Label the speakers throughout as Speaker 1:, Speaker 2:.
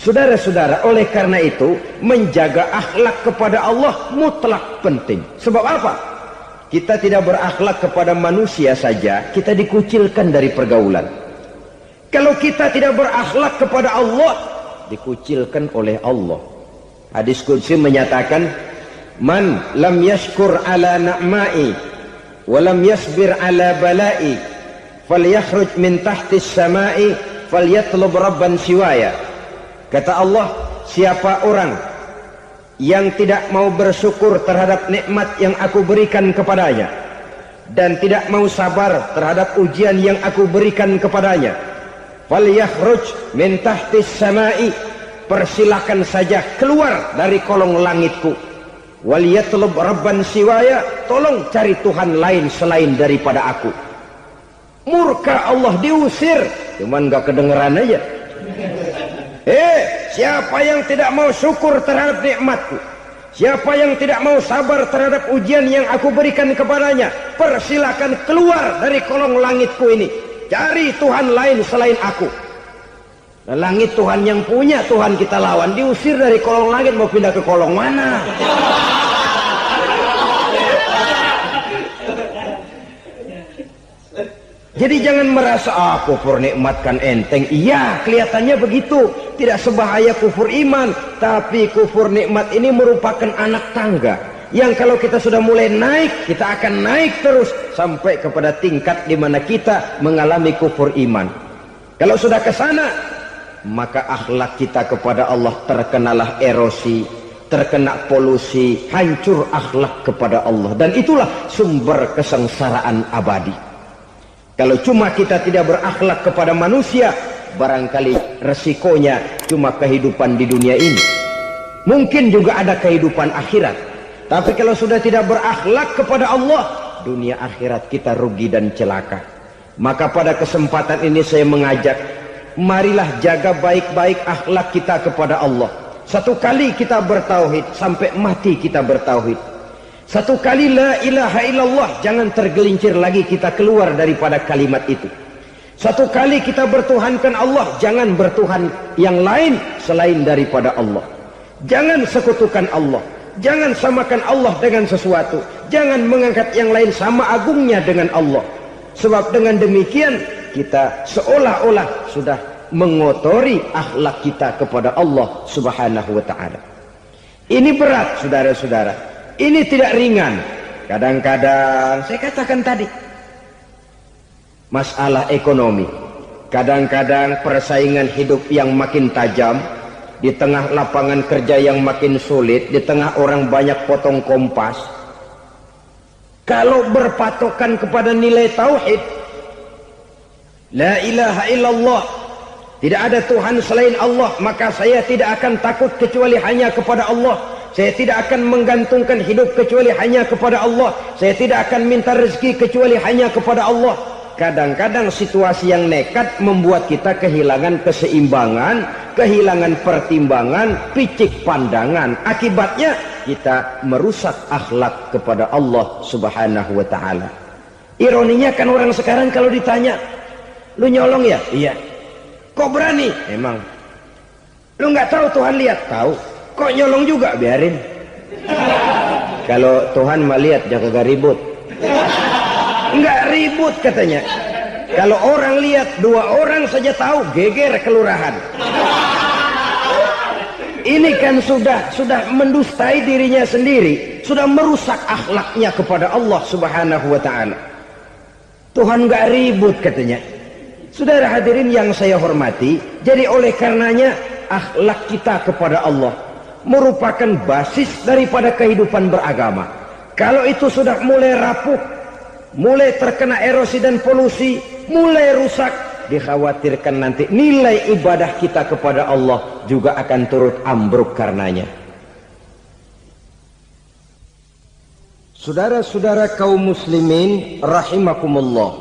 Speaker 1: Saudara-saudara, oleh karena itu menjaga akhlak kepada Allah mutlak penting. Sebab apa? Kita tidak berakhlak kepada manusia saja, kita dikucilkan dari pergaulan. Kalau kita tidak berakhlak kepada Allah, dikucilkan oleh Allah. Hadis qudsi menyatakan, man lam yashkur ala na'mai wa lam yasbir ala balai falyakhruj min tahtis samai falyatlub rabban siwaya. Kata Allah, siapa orang yang tidak mau bersyukur terhadap nikmat yang aku berikan kepadanya dan tidak mau sabar terhadap ujian yang aku berikan kepadanya, falyakhruj min tahtis samai, persilakan saja keluar dari kolong langitku, waliyatlub rabban siwaya, tolong cari Tuhan lain selain daripada aku. Murka Allah, diusir, cuman gak kedengeran aja. Siapa yang tidak mau syukur terhadap nikmatku, siapa yang tidak mau sabar terhadap ujian yang aku berikan kepadanya, persilakan keluar dari kolong langitku ini, cari Tuhan lain selain aku. Nah, langit Tuhan yang punya, Tuhan kita lawan, diusir dari kolong langit, mau pindah ke kolong mana? Jadi jangan merasa kufur nikmat kan enteng. Iya, kelihatannya begitu, tidak sebahaya kufur iman. Tapi kufur nikmat ini merupakan anak tangga yang kalau kita sudah mulai naik, kita akan naik terus sampai kepada tingkat di mana kita mengalami kufur iman. Kalau sudah ke sana, maka akhlak kita kepada Allah terkenalah erosi, terkena polusi, hancur akhlak kepada Allah, dan itulah sumber kesengsaraan abadi. Kalau cuma kita tidak berakhlak kepada manusia, barangkali resikonya cuma kehidupan di dunia ini. Mungkin juga ada kehidupan akhirat. Tapi kalau sudah tidak berakhlak kepada Allah, dunia akhirat kita rugi dan celaka. Maka pada kesempatan ini saya mengajak, marilah jaga baik-baik akhlak kita kepada Allah. Satu kali kita bertauhid, sampai mati kita bertauhid. Satu kali la ilaha illallah, jangan tergelincir lagi kita keluar daripada kalimat itu. Satu kali kita bertuhankan Allah, jangan bertuhan yang lain selain daripada Allah. Jangan sekutukan Allah, jangan samakan Allah dengan sesuatu, jangan mengangkat yang lain sama agungnya dengan Allah. Sebab dengan demikian kita seolah-olah sudah mengotori akhlak kita kepada Allah Subhanahu wa ta'ala. Ini berat, saudara-saudara. Ini tidak ringan. Kadang-kadang saya katakan tadi, masalah ekonomi, kadang-kadang persaingan hidup yang makin tajam, di tengah lapangan kerja yang makin sulit, di tengah orang banyak potong kompas. Kalau berpatokan kepada nilai tauhid, la ilaha illallah, tidak ada Tuhan selain Allah, maka saya tidak akan takut kecuali hanya kepada Allah. Saya tidak akan menggantungkan hidup kecuali hanya kepada Allah. Saya tidak akan minta rezeki kecuali hanya kepada Allah. Kadang-kadang situasi yang nekat membuat kita kehilangan keseimbangan, kehilangan pertimbangan, picik pandangan. Akibatnya kita merusak akhlak kepada Allah Subhanahu wa ta'ala. Ironinya kan orang sekarang kalau ditanya, lu nyolong ya? Iya. Kok berani? Emang. Lu nggak tahu Tuhan lihat? Tahu. Kok nyolong juga? Biarin. Kalau Tuhan mah lihat, jangan ribut. Enggak ribut katanya. Kalau orang lihat, 2 orang saja tahu, geger kelurahan. Ini kan sudah mendustai dirinya sendiri, sudah merusak akhlaknya kepada Allah Subhanahu wa ta'ala. Tuhan enggak ribut katanya. Saudara hadirin yang saya hormati, jadi oleh karenanya akhlak kita kepada Allah merupakan basis daripada kehidupan beragama. Kalau itu sudah mulai rapuh, mulai terkena erosi dan polusi, mulai rusak, dikhawatirkan nanti nilai ibadah kita kepada Allah juga akan turut ambruk karenanya. Saudara-saudara kaum muslimin rahimakumullah,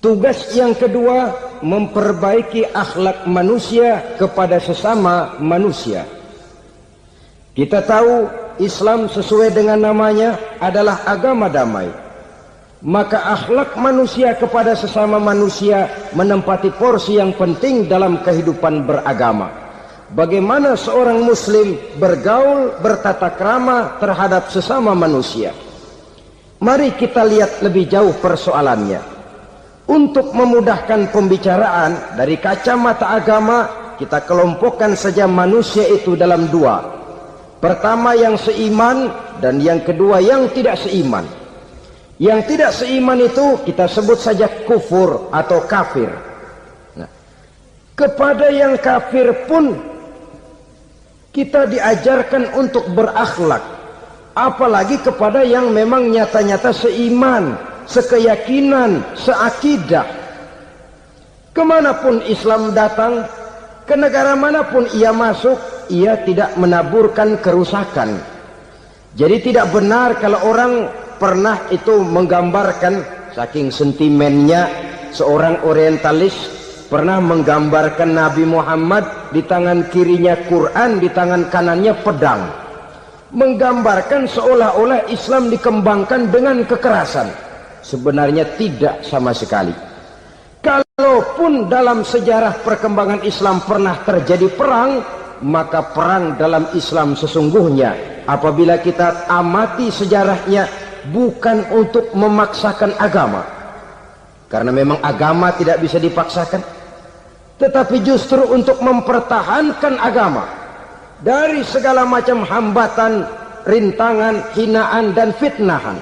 Speaker 1: tugas yang kedua memperbaiki akhlak manusia kepada sesama manusia. Kita tahu Islam sesuai dengan namanya adalah agama damai. Maka akhlak manusia kepada sesama manusia menempati porsi yang penting dalam kehidupan beragama. bagaimana seorang muslim bergaul, bertata krama terhadap sesama manusia. Mari kita lihat lebih jauh persoalannya. Untuk memudahkan pembicaraan dari kacamata agama, kita kelompokkan saja manusia itu dalam dua. Pertama yang seiman, dan yang kedua yang tidak seiman. Yang tidak seiman itu kita sebut saja kufur atau kafir. Nah, kepada yang kafir pun kita diajarkan untuk berakhlak, apalagi kepada yang memang nyata-nyata seiman, sekeyakinan, seakidah. Kemanapun Islam datang, ke negara manapun ia masuk, ia tidak menaburkan kerusakan. Jadi tidak benar kalau orang pernah itu menggambarkan, saking sentimennya seorang orientalis pernah menggambarkan Nabi Muhammad di tangan kirinya Quran, di tangan kanannya pedang, menggambarkan seolah-olah Islam dikembangkan dengan kekerasan. Sebenarnya tidak sama sekali. Kalaupun dalam sejarah perkembangan Islam pernah terjadi perang, maka perang dalam Islam sesungguhnya, apabila kita amati sejarahnya, bukan untuk memaksakan agama, karena memang agama tidak bisa dipaksakan, tetapi justru untuk mempertahankan agama dari segala macam hambatan, rintangan, hinaan, dan fitnahan.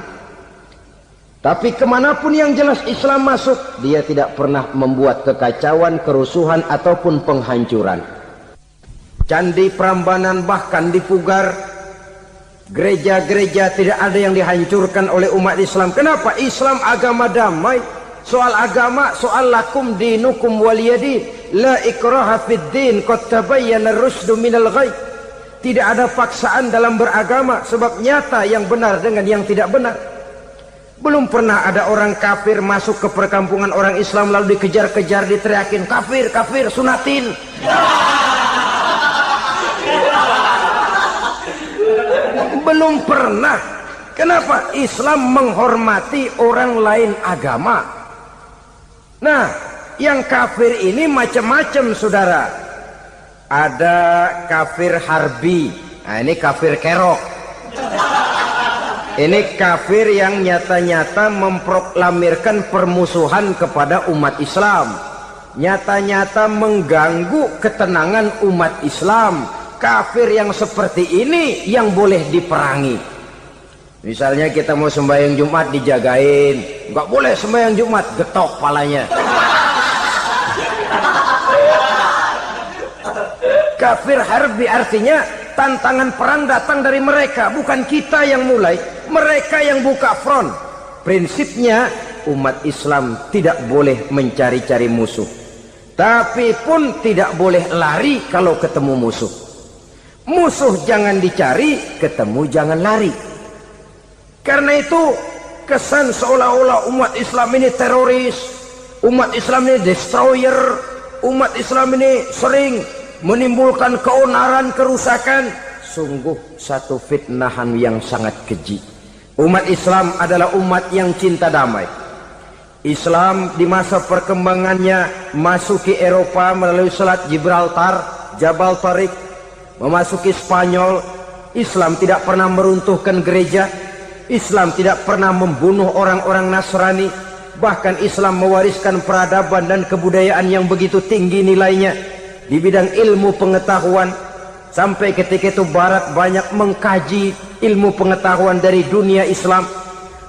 Speaker 1: Tapi kemanapun yang jelas Islam masuk, dia tidak pernah membuat kekacauan, kerusuhan, ataupun penghancuran. Candi Prambanan bahkan dipugar, gereja-gereja tidak ada yang dihancurkan oleh umat Islam. Kenapa? Islam agama damai. Soal agama, soal lakum dinukum waliyadin, la ikraha fid din, qad tabayyana ar-rusydu minal ghayy. Tidak ada paksaan dalam beragama, sebab nyata yang benar dengan yang tidak benar. Belum pernah ada orang kafir masuk ke perkampungan orang Islam lalu dikejar-kejar, diteriakin kafir, kafir, sunatin. Belum pernah. Kenapa? Islam menghormati orang lain agama. Nah, yang kafir ini macam-macam, saudara. Ada kafir harbi. Nah, ini kafir kerok. Ini kafir yang nyata-nyata memproklamirkan permusuhan kepada umat Islam, nyata-nyata mengganggu ketenangan umat Islam. Kafir yang seperti ini yang boleh diperangi. Misalnya kita mau sembahyang Jumat dijagain, nggak boleh sembahyang Jumat, getok palanya. Kafir harbi artinya tantangan perang datang dari mereka, bukan kita yang mulai. Mereka yang buka front. Prinsipnya umat Islam tidak boleh mencari-cari musuh, tapi pun tidak boleh lari kalau ketemu musuh. Musuh jangan dicari, ketemu jangan lari. Karena itu kesan seolah-olah umat Islam ini teroris, umat Islam ini destroyer, umat Islam ini sering menimbulkan keonaran, kerusakan. Sungguh satu fitnahan yang sangat keji. Umat Islam adalah umat yang cinta damai. Islam di masa perkembangannya masuki Eropa melalui Selat Gibraltar, Jabal Tariq, memasuki Spanyol. Islam tidak pernah meruntuhkan gereja. Islam tidak pernah membunuh orang-orang Nasrani. Bahkan Islam mewariskan peradaban dan kebudayaan yang begitu tinggi nilainya di bidang ilmu pengetahuan. Sampai ketika itu Barat banyak mengkaji ilmu pengetahuan dari dunia Islam.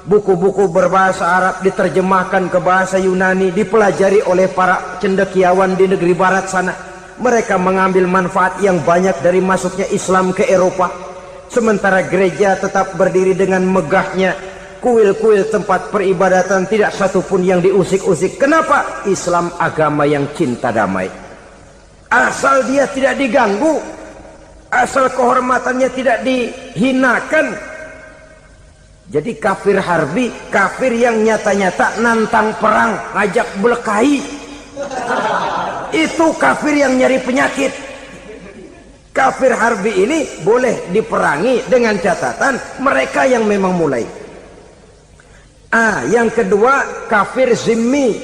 Speaker 1: Buku-buku berbahasa Arab diterjemahkan ke bahasa Yunani, dipelajari oleh para cendekiawan di negeri Barat sana. Mereka mengambil manfaat yang banyak dari masuknya Islam ke Eropa. Sementara gereja tetap berdiri dengan megahnya. Kuil-kuil tempat peribadatan tidak satupun yang diusik-usik. Kenapa? Islam agama yang cinta damai. Asal dia tidak diganggu, asal kehormatannya tidak dihinakan. Jadi kafir harbi, kafir yang nyata-nyata nantang perang, ngajak berkelahi. Itu kafir yang nyari penyakit. Kafir harbi ini boleh diperangi dengan catatan mereka yang memang mulai. Yang kedua kafir zimmi.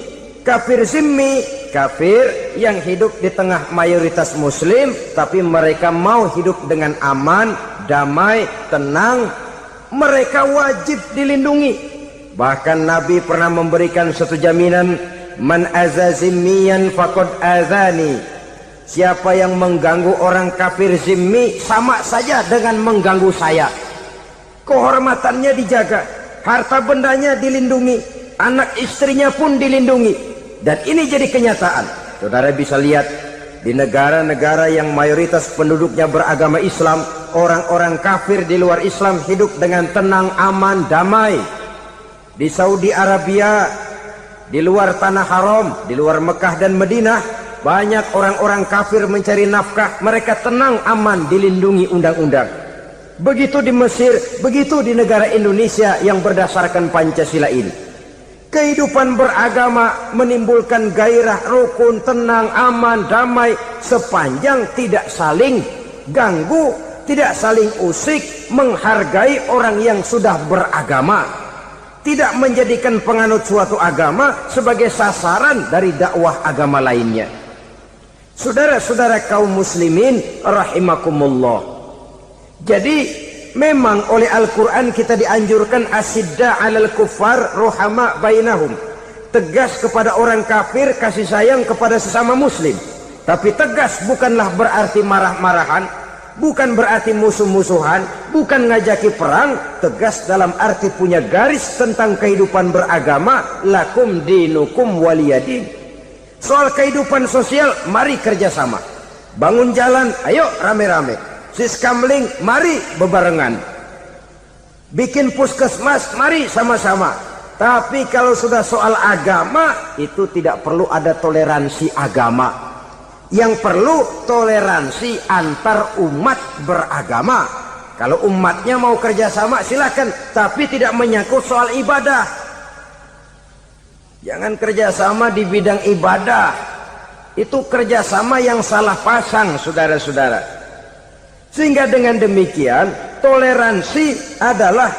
Speaker 1: Kafir zimmi kafir yang hidup di tengah mayoritas muslim, tapi mereka mau hidup dengan aman, damai, tenang. Mereka wajib dilindungi. Bahkan Nabi pernah memberikan satu jaminan, man azazimiyan faqad azani. Siapa yang mengganggu orang kafir zimmi sama saja dengan mengganggu saya. Kehormatannya dijaga, harta bendanya dilindungi, anak istrinya pun dilindungi. Dan ini jadi kenyataan. Saudara bisa lihat di negara-negara yang mayoritas penduduknya beragama Islam, orang-orang kafir di luar Islam hidup dengan tenang, aman, damai. Di Saudi Arabia, di luar tanah haram, di luar Mekah dan Madinah, banyak orang-orang kafir mencari nafkah. Mereka tenang, aman, dilindungi undang-undang. Begitu di Mesir, begitu di negara Indonesia yang berdasarkan Pancasila ini. Kehidupan beragama menimbulkan gairah, rukun, tenang, aman, damai, sepanjang tidak saling ganggu, tidak saling usik, menghargai orang yang sudah beragama, tidak menjadikan penganut suatu agama sebagai sasaran dari dakwah agama lainnya. Saudara-saudara kaum muslimin rahimakumullah. Jadi memang oleh Al-Quran kita dianjurkan asidda alal kuffar ruhama bainahum. Tegas kepada orang kafir, kasih sayang kepada sesama muslim. Tapi tegas bukanlah berarti marah-marahan, bukan berarti musuh-musuhan, bukan ngajaki perang. Tegas dalam arti punya garis tentang kehidupan beragama, lakum dinukum waliyadin. Soal kehidupan sosial, mari kerjasama. Bangun jalan, ayo rame-rame. Siskamling, mari bebarengan. Bikin puskesmas, mari sama-sama. Tapi kalau sudah soal agama, itu tidak perlu ada toleransi agama. Yang perlu toleransi antar umat beragama. Kalau umatnya mau kerjasama silakan, tapi tidak menyangkut soal ibadah. Jangan kerjasama di bidang ibadah. Itu kerjasama yang salah pasang, saudara-saudara. Sehingga dengan demikian toleransi adalah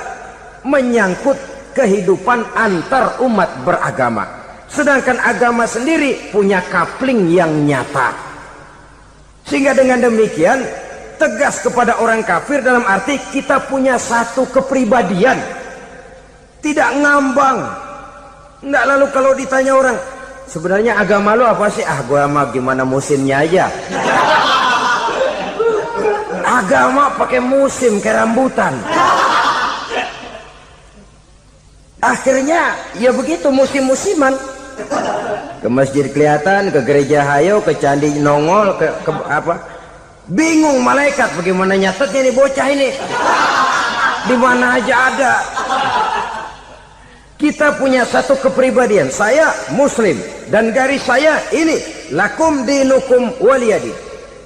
Speaker 1: menyangkut kehidupan antar umat beragama. Sedangkan agama sendiri punya coupling yang nyata. Sehingga dengan demikian tegas kepada orang kafir dalam arti kita punya satu kepribadian. Tidak ngambang. Nggak, lalu kalau ditanya orang, sebenarnya agama lu apa sih? Ah, gua mah gimana musimnya aja. Agama pakai musim kayak rambutan. Akhirnya ya begitu, musim-musiman. Ke masjid kelihatan, ke gereja hayo, ke candi nongol, ke apa? Bingung malaikat bagaimana nyatetnya nih bocah ini. Di mana aja ada. Kita punya satu kepribadian. Saya muslim dan garis saya ini, lakum dinukum waliyadin.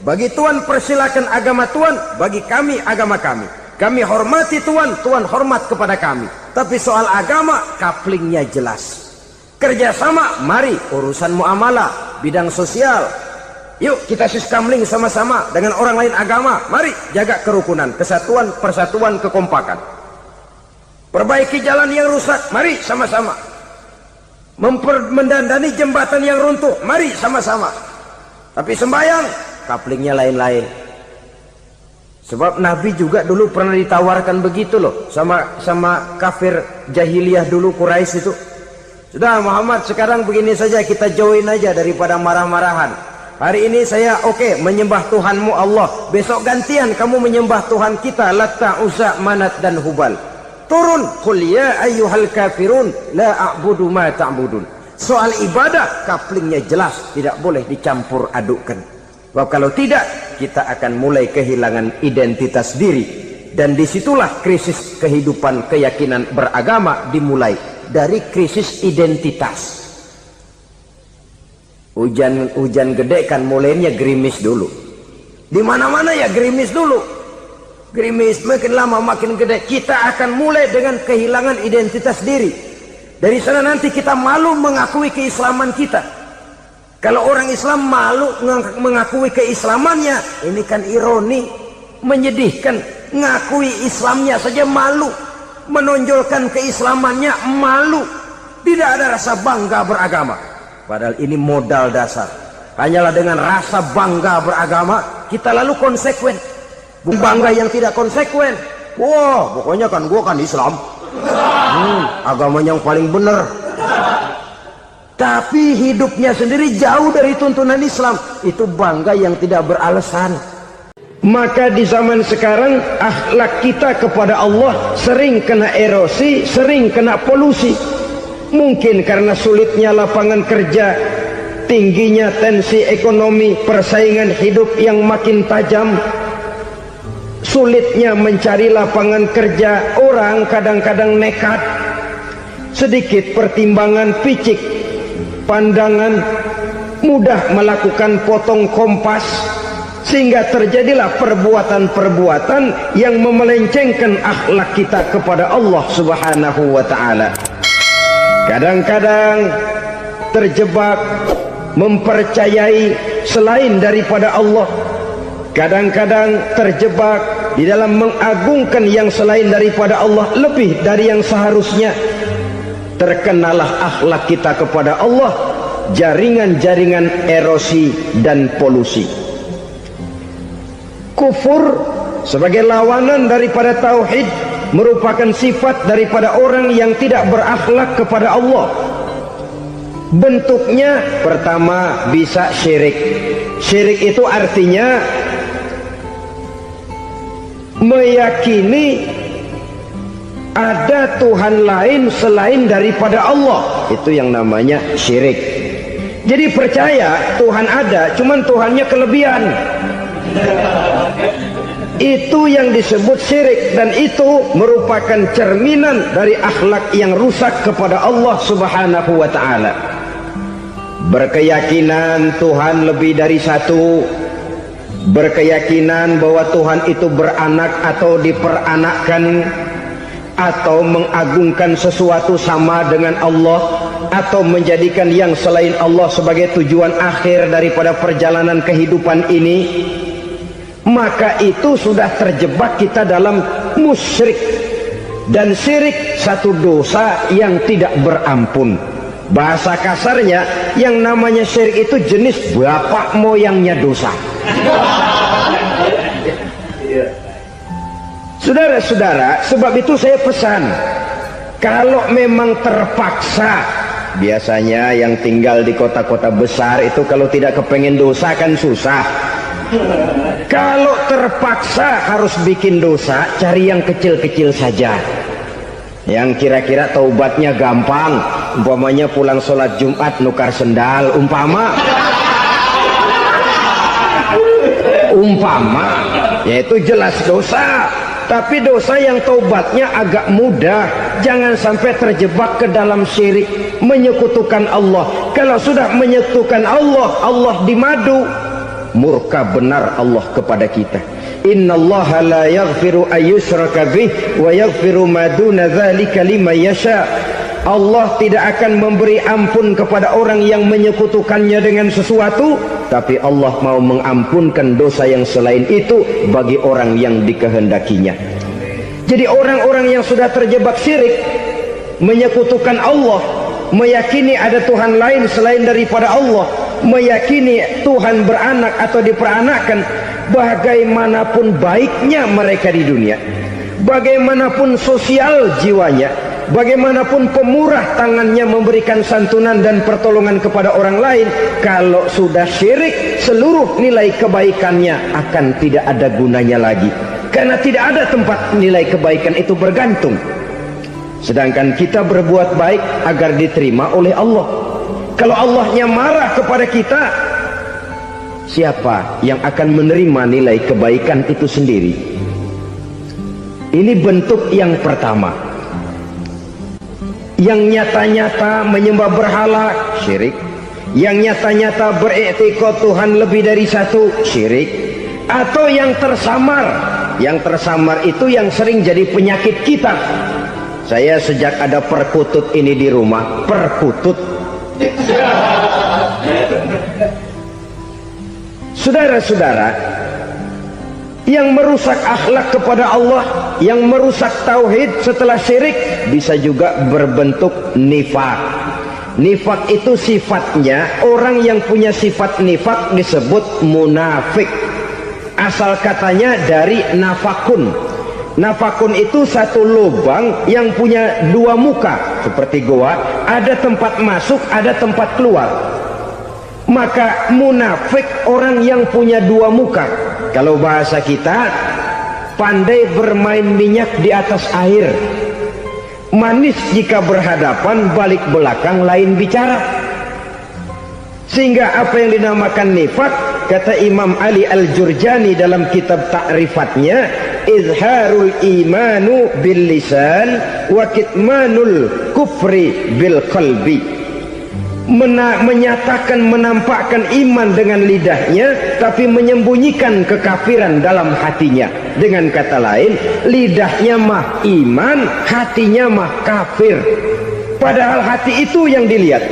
Speaker 1: Bagi Tuhan persilakan agama Tuhan, bagi kami agama kami. Kami hormati Tuhan, Tuhan hormat kepada kami. Tapi soal agama, couplingnya jelas. Kerjasama, mari urusan muamalah, bidang sosial. Yuk kita siskamling sama-sama dengan orang lain agama. Mari jaga kerukunan, kesatuan, persatuan, kekompakan. Perbaiki jalan yang rusak, mari sama-sama. Mendandani jembatan yang runtuh, mari sama-sama. Tapi sembahyang, kaplingnya lain-lain. Sebab Nabi juga dulu pernah ditawarkan begitu loh sama kafir jahiliyah dulu, Quraisy itu. Sudah Muhammad, sekarang begini saja, kita join aja daripada marah-marahan. Hari ini saya oke, menyembah Tuhanmu Allah. Besok gantian kamu menyembah Tuhan kita, Latta, Uzza, Manat dan Hubal. Turun, qul ya ayyuhal kafirun la a'budu ma ta'budun. Soal ibadah kaplingnya jelas, tidak boleh dicampur adukkan. Sebab kalau tidak, kita akan mulai kehilangan identitas diri. Dan disitulah krisis kehidupan keyakinan beragama dimulai. Dari krisis identitas. Hujan gede kan mulainya gerimis dulu. Di mana-mana ya gerimis dulu. Gerimis makin lama makin gede. Kita akan mulai dengan kehilangan identitas diri. Dari sana nanti kita malu mengakui keislaman kita. Kalau orang Islam malu mengakui keislamannya, ini kan ironi, menyedihkan. Ngakui Islamnya saja malu, menonjolkan keislamannya malu. Tidak ada rasa bangga beragama. Padahal ini modal dasar. Hanyalah dengan rasa bangga beragama kita lalu konsekuen. Bukan bangga yang tidak konsekuen. Wah, pokoknya kan gua kan Islam. Agamanya yang paling benar. Tapi hidupnya sendiri jauh dari tuntunan Islam. Itu bangga yang tidak beralasan. Maka di zaman sekarang akhlak kita kepada Allah sering kena erosi, sering kena polusi. Mungkin karena sulitnya lapangan kerja, tingginya tensi ekonomi, persaingan hidup yang makin tajam, sulitnya mencari lapangan kerja, orang kadang-kadang nekat. Sedikit pertimbangan picik pandangan, mudah melakukan potong kompas, sehingga terjadilah perbuatan-perbuatan yang memelencengkan akhlak kita kepada Allah Subhanahu wa ta'ala. Kadang-kadang terjebak mempercayai selain daripada Allah, kadang-kadang terjebak di dalam mengagungkan yang selain daripada Allah lebih dari yang seharusnya. Terkenalah akhlak kita kepada Allah jaringan-jaringan erosi dan polusi. Kufur sebagai lawanan daripada tauhid merupakan sifat daripada orang yang tidak berakhlak kepada Allah. Bentuknya pertama bisa syirik. Syirik itu artinya meyakini ada Tuhan lain selain daripada Allah. Itu yang namanya syirik. Jadi percaya Tuhan ada, cuman Tuhannya kelebihan. Itu yang disebut syirik, dan itu merupakan cerminan dari akhlak yang rusak kepada Allah Subhanahu wa ta'ala. Berkeyakinan Tuhan lebih dari satu, berkeyakinan bahwa Tuhan itu beranak atau diperanakkan, atau mengagungkan sesuatu sama dengan Allah, atau menjadikan yang selain Allah sebagai tujuan akhir daripada perjalanan kehidupan ini, maka itu sudah terjebak kita dalam musyrik. Dan syirik satu dosa yang tidak berampun. Bahasa kasarnya yang namanya syirik itu jenis bapak moyangnya dosa. Saudara-saudara, sebab itu saya pesan, kalau memang terpaksa, biasanya yang tinggal di kota-kota besar itu kalau tidak kepengen dosa kan susah. Kalau terpaksa harus bikin dosa, cari yang kecil-kecil saja, yang kira-kira taubatnya gampang. Umpamanya pulang sholat Jumat nukar sendal, umpama, yaitu jelas dosa. Tapi dosa yang taubatnya agak mudah. Jangan sampai terjebak ke dalam syirik, menyekutukan Allah. Kalau sudah menyekutukan Allah, Allah dimadu, murka benar Allah kepada kita. Innallaha la yaghfiru ayyushraka bih wa yaghfiru ma duna dzalika liman yasha. Allah tidak akan memberi ampun kepada orang yang menyekutukannya dengan sesuatu, tapi Allah mau mengampunkan dosa yang selain itu bagi orang yang dikehendakinya. Jadi orang-orang yang sudah terjebak syirik, menyekutukan Allah, meyakini ada Tuhan lain selain daripada Allah, meyakini Tuhan beranak atau diperanakkan, bagaimanapun baiknya mereka di dunia, bagaimanapun sosial jiwanya, bagaimanapun pemurah tangannya memberikan santunan dan pertolongan kepada orang lain, kalau sudah syirik, seluruh nilai kebaikannya akan tidak ada gunanya lagi, karena tidak ada tempat nilai kebaikan itu bergantung. Sedangkan kita berbuat baik agar diterima oleh Allah. Kalau Allahnya marah kepada kita, siapa yang akan menerima nilai kebaikan itu sendiri? Ini bentuk yang pertama. Yang nyata-nyata menyembah berhala, syirik. Yang nyata-nyata beriktikad Tuhan lebih dari satu, syirik. Atau yang tersamar. Yang tersamar itu yang sering jadi penyakit kita. Saya sejak ada perkutut ini di rumah, perkutut. Saudara-saudara, yang merusak akhlak kepada Allah, yang merusak tauhid setelah syirik, bisa juga berbentuk nifak. Nifak itu sifatnya, orang yang punya sifat nifak disebut munafik. Asal katanya dari nafakun. Nafakun itu satu lubang yang punya dua muka seperti goa, ada tempat masuk, ada tempat keluar. Maka munafik orang yang punya dua muka. Kalau bahasa kita, pandai bermain minyak di atas air. Manis jika berhadapan, balik belakang lain bicara. Sehingga apa yang dinamakan nifak, kata Imam Ali Al-Jurjani dalam kitab ta'rifatnya, izharul imanu bil lisan wa kitmanul kufri bil qalbi. Menyatakan, menampakkan iman dengan lidahnya, tapi menyembunyikan kekafiran dalam hatinya. Dengan kata lain, lidahnya mah iman, hatinya mah kafir. Padahal hati itu yang dilihat,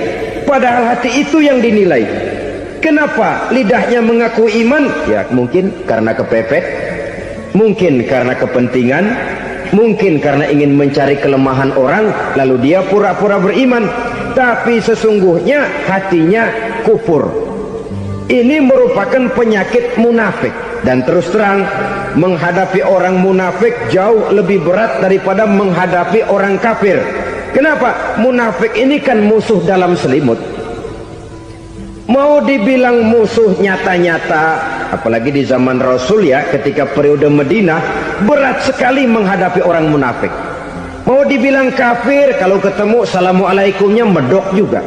Speaker 1: padahal hati itu yang dinilai. Kenapa lidahnya mengaku iman? Ya mungkin karena kepepet, mungkin karena kepentingan, mungkin karena ingin mencari kelemahan orang, lalu dia pura-pura beriman, tapi sesungguhnya hatinya kufur. Ini merupakan penyakit munafik. Dan terus terang, menghadapi orang munafik jauh lebih berat daripada menghadapi orang kafir. Kenapa? Munafik ini kan musuh dalam selimut. Mau dibilang musuh nyata-nyata, apalagi di zaman Rasul ya, ketika periode Madinah, berat sekali menghadapi orang munafik. Mau dibilang kafir, kalau ketemu assalamualaikumnya medok juga.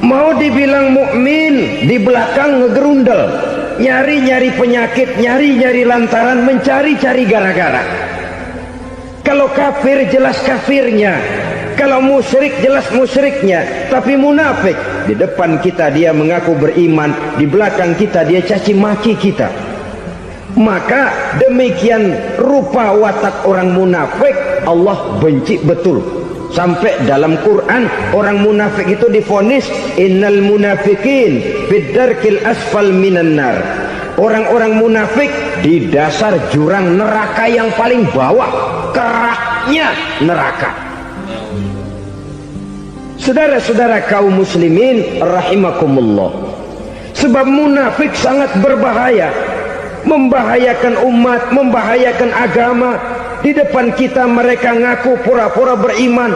Speaker 1: Mau dibilang mukmin, di belakang ngegerundel, nyari-nyari penyakit, nyari-nyari lantaran, mencari-cari gara-gara. Kalau kafir jelas kafirnya, kalau musyrik jelas musyriknya. Tapi munafik, di depan kita dia mengaku beriman, di belakang kita dia caci maki kita. Maka demikian rupa watak orang munafik Allah benci betul. Sampai dalam Quran orang munafik itu divonis innal munafikin fid darkil asfal minan nar. Orang-orang munafik di dasar jurang neraka yang paling bawah, keraknya neraka. Saudara-saudara kaum muslimin rahimakumullah, sebab munafik sangat berbahaya, membahayakan umat, membahayakan agama. Di depan kita mereka ngaku pura-pura beriman,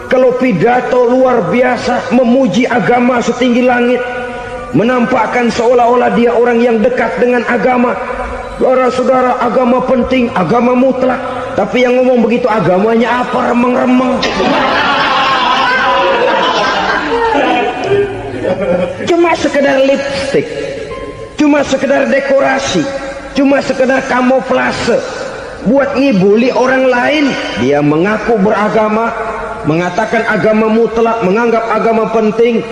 Speaker 1: kalau pidato luar biasa, memuji agama setinggi langit, menampakkan seolah-olah dia orang yang dekat dengan agama. Saudara-saudara, agama penting, agama mutlak. Tapi yang ngomong begitu agamanya apa? Remeng-remeng. Cuma sekedar lipstick, cuma sekedar dekorasi, cuma sekedar kamuflase, buat ngibuli orang lain. Dia mengaku beragama, mengatakan agama mutlak, menganggap agama penting,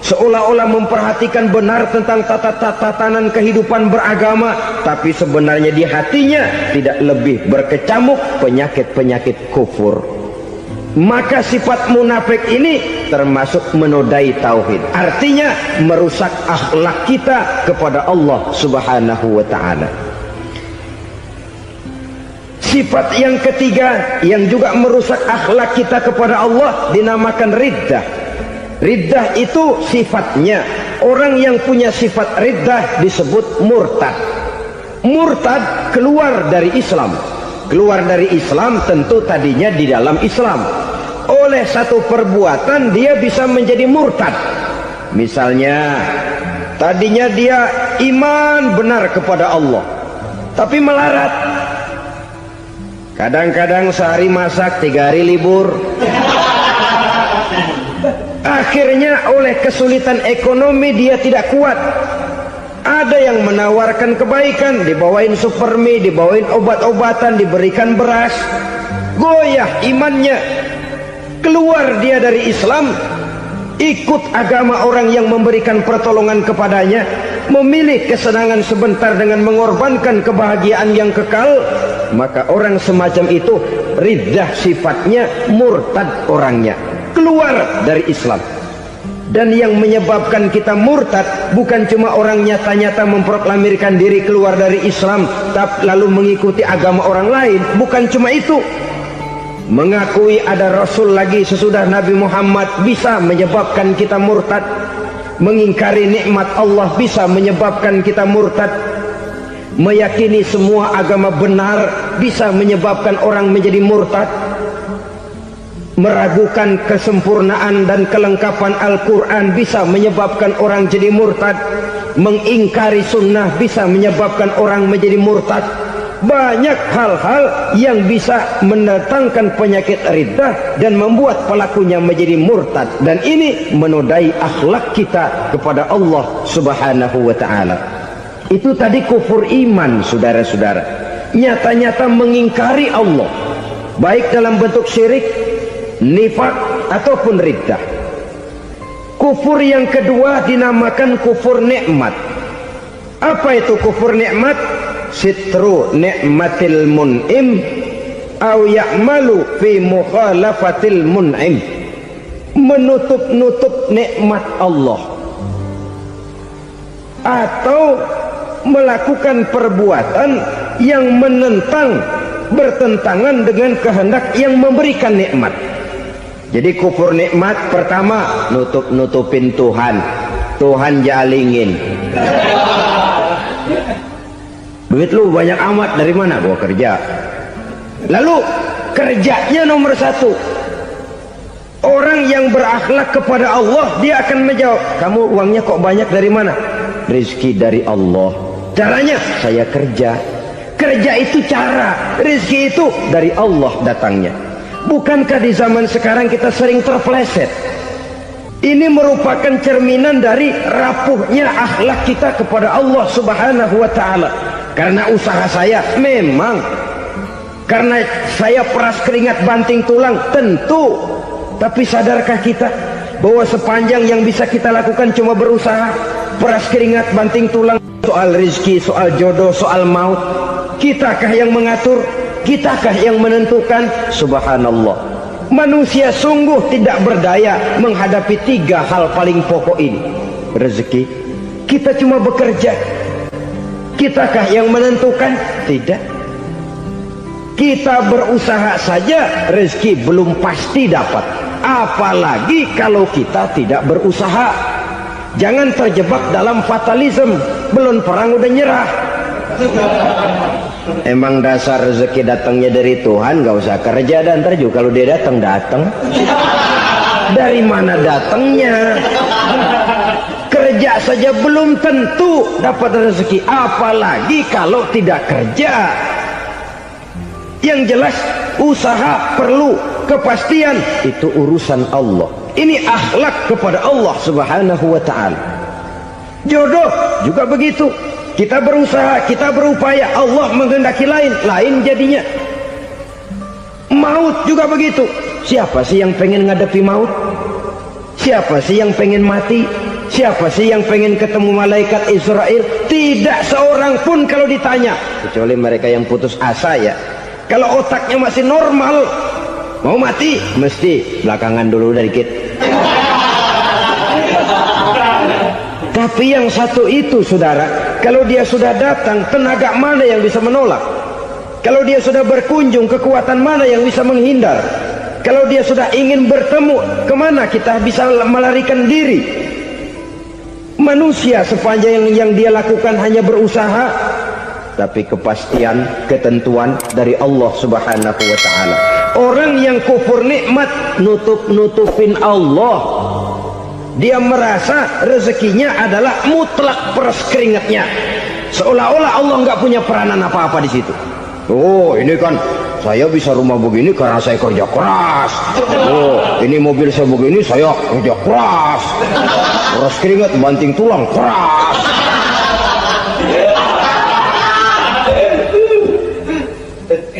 Speaker 1: seolah-olah memperhatikan benar tentang tatanan kehidupan beragama, tapi sebenarnya di hatinya tidak lebih berkecamuk penyakit-penyakit kufur. Maka sifat munafik ini termasuk menodai tauhid, artinya merusak akhlak kita kepada Allah Subhanahu wa ta'ala. Sifat yang ketiga yang juga merusak akhlak kita kepada Allah dinamakan riddah. Riddah itu sifatnya, orang yang punya sifat riddah disebut murtad. Murtad keluar dari Islam. Keluar dari Islam tentu tadinya di dalam Islam. Oleh satu perbuatan dia bisa menjadi murtad. Misalnya tadinya dia iman benar kepada Allah, tapi melarat. Kadang-kadang sehari masak, 3 hari libur. Akhirnya oleh kesulitan ekonomi dia tidak kuat. Ada yang menawarkan kebaikan, dibawain supermi, dibawain obat-obatan, diberikan beras. Goyah imannya, keluar dia dari Islam, ikut agama orang yang memberikan pertolongan kepadanya, memilih kesenangan sebentar dengan mengorbankan kebahagiaan yang kekal. Maka orang semacam itu riddah sifatnya, murtad orangnya, keluar dari Islam. Dan yang menyebabkan kita murtad bukan cuma orang nyata-nyata memproklamirkan diri keluar dari Islam tapi lalu mengikuti agama orang lain, bukan cuma itu. Mengakui ada Rasul lagi sesudah Nabi Muhammad bisa menyebabkan kita murtad. Mengingkari nikmat Allah bisa menyebabkan kita murtad. Meyakini semua agama benar bisa menyebabkan orang menjadi murtad. Meragukan kesempurnaan dan kelengkapan Al-Quran bisa menyebabkan orang jadi murtad. Mengingkari sunnah bisa menyebabkan orang menjadi murtad. Banyak hal-hal yang bisa mendatangkan penyakit riddah dan membuat pelakunya menjadi murtad, dan ini menodai akhlak kita kepada Allah Subhanahu wa ta'ala. Itu tadi kufur iman, saudara-saudara. Nyata-nyata mengingkari Allah, baik dalam bentuk syirik, nifak ataupun riddah. Kufur yang kedua dinamakan kufur nikmat. Apa itu kufur nikmat? Sitru ni'matil mun'im au ya'malu fi mukhalafatil mun'im. Menutup-nutup nikmat Allah atau melakukan perbuatan yang menentang, bertentangan dengan kehendak yang memberikan nikmat. Jadi kufur nikmat pertama, nutup-nutupin Tuhan. Tuhan jalingin. Duit lu banyak amat, dari mana? Gua kerja. Lalu kerjanya nomor satu. Orang yang berakhlak kepada Allah, dia akan menjawab, kamu uangnya kok banyak, dari mana? Rizki dari Allah. Caranya, saya kerja. Kerja itu cara, rizki itu dari Allah datangnya. Bukankah di zaman sekarang kita sering terpleset? Ini merupakan cerminan dari rapuhnya akhlak kita kepada Allah Subhanahu wa ta'ala. Karena usaha saya memang, karena saya peras keringat banting tulang, tentu. Tapi sadarkah kita bahwa sepanjang yang bisa kita lakukan cuma berusaha, peras keringat banting tulang? Soal rizki, soal jodoh, soal maut, kitakah yang mengatur? Kitakah yang menentukan? Subhanallah, manusia sungguh tidak berdaya menghadapi tiga hal paling pokok ini. Rezeki, kita cuma bekerja. Kitakah yang menentukan? Tidak. Kita berusaha saja, rezeki belum pasti dapat. Apalagi kalau kita tidak berusaha. Jangan terjebak dalam fatalisme. Belum perang udah nyerah. Emang dasar rezeki datangnya dari Tuhan, gak usah kerja, dan ntar juga kalau dia datang. Dari mana datangnya? Kerja saja belum tentu dapat rezeki, apalagi kalau tidak kerja. Yang jelas usaha perlu kepastian, itu urusan Allah. Ini akhlak kepada Allah Subhanahu wa ta'ala. Jodoh juga begitu. Kita berusaha, kita berupaya, Allah menghendaki lain jadinya. Maut juga begitu. Siapa sih yang pengen ngadepi maut? Siapa sih yang pengen mati? Siapa sih yang pengen ketemu malaikat Israel? Tidak seorang pun kalau ditanya, kecuali mereka yang putus asa ya. Kalau otaknya masih normal, mau mati mesti belakangan dulu dikit. Tapi yang satu itu, saudara, kalau dia sudah datang, tenaga mana yang bisa menolak? Kalau dia sudah berkunjung, kekuatan mana yang bisa menghindar? Kalau dia sudah ingin bertemu, kemana kita bisa melarikan diri? Manusia sepanjang yang dia lakukan hanya berusaha, tapi kepastian, ketentuan dari Allah Subhanahu wa ta'ala. Orang yang kufur nikmat, nutupin Allah. Dia merasa rezekinya adalah mutlak peras keringatnya, seolah-olah Allah nggak punya peranan apa-apa di situ. Oh, ini kan saya bisa rumah begini karena saya kerja keras. Oh, ini mobil saya begini, saya kerja keras. Peras keringat, banting tulang, keras.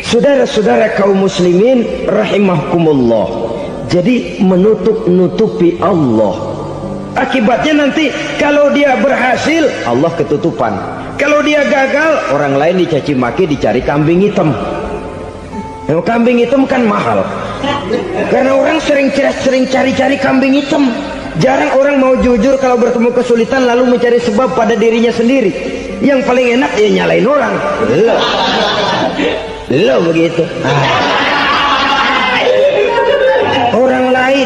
Speaker 1: Saudara-saudara kaum muslimin rahimakumullah, jadi menutup-nutupi Allah. Akibatnya nanti kalau dia berhasil, Allah ketutupan. Kalau dia gagal, orang lain dicaci maki, dicari kambing hitam. Yang kambing hitam kan mahal, karena orang sering cari-cari kambing hitam. Jarang orang mau jujur kalau bertemu kesulitan lalu mencari sebab pada dirinya sendiri. Yang paling enak ya nyalain orang. Lo begitu.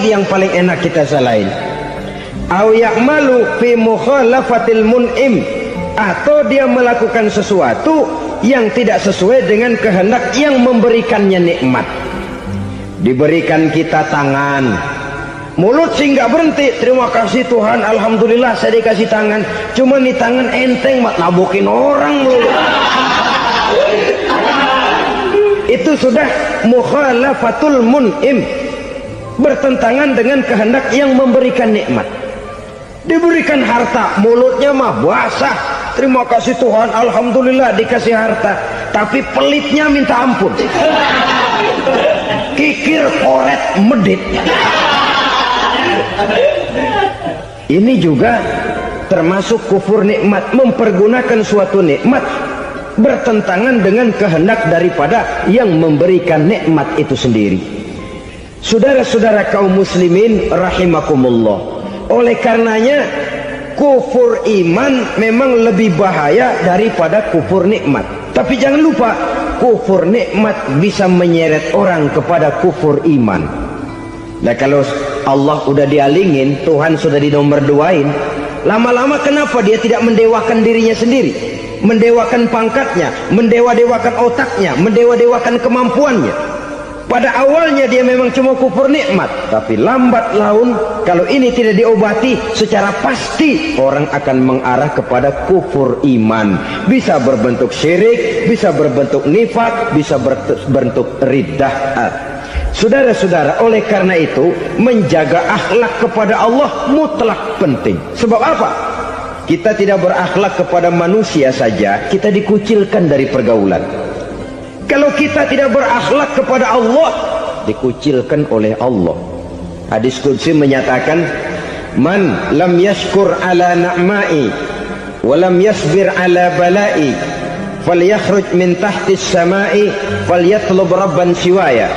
Speaker 1: lagi yang paling enak kita salahin. Au ya'malu fi mukhalafatil mun'im, atau dia melakukan sesuatu yang tidak sesuai dengan kehendak yang memberikannya nikmat. Diberikan kita tangan, mulut sih nggak berhenti, terima kasih Tuhan, alhamdulillah saya dikasih tangan. Cuma nih tangan enteng mat nabukin orang loh. Itu sudah mukhalafatul mun'im, bertentangan dengan kehendak yang memberikan nikmat. Diberikan harta, mulutnya mah basah, terima kasih Tuhan, alhamdulillah dikasih harta, tapi pelitnya minta ampun, kikir koret medit. Ini juga termasuk kufur nikmat, mempergunakan suatu nikmat bertentangan dengan kehendak daripada yang memberikan nikmat itu sendiri. Saudara-saudara kaum muslimin rahimakumullah, oleh karenanya kufur iman memang lebih bahaya daripada kufur nikmat. Tapi jangan lupa, kufur nikmat bisa menyeret orang kepada kufur iman. Nah kalau Allah udah dialingin, Tuhan sudah dinomor duain, lama-lama kenapa dia tidak mendewakan dirinya sendiri, mendewakan pangkatnya, mendewa-dewakan otaknya, mendewa-dewakan kemampuannya? Pada awalnya dia memang cuma kufur nikmat, tapi lambat laun kalau ini tidak diobati secara pasti orang akan mengarah kepada kufur iman. Bisa berbentuk syirik, bisa berbentuk nifak, bisa berbentuk riddah. Saudara-saudara, oleh karena itu menjaga akhlak kepada Allah mutlak penting. Sebab apa? Kita tidak berakhlak kepada manusia saja, kita dikucilkan dari pergaulan. Kalau kita tidak berakhlak kepada Allah, dikucilkan oleh Allah. Hadis qudsi menyatakan, man lam yashkur ala na'mai wa lam yasbir ala balai falyakhruj min tahtis samai falyatlub rabban siwaya.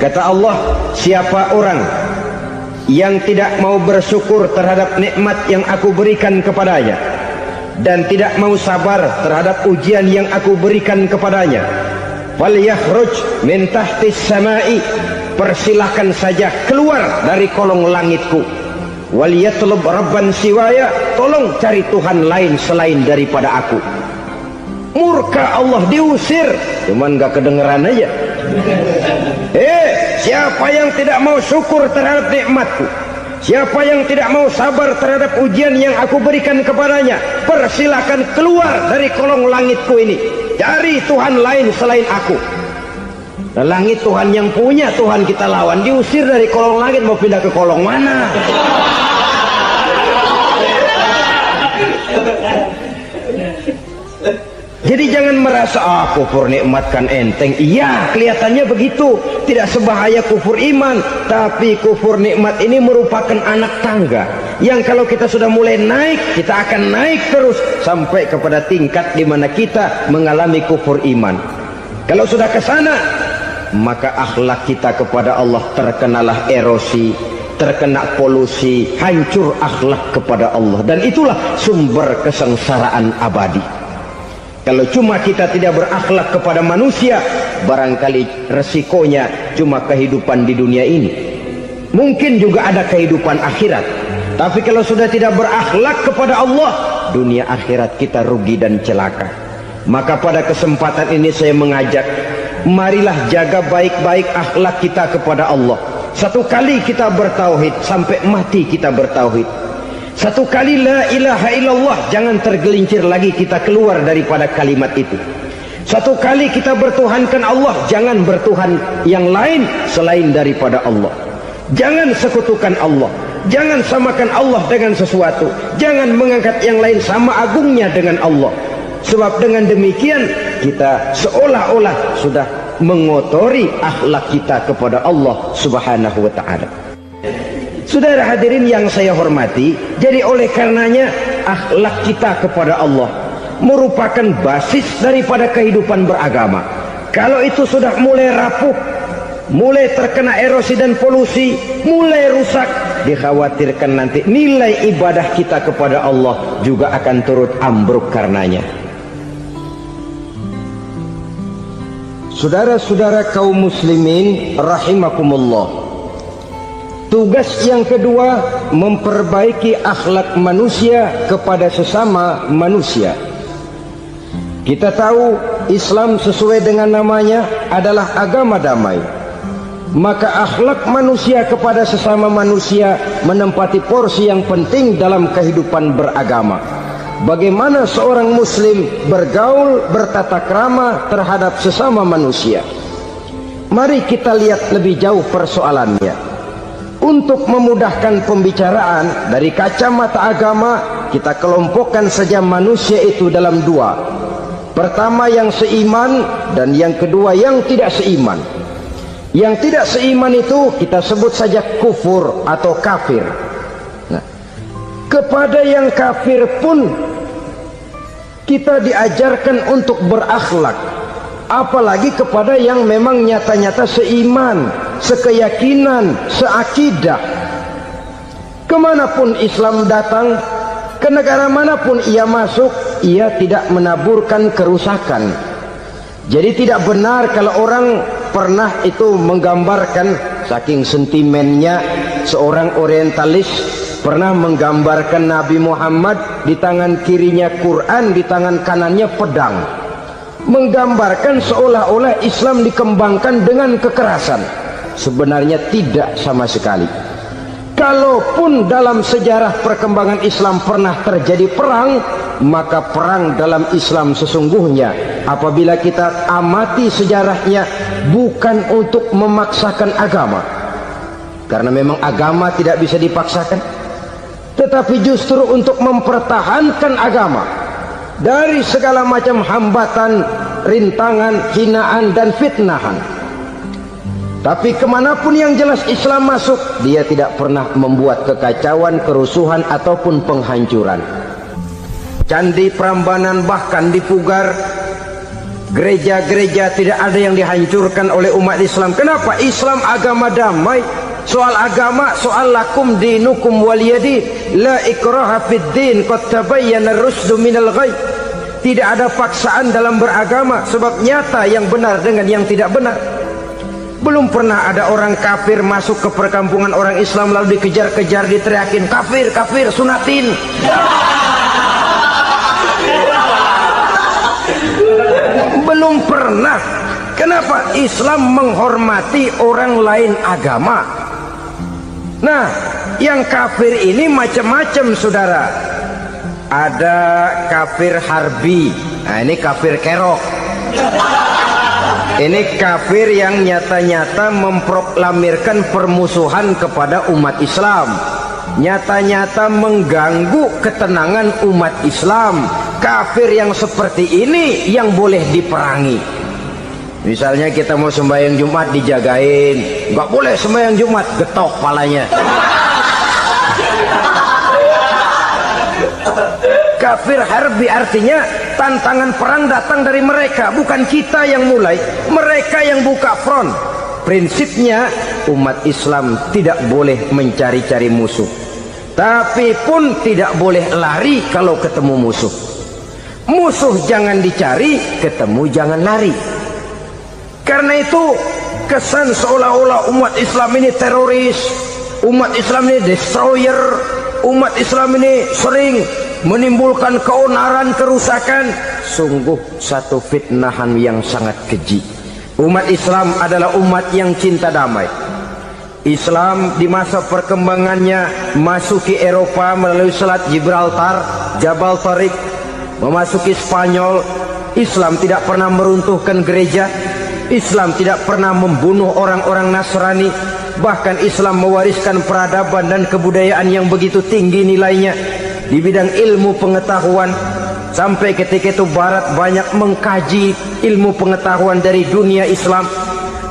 Speaker 1: Kata Allah, siapa orang yang tidak mau bersyukur terhadap nikmat yang aku berikan kepadanya dan tidak mau sabar terhadap ujian yang aku berikan kepadanya, falyakhruj min tahtis samai, persilahkan saja keluar dari kolong langitku, waliyatlub rabban siwaya, tolong cari Tuhan lain selain daripada aku. Murka Allah, diusir, cuman gak kedengeran aja. Siapa yang tidak mau syukur terhadap nikmatku, siapa yang tidak mau sabar terhadap ujian yang aku berikan kepadanya, persilahkan keluar dari kolong langitku ini, cari Tuhan lain selain aku. Langit Tuhan yang punya, Tuhan kita lawan, diusir dari kolong langit, mau pindah ke kolong mana? Jadi jangan merasa kufur nikmat kan enteng. Iya, kelihatannya begitu, tidak sebahaya kufur iman. Tapi kufur nikmat ini merupakan anak tangga yang kalau kita sudah mulai naik, kita akan naik terus sampai kepada tingkat di mana kita mengalami kufur iman. Kalau sudah ke sana, maka akhlak kita kepada Allah terkenalah erosi, terkena polusi, hancur akhlak kepada Allah, dan itulah sumber kesengsaraan abadi. Kalau cuma kita tidak berakhlak kepada manusia, barangkali resikonya cuma kehidupan di dunia ini. Mungkin juga ada kehidupan akhirat. Tapi kalau sudah tidak berakhlak kepada Allah, dunia akhirat kita rugi dan celaka. Maka pada kesempatan ini saya mengajak, marilah jaga baik-baik akhlak kita kepada Allah. Satu kali kita bertauhid, sampai mati kita bertauhid. Satu kali la ilaha illallah, jangan tergelincir lagi kita keluar daripada kalimat itu. Satu kali kita bertuhankan Allah, jangan bertuhan yang lain selain daripada Allah. Jangan sekutukan Allah, jangan samakan Allah dengan sesuatu, jangan mengangkat yang lain sama agungnya dengan Allah. Sebab dengan demikian kita seolah-olah sudah mengotori akhlak kita kepada Allah Subhanahu wa ta'ala. Saudara hadirin yang saya hormati, jadi oleh karenanya akhlak kita kepada Allah merupakan basis daripada kehidupan beragama. Kalau itu sudah mulai rapuh, mulai terkena erosi dan polusi, mulai rusak, dikhawatirkan nanti nilai ibadah kita kepada Allah juga akan turut ambruk karenanya. Saudara-saudara kaum muslimin rahimakumullah, Tugas yang kedua, memperbaiki akhlak manusia kepada sesama manusia. Kita tahu Islam sesuai dengan namanya adalah agama damai. Maka akhlak manusia kepada sesama manusia menempati porsi yang penting dalam kehidupan beragama. Bagaimana seorang muslim bergaul, bertata krama terhadap sesama manusia. Mari kita lihat lebih jauh persoalannya. Untuk memudahkan pembicaraan dari kacamata agama, kita kelompokkan saja manusia itu dalam dua. Pertama yang seiman, dan yang kedua yang tidak seiman. Yang tidak seiman itu kita sebut saja kufur atau kafir. Nah, kepada yang kafir pun kita diajarkan untuk berakhlak, apalagi kepada yang memang nyata-nyata seiman, sekeyakinan, seakidah. Kemanapun Islam datang, ke negara manapun ia masuk, ia tidak menaburkan kerusakan. Jadi tidak benar kalau orang pernah itu menggambarkan, saking sentimennya seorang orientalis pernah menggambarkan Nabi Muhammad di tangan kirinya Quran, di tangan kanannya pedang, menggambarkan seolah-olah Islam dikembangkan dengan kekerasan. Sebenarnya tidak sama sekali. Kalaupun dalam sejarah perkembangan Islam pernah terjadi perang, maka perang dalam Islam sesungguhnya apabila kita amati sejarahnya bukan untuk memaksakan agama, karena memang agama tidak bisa dipaksakan, tetapi justru untuk mempertahankan agama dari segala macam hambatan, rintangan, hinaan dan fitnahan. Tapi kemanapun yang jelas Islam masuk, dia tidak pernah membuat kekacauan, kerusuhan ataupun penghancuran. Candi Prambanan bahkan dipugar, gereja-gereja tidak ada yang dihancurkan oleh umat Islam. Kenapa? Islam agama damai. Soal agama, soal lakum dinukum waliyadin, la ikraha fid din, qad tabayyana ar-rusdu minal ghayy. Tidak ada paksaan dalam beragama, sebab nyata yang benar dengan yang tidak benar. Belum pernah ada orang kafir masuk ke perkampungan orang Islam lalu dikejar-kejar, diteriakin kafir, kafir, sunatin. Belum pernah. Kenapa? Islam menghormati orang lain agama. Nah, yang kafir ini macam-macam, saudara. Ada kafir harbi. Nah, ini kafir kerok. Ini kafir yang nyata-nyata memproklamirkan permusuhan kepada umat Islam, nyata-nyata mengganggu ketenangan umat Islam. Kafir yang seperti ini yang boleh diperangi. Misalnya kita mau sembahyang Jumat dijagain, nggak boleh sembahyang Jumat, getok palanya. Kafir harbi artinya tantangan perang datang dari mereka, bukan kita yang mulai, mereka yang buka front. Prinsipnya umat Islam tidak boleh mencari-cari musuh, tapi pun tidak boleh lari kalau ketemu musuh. Musuh jangan dicari, ketemu jangan lari. Karena itu kesan seolah-olah umat Islam ini teroris, umat Islam ini destroyer, umat Islam ini sering menimbulkan keonaran, kerusakan. Sungguh satu fitnahan yang sangat keji. Umat Islam adalah umat yang cinta damai. Islam di masa perkembangannya masuki Eropa melalui Selat Gibraltar, Jabal Tariq, memasuki Spanyol. Islam tidak pernah meruntuhkan gereja. Islam tidak pernah membunuh orang-orang Nasrani. Bahkan Islam mewariskan peradaban dan kebudayaan yang begitu tinggi nilainya di bidang ilmu pengetahuan. Sampai ketika itu Barat banyak mengkaji ilmu pengetahuan dari dunia Islam.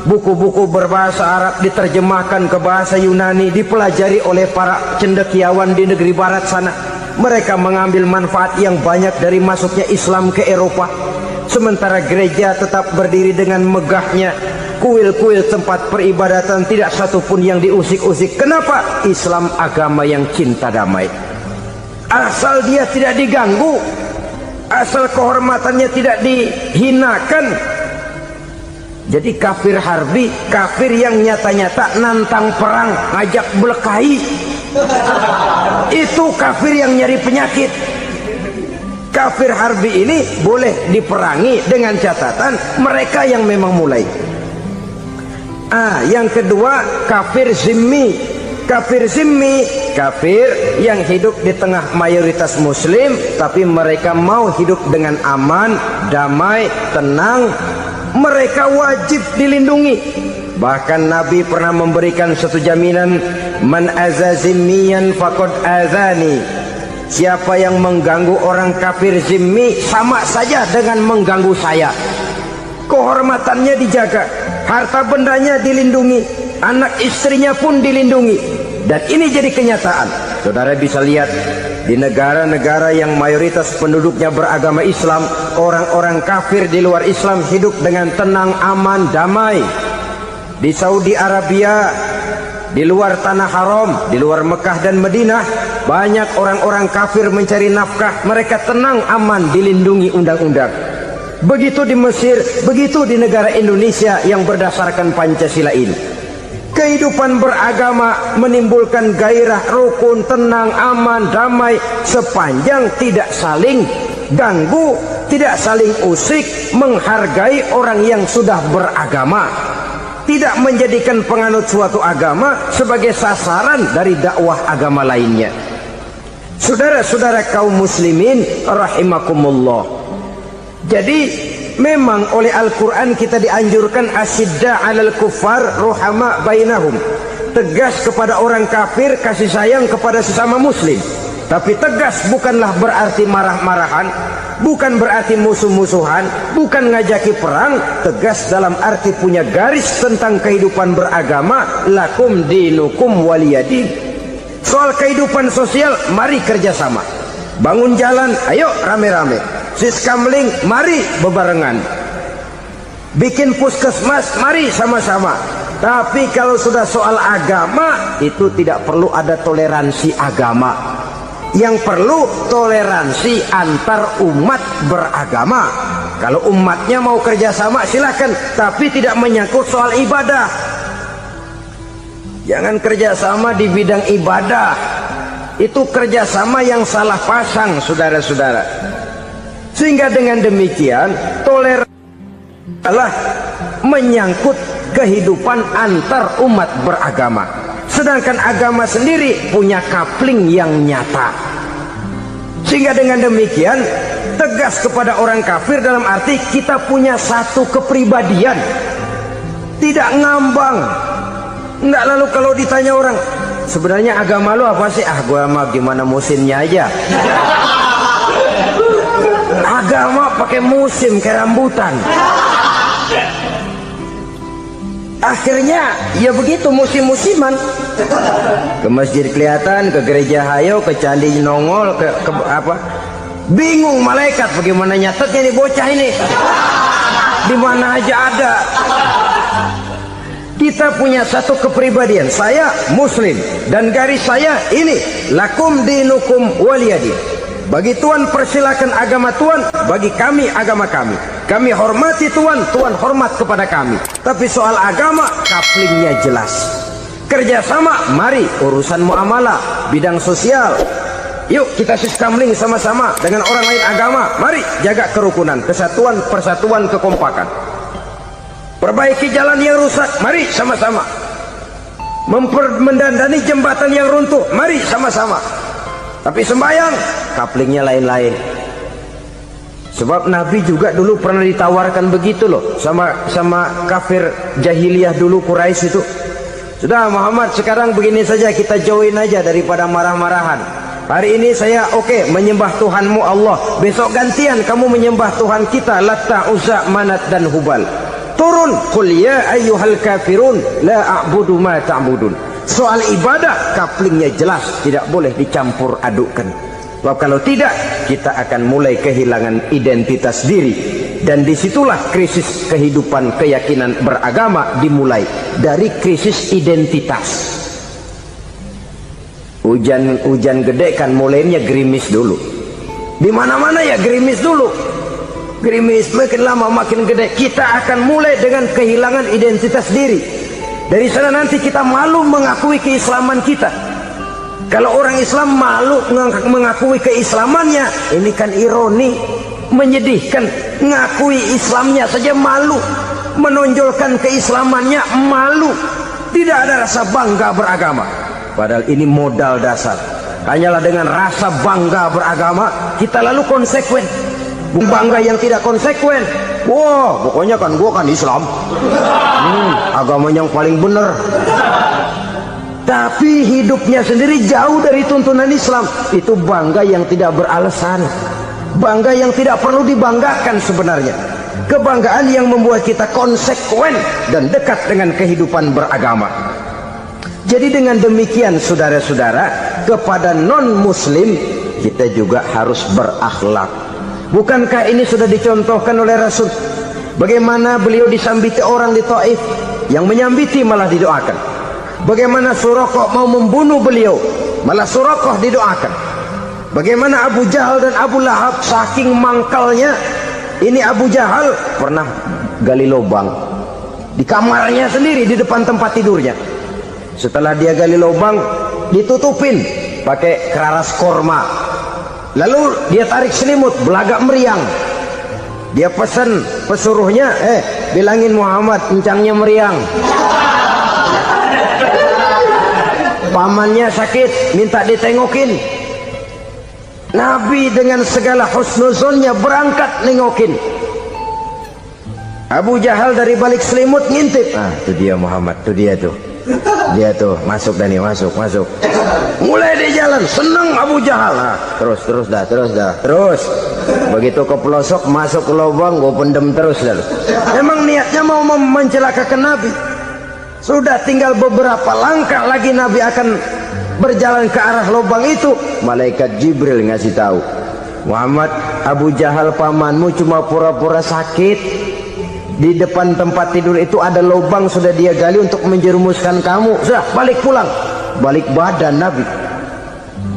Speaker 1: Buku-buku berbahasa Arab diterjemahkan ke bahasa Yunani, dipelajari oleh para cendekiawan di negeri Barat sana. Mereka mengambil manfaat yang banyak dari masuknya Islam ke Eropa. Sementara gereja tetap berdiri dengan megahnya. Kuil-kuil tempat peribadatan tidak satupun yang diusik-usik. Kenapa? Islam agama yang cinta damai. Asal dia tidak diganggu, asal kehormatannya tidak dihinakan, Jadi kafir harbi, kafir yang nyata-nyata nantang perang, ngajak berkelahi. Itu kafir yang nyari penyakit. Kafir harbi ini boleh diperangi dengan catatan mereka yang memang mulai. Yang kedua kafir zimmi. Kafir zimmi, kafir yang hidup di tengah mayoritas muslim, tapi mereka mau hidup dengan aman, damai, tenang. Mereka wajib dilindungi. Bahkan Nabi pernah memberikan satu jaminan, man aza zimmiyan faqad azani. Siapa yang mengganggu orang kafir zimmi sama saja dengan mengganggu saya. Kehormatannya dijaga, harta bendanya dilindungi, anak istrinya pun dilindungi. Dan ini jadi kenyataan. Saudara bisa lihat di negara-negara yang mayoritas penduduknya beragama Islam, orang-orang kafir di luar Islam hidup dengan tenang, aman, damai. Di Saudi Arabia, di luar tanah haram, di luar Mekah dan Madinah, banyak orang-orang kafir mencari nafkah. Mereka tenang, aman, dilindungi undang-undang. Begitu di Mesir, begitu di negara Indonesia yang berdasarkan Pancasila ini. Kehidupan beragama menimbulkan gairah, rukun, tenang, aman, damai, sepanjang tidak saling ganggu, tidak saling usik, menghargai orang yang sudah beragama, tidak menjadikan penganut suatu agama sebagai sasaran dari dakwah agama lainnya. Saudara-saudara kaum muslimin rahimakumullah. Jadi memang oleh Al-Quran kita dianjurkan asyidda 'alal kuffar ruhama bainahum. Tegas kepada orang kafir, kasih sayang kepada sesama muslim. Tapi tegas bukanlah berarti marah-marahan, bukan berarti musuh-musuhan, bukan ngajaki perang. Tegas dalam arti punya garis tentang kehidupan beragama, lakum dinukum waliyadin. Soal kehidupan sosial, mari kerjasama. Bangun jalan, ayo rame-rame. Siskamling, mari bebarengan. Bikin puskesmas, mari sama-sama. Tapi kalau sudah soal agama, itu tidak perlu ada toleransi agama. Yang perlu toleransi antar umat beragama. Kalau umatnya mau kerjasama silakan, tapi tidak menyangkut soal ibadah. Jangan kerjasama di bidang ibadah. Itu kerjasama yang salah pasang, saudara-saudara. Sehingga dengan demikian toleransi adalah menyangkut kehidupan antar umat beragama. Sedangkan agama sendiri punya kapling yang nyata. Sehingga dengan demikian tegas kepada orang kafir dalam arti kita punya satu kepribadian, tidak ngambang. Enggak, lalu kalau ditanya orang, sebenarnya agama lu apa sih? Gua mah gimana musimnya aja. Agama pakai musim kayak rambutan. Akhirnya ya begitu, musim-musiman. Ke masjid kelihatan, ke gereja hayo, ke candi nongol, ke apa? Bingung malaikat bagaimana nyatetnya nih bocah ini. Di mana aja ada. Kita punya satu kepribadian. Saya muslim dan garis saya ini, lakum dinukum waliyadin. Bagi Tuhan persilakan agama Tuhan, bagi kami agama kami. Kami hormati Tuhan, Tuhan hormat kepada kami. Tapi soal agama, kaplingnya jelas. Kerjasama, mari urusan muamalah, bidang sosial. Yuk kita siskamling sama-sama dengan orang lain agama. Mari jaga kerukunan, kesatuan, persatuan, kekompakan. Perbaiki jalan yang rusak, mari sama-sama. Mendandani jembatan yang runtuh, mari sama-sama. Tapi sembahyang, kaplingnya lain-lain. Sebab Nabi juga dulu pernah ditawarkan begitu loh sama kafir jahiliyah dulu, Quraisy itu. Sudah Muhammad, sekarang begini saja, kita join aja daripada marah-marahan. Hari ini saya oke menyembah Tuhanmu Allah, besok gantian kamu menyembah Tuhan kita Latta, Uzza, Manat dan Hubal. Turun, qul ya ayyuhal kafirun la a'budu ma ta'budun. Soal ibadah kaplingnya jelas, tidak boleh dicampur adukkan. Sebab kalau tidak, kita akan mulai kehilangan identitas diri. Dan disitulah krisis kehidupan keyakinan beragama dimulai. Dari krisis identitas. Hujan gede kan mulainya gerimis dulu. Di mana-mana ya gerimis dulu. gerimis, makin lama makin gede. Kita akan mulai dengan kehilangan identitas diri. Dari sana nanti kita malu mengakui keislaman kita. Kalau orang Islam malu mengakui keislamannya, ini kan ironi, menyedihkan. Ngakui Islamnya saja malu, menonjolkan keislamannya malu, tidak ada rasa bangga beragama. Padahal ini modal dasar. Hanyalah dengan rasa bangga beragama kita lalu konsekuen. Bangga yang tidak konsekuen, wah pokoknya kan gua kan Islam, agama yang paling benar. Tapi hidupnya sendiri jauh dari tuntunan Islam. Itu bangga yang tidak beralasan, bangga yang tidak perlu dibanggakan sebenarnya. Kebanggaan yang membuat kita konsekuen dan dekat dengan kehidupan beragama. Jadi dengan demikian saudara-saudara, kepada non-muslim kita juga harus berakhlak. Bukankah ini sudah dicontohkan oleh Rasul? Bagaimana beliau disambiti orang di Taif, yang menyambiti malah didoakan. Bagaimana Suraqah mau membunuh beliau, malah Suraqah didoakan. Bagaimana Abu Jahal dan Abu Lahab saking mangkalnya. Ini Abu Jahal pernah gali lubang di kamarnya sendiri, di depan tempat tidurnya. Setelah dia gali lubang, ditutupin pakai keraras korma. Lalu dia tarik selimut, belagak meriang. Dia pesan pesuruhnya, bilangin Muhammad encangnya meriang. Pamannya sakit, minta ditengokin. Nabi dengan segala husnuzonnya berangkat nengokin. Abu Jahal dari balik selimut ngintip. Itu dia Muhammad, itu dia tuh. Dia tuh masuk Dani, masuk. Mulai di jalan, senang Abu Jahal. Terus dah. Begitu ke pelosok, masuk ke lubang, gua pendem terus lalu. Memang niatnya mau mencelakakan Nabi. Sudah tinggal beberapa langkah lagi Nabi akan berjalan ke arah lubang itu. Malaikat Jibril ngasih tahu, Muhammad, Abu Jahal pamanmu cuma pura-pura sakit. Di depan tempat tidur itu ada lubang sudah dia gali untuk menjerumuskan kamu. Sudah balik pulang. Balik badan Nabi.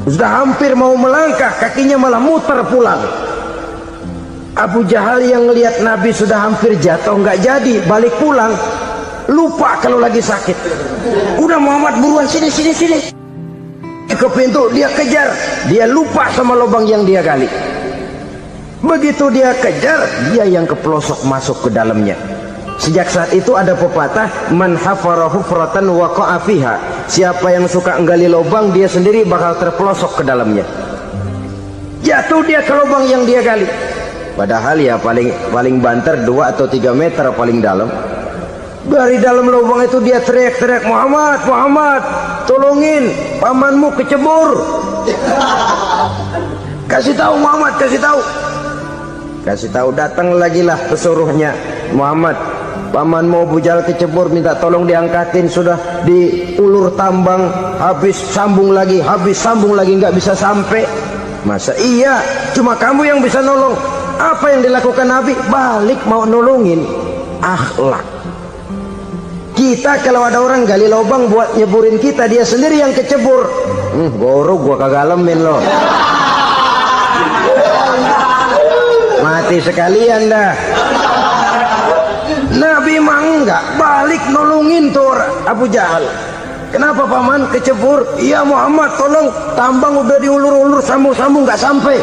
Speaker 1: Sudah hampir mau melangkah, kakinya malah muter pulang. Abu Jahal yang ngelihat Nabi sudah hampir jatuh nggak jadi, balik pulang. Lupa kalau lagi sakit. Udah Muhammad buruan sini. Ke pintu dia kejar, dia lupa sama lubang yang dia gali. Begitu dia kejar, dia yang ke pelosok masuk ke dalamnya. Sejak saat itu ada pepatah, man hafara hufratan waqa'a fiha. Siapa yang suka nggali lubang, dia sendiri bakal terpelosok ke dalamnya. Jatuh dia ke lubang yang dia gali. Padahal ya paling banter 2 atau 3 meter paling dalam. Dari dalam lubang itu dia teriak-teriak, Muhammad, tolongin, pamanmu kecebur. Kasih tahu Muhammad, kasih tahu. Datang lagi lah pesuruhnya, Muhammad, pamanmu Abu Jahal kecebur, minta tolong diangkatin. Sudah diulur tambang, habis sambung lagi, nggak bisa sampai. Masa iya, cuma kamu yang bisa nolong? Apa yang dilakukan Nabi? Balik mau nolongin. Akhlak. Kita kalau ada orang gali lubang buat nyeburin kita, dia sendiri yang kecebur. Gorok gua kagak lemin loh. Mati sekalian dah. Nabi mah enggak, balik nolongin tuh Abu Jahal. Kenapa paman kecebur? Iya Muhammad, tolong, tambang udah diulur-ulur, sambung-sambung nggak sampai.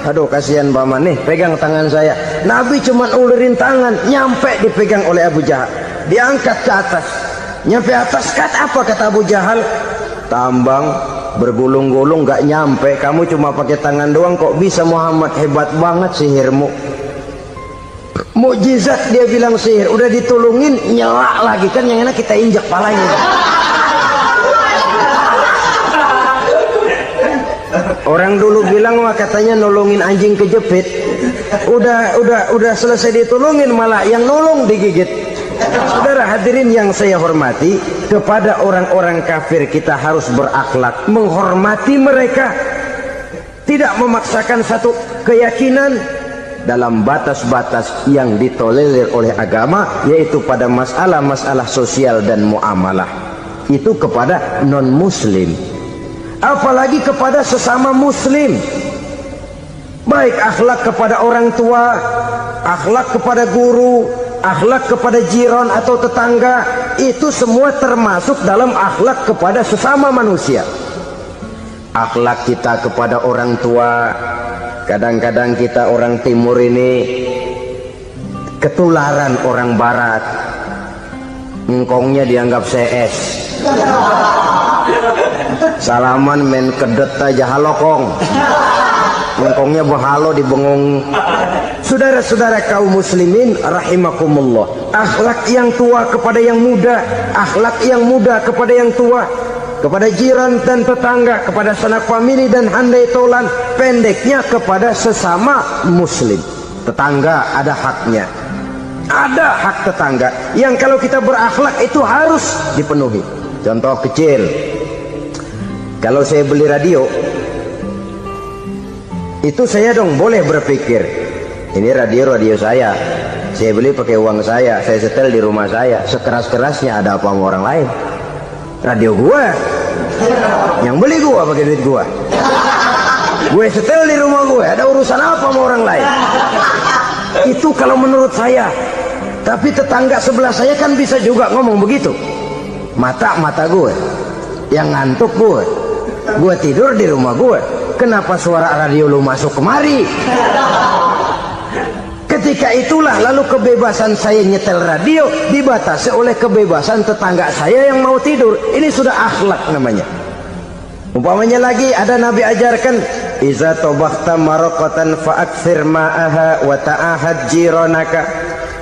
Speaker 1: Aduh kasihan paman, nih pegang tangan saya. Nabi cuma ulurin tangan, nyampe dipegang oleh Abu Jahal. Diangkat ke atas, nyampe atas. Apa kata Abu Jahal? Tambang bergulung-gulung nggak nyampe, kamu cuma pakai tangan doang kok bisa Muhammad, hebat banget sihirmu. Mukjizat dia bilang sihir, udah ditolongin nyelak lagi, kan yang enak kita injak palanya. Orang dulu bilang wah katanya nolongin anjing kejepit, udah selesai ditolongin malah yang nolong digigit. Saudara hadirin yang saya hormati, kepada orang-orang kafir kita harus berakhlak, menghormati mereka, tidak memaksakan satu keyakinan dalam batas-batas yang ditolerir oleh agama, yaitu pada masalah-masalah sosial dan muamalah. Itu kepada non-muslim, apalagi kepada sesama muslim. Baik akhlak kepada orang tua, akhlak kepada guru, akhlak kepada jiran atau tetangga, itu semua termasuk dalam akhlak kepada sesama manusia. Akhlak kita kepada orang tua, kadang-kadang kita orang timur ini ketularan orang barat. Engkongnya dianggap CS, salaman main kedet aja halokong, engkongnya berhalo di bengong. Saudara-saudara kaum muslimin rahimakumullah, akhlak yang tua kepada yang muda, akhlak yang muda kepada yang tua, kepada jiran dan tetangga, kepada sanak famili dan handai tolan, pendeknya kepada sesama muslim. Tetangga ada haknya, ada hak tetangga yang kalau kita berakhlak itu harus dipenuhi. Contoh kecil, kalau saya beli radio, itu saya dong boleh berpikir, ini radio saya beli pakai uang saya setel di rumah saya, sekeras-kerasnya ada apa sama orang lain? Radio gua, yang beli gua pakai duit gua, gue setel di rumah gue, ada urusan apa sama orang lain? Itu kalau menurut saya. Tapi tetangga sebelah saya kan bisa juga ngomong begitu. Mata gue yang ngantuk, gue tidur di rumah gue, kenapa suara radio lu masuk kemari? Ketika itulah lalu kebebasan saya nyetel radio dibatasi oleh kebebasan tetangga saya yang mau tidur. Ini sudah akhlak namanya. Umpamanya lagi ada Nabi ajarkan, iza tobakhta maraqatan fa'akthir ma'aha wa ta'ahad jiranaka.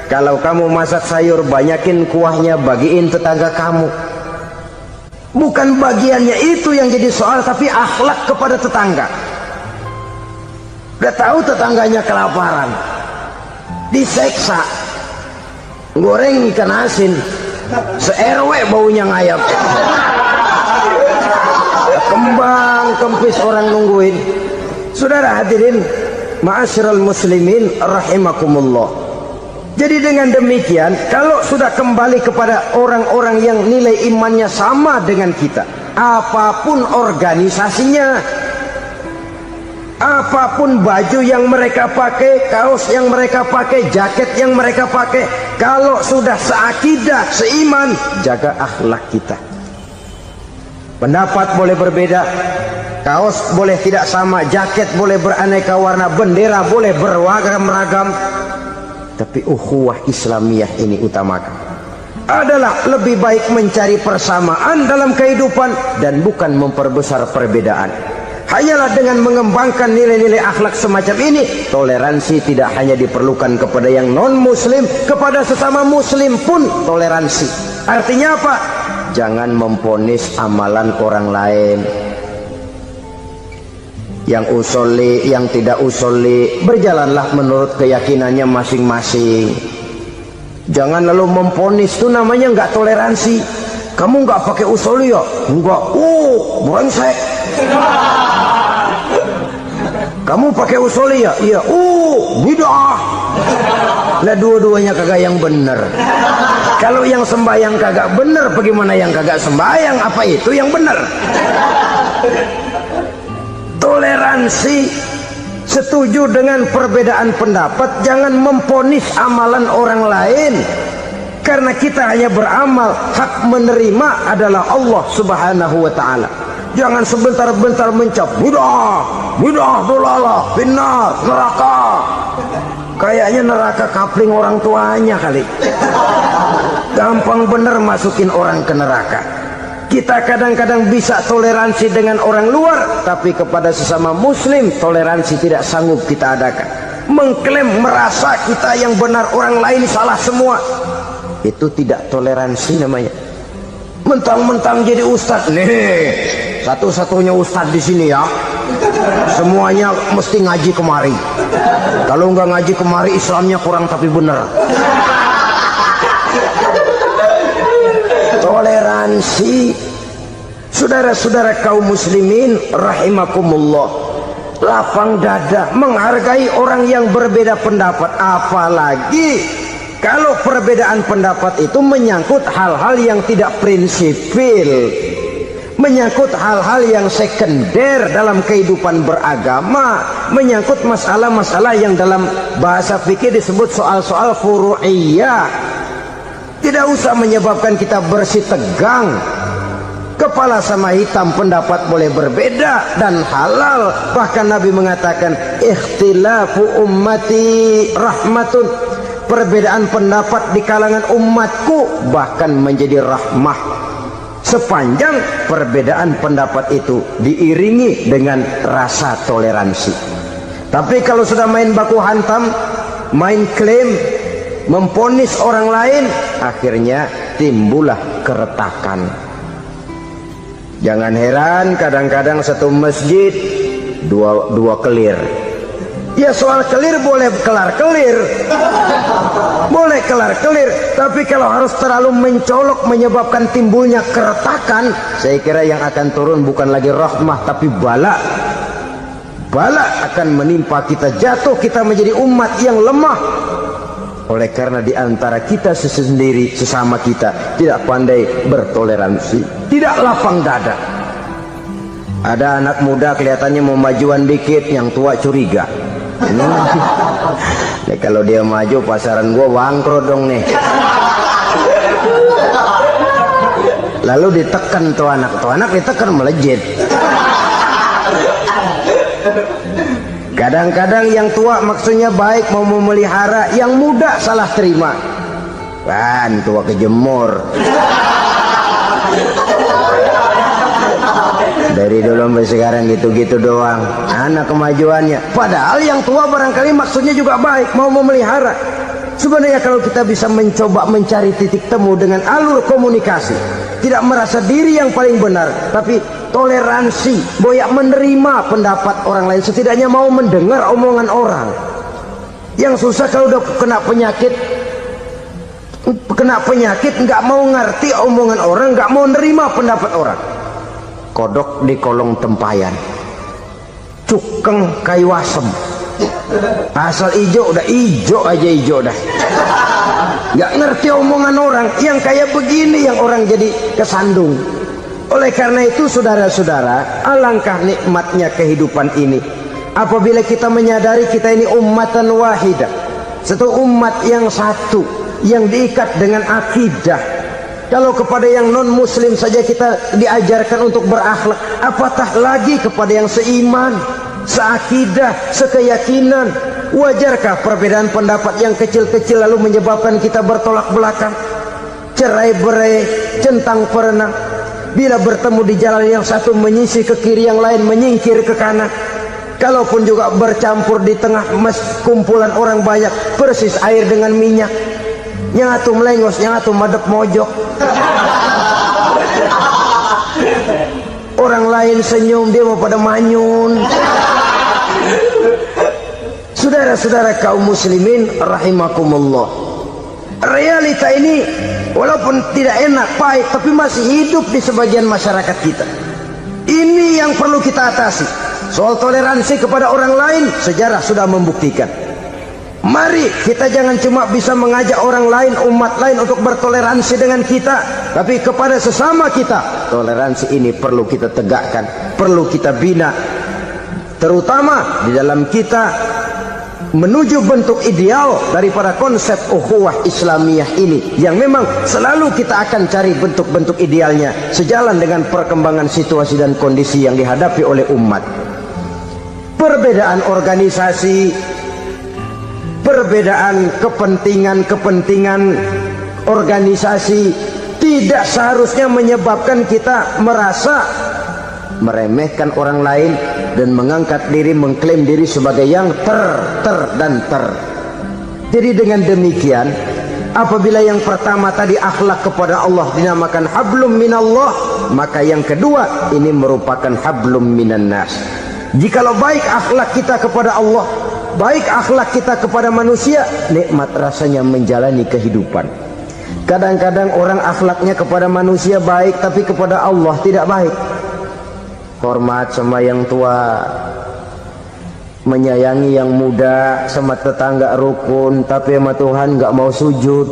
Speaker 1: Kalau kamu masak sayur, banyakin kuahnya, bagiin tetangga kamu. Bukan bagiannya itu yang jadi soal, tapi akhlak kepada tetangga. Udah tahu tetangganya kelaparan, diseksa, goreng ikan asin, se-RW baunya ngayap, kembang kempis orang nungguin. Saudara hadirin ma'asyiral muslimin rahimakumullah. Jadi dengan demikian, kalau sudah kembali kepada orang-orang yang nilai imannya sama dengan kita, apapun organisasinya, apapun baju yang mereka pakai, kaos yang mereka pakai, jaket yang mereka pakai, kalau sudah seakidah, seiman, jaga akhlak kita. Pendapat boleh berbeda, kaos boleh tidak sama, jaket boleh beraneka warna, bendera boleh beragam-ragam, tapi ukhuwah Islamiyah ini utamakan. Adalah lebih baik mencari persamaan dalam kehidupan dan bukan memperbesar perbedaan. Hanyalah dengan mengembangkan nilai-nilai akhlak semacam ini, toleransi tidak hanya diperlukan kepada yang non-muslim, kepada sesama muslim pun toleransi. Artinya apa? Jangan memponis amalan orang lain. Yang usoli, yang tidak usoli, berjalanlah menurut keyakinannya masing-masing. Jangan lalu memponis, itu namanya nggak toleransi. Kamu nggak pakai usoli ya? Enggak. Brengsek. Kamu pakai usoli ya? Iya. Bid'ah. Lah dua-duanya kagak yang benar. Kalau yang sembahyang kagak benar, bagaimana yang kagak sembahyang? Apa itu yang benar? Toleransi, setuju dengan perbedaan pendapat, jangan memponis amalan orang lain. Karena kita hanya beramal, hak menerima adalah Allah Subhanahu wa ta'ala. Jangan sebentar-bentar mencap bid'ah dolalah, finnar, neraka. Kayaknya neraka kapling orang tuanya kali. Gampang bener masukin orang ke neraka. Kita kadang-kadang bisa toleransi dengan orang luar, tapi kepada sesama muslim toleransi tidak sanggup kita adakan. Mengklaim merasa kita yang benar, orang lain salah semua, itu tidak toleransi namanya. Mentang-mentang jadi ustadz, nih satu-satunya ustadz di sini ya, semuanya mesti ngaji kemari. Kalau nggak ngaji kemari, Islamnya kurang tapi benar. Toleransi. Saudara-saudara kaum muslimin rahimakumullah, lapang dada menghargai orang yang berbeda pendapat, apalagi kalau perbedaan pendapat itu menyangkut hal-hal yang tidak prinsipil, menyangkut hal-hal yang sekunder dalam kehidupan beragama, menyangkut masalah-masalah yang dalam bahasa fikih disebut soal-soal furu'iyah. Tidak usah menyebabkan kita bersih tegang. Kepala sama hitam pendapat boleh berbeda dan halal. Bahkan Nabi mengatakan ikhtilafu ummati rahmatun. Perbedaan pendapat di kalangan umatku bahkan menjadi rahmah, sepanjang perbedaan pendapat itu diiringi dengan rasa toleransi. Tapi kalau sudah main baku hantam, main klaim, memponis orang lain, akhirnya timbullah keretakan. Jangan heran kadang-kadang satu masjid dua kelir. Ya soal kelir boleh kelar-kelir, boleh kelar-kelir. Tapi kalau harus terlalu mencolok menyebabkan timbulnya keretakan, saya kira yang akan turun bukan lagi rahmah tapi bala. Bala akan menimpa kita, jatuh kita menjadi umat yang lemah. Oleh karena di antara kita sendiri, sesama kita tidak pandai bertoleransi, tidak lapang dada. Ada anak muda kelihatannya mau majuan dikit, yang tua curiga. Nih, kalau dia maju pasaran gua bangkrut dong nih. Lalu ditekan tuh anak ditekan melejit. Kadang-kadang yang tua maksudnya baik, mau memelihara, yang muda salah terima. Kan tua kejemur. Dari dulu sampai sekarang gitu-gitu doang, anak kemajuannya. Padahal yang tua barangkali maksudnya juga baik, mau memelihara. Sebenarnya kalau kita bisa mencoba mencari titik temu dengan alur komunikasi, tidak merasa diri yang paling benar, tapi toleransi, boyak menerima pendapat orang lain, setidaknya mau mendengar omongan orang. Yang susah kalau udah kena penyakit nggak mau ngerti omongan orang, nggak mau nerima pendapat orang. Kodok di kolong tempayan, cukeng kayu asem, asal ijo udah ijo aja ijo dah. Nggak ngerti omongan orang. Yang kayak begini yang orang jadi kesandung. Oleh karena itu saudara-saudara, alangkah nikmatnya kehidupan ini apabila kita menyadari kita ini ummatan wahidah, satu umat yang satu, yang diikat dengan akidah. Kalau kepada yang non muslim saja kita diajarkan untuk berakhlak, apatah lagi kepada yang seiman, seakidah, sekeyakinan. Wajarkah perbedaan pendapat yang kecil-kecil lalu menyebabkan kita bertolak belakang, cerai-berai, centang perenang? Bila bertemu di jalan yang satu menyisih ke kiri, yang lain menyingkir ke kanan. Kalaupun juga bercampur di tengah kumpulan orang banyak, persis air dengan minyak. Yang atuh melengos, yang atuh madep mojok. Orang lain senyum, dia mau pada manyun. Saudara-saudara kaum muslimin rahimakumullah, realita ini walaupun tidak enak, pahit, tapi masih hidup di sebagian masyarakat kita. Ini yang perlu kita atasi. Soal toleransi kepada orang lain, sejarah sudah membuktikan. Mari kita jangan cuma bisa mengajak orang lain, umat lain untuk bertoleransi dengan kita, tapi kepada sesama kita toleransi ini perlu kita tegakkan, perlu kita bina, terutama di dalam kita menuju bentuk ideal daripada konsep ukhuwah Islamiyah ini, yang memang selalu kita akan cari bentuk-bentuk idealnya sejalan dengan perkembangan situasi dan kondisi yang dihadapi oleh umat. Perbedaan organisasi, perbedaan kepentingan organisasi tidak seharusnya menyebabkan kita merasa meremehkan orang lain dan mengangkat diri, mengklaim diri sebagai yang ter. Jadi dengan demikian, apabila yang pertama tadi akhlak kepada Allah dinamakan hablum minallah, maka yang kedua ini merupakan hablum minan nas. Jikalau baik akhlak kita kepada Allah, baik akhlak kita kepada manusia, nikmat rasanya menjalani kehidupan. Kadang-kadang orang akhlaknya kepada manusia baik, tapi kepada Allah tidak baik. Hormat sama yang tua, menyayangi yang muda, sama tetangga rukun, tapi sama Tuhan nggak mau sujud.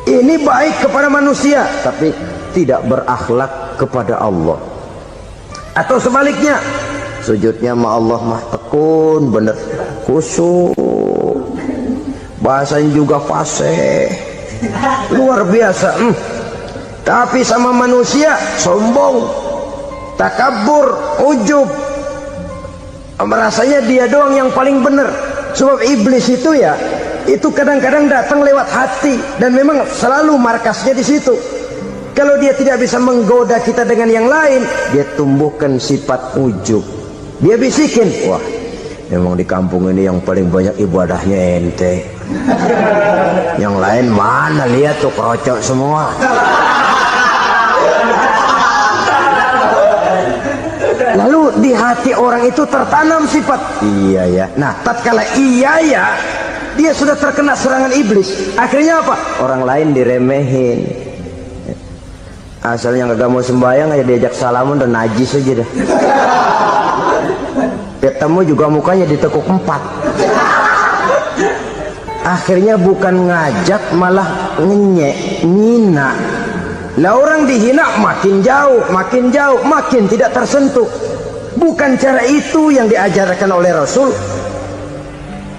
Speaker 1: Ini baik kepada manusia, tapi tidak berakhlak kepada Allah. Atau sebaliknya, Sujudnya ma Allah mah tekun bener, khusyuk, bahasanya juga fasih, luar biasa. Tapi sama manusia sombong, takabur, ujub, merasanya dia doang yang paling benar. Sebab iblis itu ya, itu kadang-kadang datang lewat hati dan memang selalu markasnya di situ. Kalau dia tidak bisa menggoda kita dengan yang lain, dia tumbuhkan sifat ujub. Dia bisikin, wah memang di kampung ini yang paling banyak ibadahnya ente. Yang lain mana, lihat tuh kerocok semua. Lalu di hati orang itu tertanam sifat iya ya. Nah tatkala iya ya, dia sudah terkena serangan iblis. Akhirnya apa? Orang lain diremehin. Asalnya nggak mau sembahyang aja diajak salaman dan najis aja dah. Ketemu juga mukanya ditekuk 4. Akhirnya bukan ngajak malah ngenyek, ngina. Lah orang dihina makin jauh, makin tidak tersentuh. Bukan cara itu yang diajarkan oleh Rasul.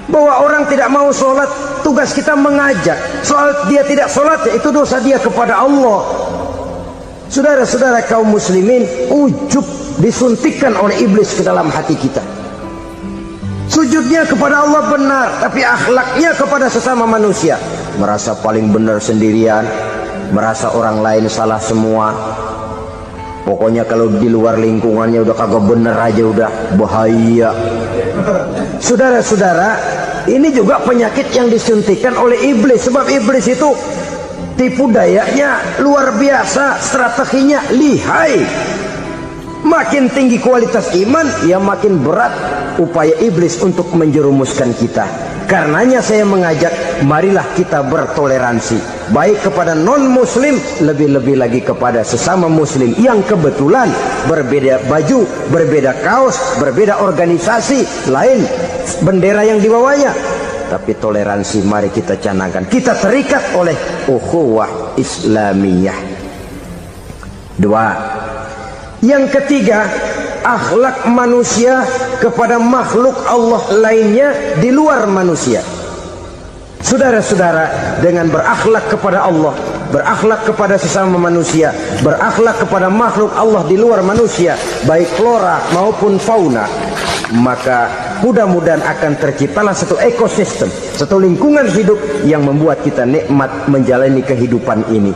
Speaker 1: Bahwa orang tidak mau sholat, tugas kita mengajak. Soal dia tidak sholat, ya itu dosa dia kepada Allah. Saudara-saudara kaum muslimin, ujub disuntikkan oleh iblis ke dalam hati kita. Sujudnya kepada Allah benar, tapi akhlaknya kepada sesama manusia merasa paling benar sendirian, merasa orang lain salah semua. Pokoknya kalau di luar lingkungannya udah kagak bener aja udah bahaya. Saudara-saudara, ini juga penyakit yang disuntikan oleh iblis. Sebab iblis itu tipu dayanya luar biasa, strateginya lihai. Makin tinggi kualitas iman, ya makin berat upaya iblis untuk menjerumuskan kita. Karenanya saya mengajak, marilah kita bertoleransi, baik kepada non muslim, lebih-lebih lagi kepada sesama muslim yang kebetulan berbeda baju, berbeda kaos, berbeda organisasi, lain bendera yang dibawanya. Tapi toleransi mari kita canangkan. Kita terikat oleh ukhuwah Islamiyah. 2. Yang ketiga, akhlak manusia kepada makhluk Allah lainnya di luar manusia. Saudara-saudara, dengan berakhlak kepada Allah, berakhlak kepada sesama manusia, berakhlak kepada makhluk Allah di luar manusia, baik flora maupun fauna, maka mudah-mudahan akan terciptalah satu ekosistem, satu lingkungan hidup yang membuat kita nikmat menjalani kehidupan ini.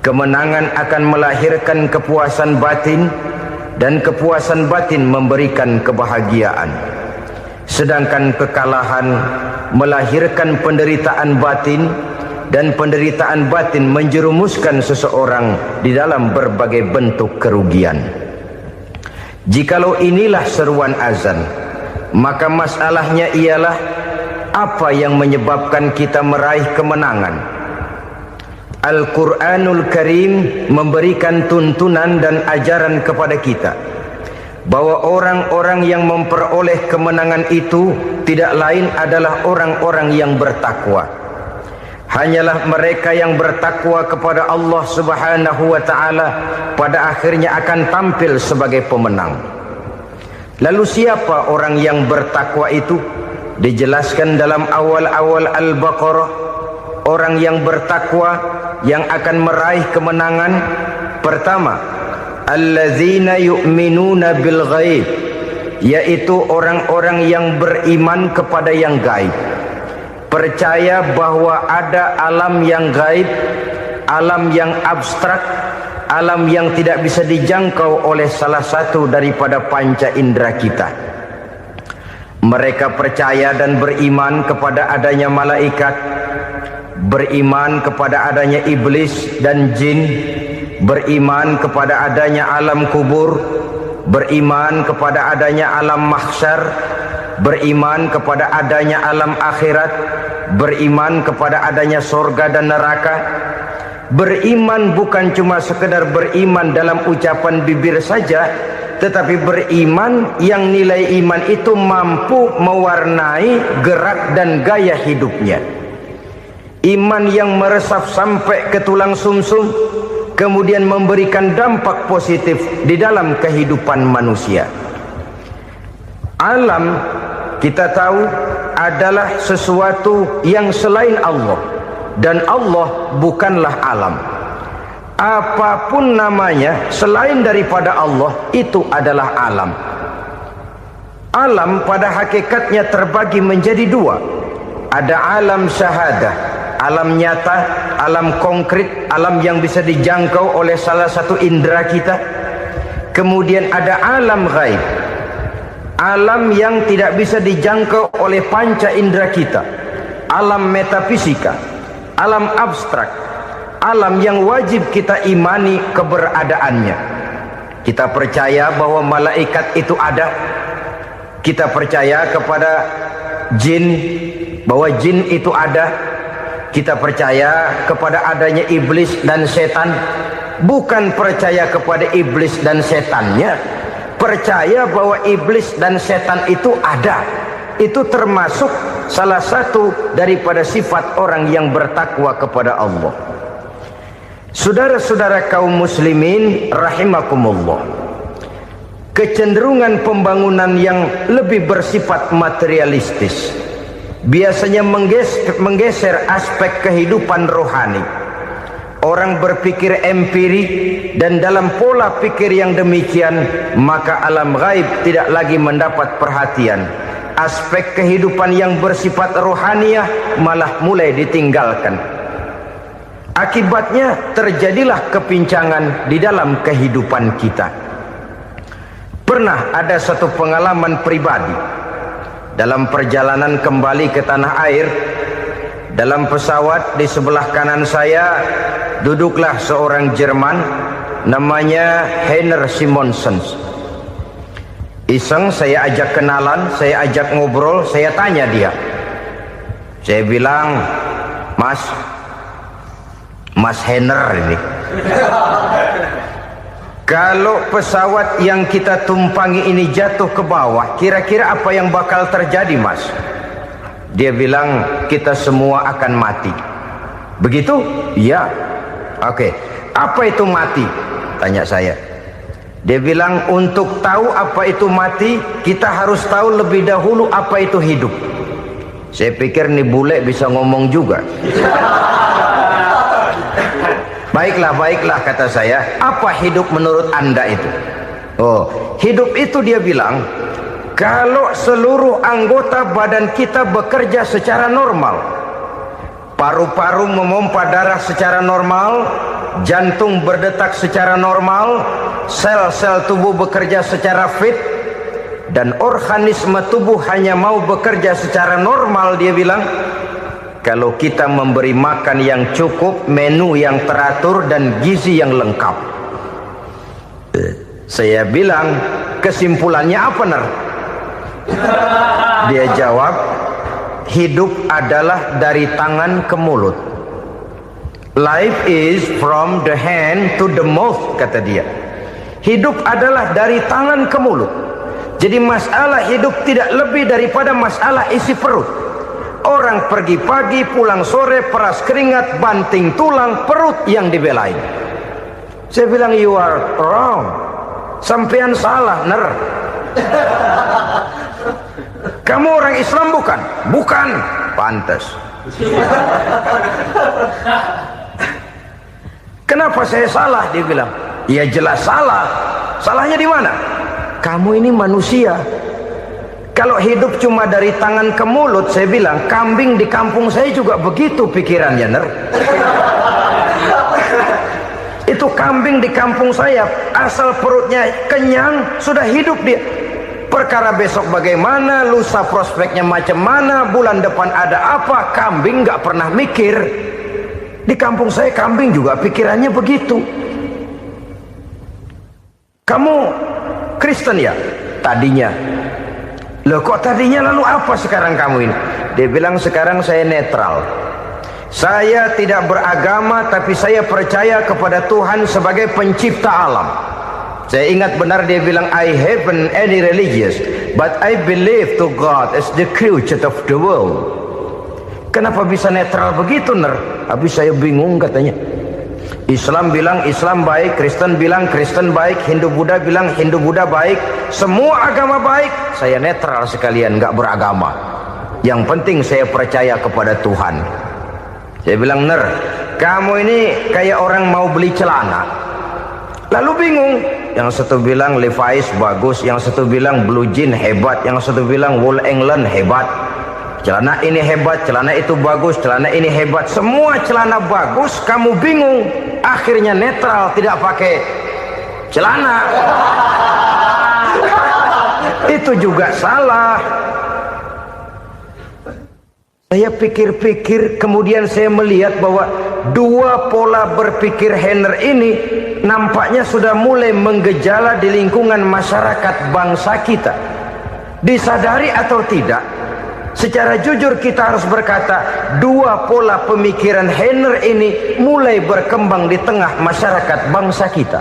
Speaker 1: Kemenangan akan melahirkan kepuasan batin, dan kepuasan batin memberikan kebahagiaan. Sedangkan kekalahan melahirkan penderitaan batin, dan penderitaan batin menjerumuskan seseorang di dalam berbagai bentuk kerugian. Jikalau inilah seruan azan, maka masalahnya ialah apa yang menyebabkan kita meraih kemenangan. Al-Quranul Karim memberikan tuntunan dan ajaran kepada kita bahwa orang-orang yang memperoleh kemenangan itu tidak lain adalah orang-orang yang bertakwa. Hanyalah mereka yang bertakwa kepada Allah Subhanahu wa ta'ala pada akhirnya akan tampil sebagai pemenang. Lalu siapa orang yang bertakwa itu? Dijelaskan dalam awal-awal Al-Baqarah. Orang yang bertakwa yang akan meraih kemenangan, pertama, alladzina yu'minuna bil ghaib, yaitu orang-orang yang beriman kepada yang gaib, percaya bahwa ada alam yang gaib, alam yang abstrak, alam yang tidak bisa dijangkau oleh salah satu daripada panca indera kita. Mereka percaya dan beriman kepada adanya malaikat, beriman kepada adanya iblis dan jin, beriman kepada adanya alam kubur, beriman kepada adanya alam mahsyar, beriman kepada adanya alam akhirat, beriman kepada adanya surga dan neraka. Beriman bukan cuma sekedar beriman dalam ucapan bibir saja, tetapi beriman yang nilai iman itu mampu mewarnai gerak dan gaya hidupnya. Iman yang meresap sampai ke tulang sumsum, kemudian memberikan dampak positif di dalam kehidupan manusia. Alam kita tahu adalah sesuatu yang selain Allah, dan Allah bukanlah alam. Apapun namanya selain daripada Allah itu adalah alam. Alam pada hakikatnya terbagi menjadi dua. Ada alam syahadah, alam nyata, alam konkret, alam yang bisa dijangkau oleh salah satu indera kita. Kemudian ada alam ghaib, alam yang tidak bisa dijangkau oleh panca indera kita, alam metafisika, alam abstrak, alam yang wajib kita imani keberadaannya. Kita percaya bahwa malaikat itu ada. Kita percaya kepada jin, bahwa jin itu ada. Kita percaya kepada adanya iblis dan setan. Bukan percaya kepada iblis dan setannya, percaya bahwa iblis dan setan itu ada. Itu termasuk salah satu daripada sifat orang yang bertakwa kepada Allah. Saudara-saudara kaum muslimin rahimakumullah, kecenderungan pembangunan yang lebih bersifat materialistis biasanya menggeser aspek kehidupan rohani. Orang berpikir empiri, dan dalam pola pikir yang demikian maka alam gaib tidak lagi mendapat perhatian. Aspek kehidupan yang bersifat rohaniah malah mulai ditinggalkan. Akibatnya terjadilah kepincangan di dalam kehidupan kita. Pernah ada satu pengalaman pribadi dalam perjalanan kembali ke tanah air. Dalam pesawat di sebelah kanan saya duduklah seorang Jerman namanya Heiner Simonsen. Iseng saya ajak kenalan, saya ajak ngobrol, saya tanya dia. Saya bilang, Mas Heiner ini, kalau pesawat yang kita tumpangi ini jatuh ke bawah, kira-kira apa yang bakal terjadi, Mas? Dia bilang, kita semua akan mati. Begitu? Iya. Oke. Apa itu mati? Tanya saya. Dia bilang, untuk tahu apa itu mati, kita harus tahu lebih dahulu apa itu hidup. Saya pikir nih bule bisa ngomong juga. Baiklah kata saya. Apa hidup menurut Anda itu? Oh, hidup itu dia bilang, kalau seluruh anggota badan kita bekerja secara normal, paru-paru memompa darah secara normal, jantung berdetak secara normal, sel-sel tubuh bekerja secara fit, dan organisme tubuh hanya mau bekerja secara normal, dia bilang, kalau kita memberi makan yang cukup, menu yang teratur, dan gizi yang lengkap. Saya bilang, kesimpulannya apa, Ner? Dia jawab, hidup adalah dari tangan ke mulut. Life is from the hand to the mouth, kata dia. Hidup adalah dari tangan ke mulut. Jadi masalah hidup tidak lebih daripada masalah isi perut. Orang pergi pagi, pulang sore, peras keringat, banting tulang, perut yang dibelain. Saya bilang, you are wrong. Sampean salah, Ner. Kamu orang Islam bukan? Bukan. Pantas. Kenapa saya salah? Dia bilang, ya jelas salah. Salahnya di mana? Kamu ini manusia. Kalau hidup cuma dari tangan ke mulut, saya bilang, kambing di kampung saya juga begitu pikirannya, Ner. Itu kambing di kampung saya, asal perutnya kenyang, sudah hidup dia. Perkara besok bagaimana, lusa prospeknya macam mana, bulan depan ada apa, kambing nggak pernah mikir. Di kampung saya kambing juga pikirannya begitu. Kamu Kristen ya? Tadinya. Loh kok tadinya, lalu apa sekarang kamu ini? Dia bilang, sekarang saya netral. Saya tidak beragama, tapi saya percaya kepada Tuhan sebagai pencipta alam. Saya ingat benar dia bilang, I haven't any religious, but I believe to God as the creator of the world. Kenapa bisa netral begitu, Ner? Habis saya bingung katanya. Islam bilang Islam baik, Kristen bilang Kristen baik, Hindu Buddha bilang Hindu Buddha baik, semua agama baik. Saya netral sekalian, nggak beragama. Yang penting saya percaya kepada Tuhan. Saya bilang, Ner, kamu ini kayak orang mau beli celana, lalu bingung. Yang satu bilang Levi's bagus, yang satu bilang Blue Jean hebat, yang satu bilang Wool England hebat. Celana ini hebat, celana itu bagus, celana ini hebat. Semua celana bagus, kamu bingung. Akhirnya netral, tidak pakai celana. Itu juga salah. Saya pikir-pikir, kemudian saya melihat bahwa dua pola berpikir Henner ini nampaknya sudah mulai menggejala di lingkungan masyarakat bangsa kita. Disadari atau tidak, secara jujur kita harus berkata, dua pola pemikiran Henner ini mulai berkembang di tengah masyarakat bangsa kita.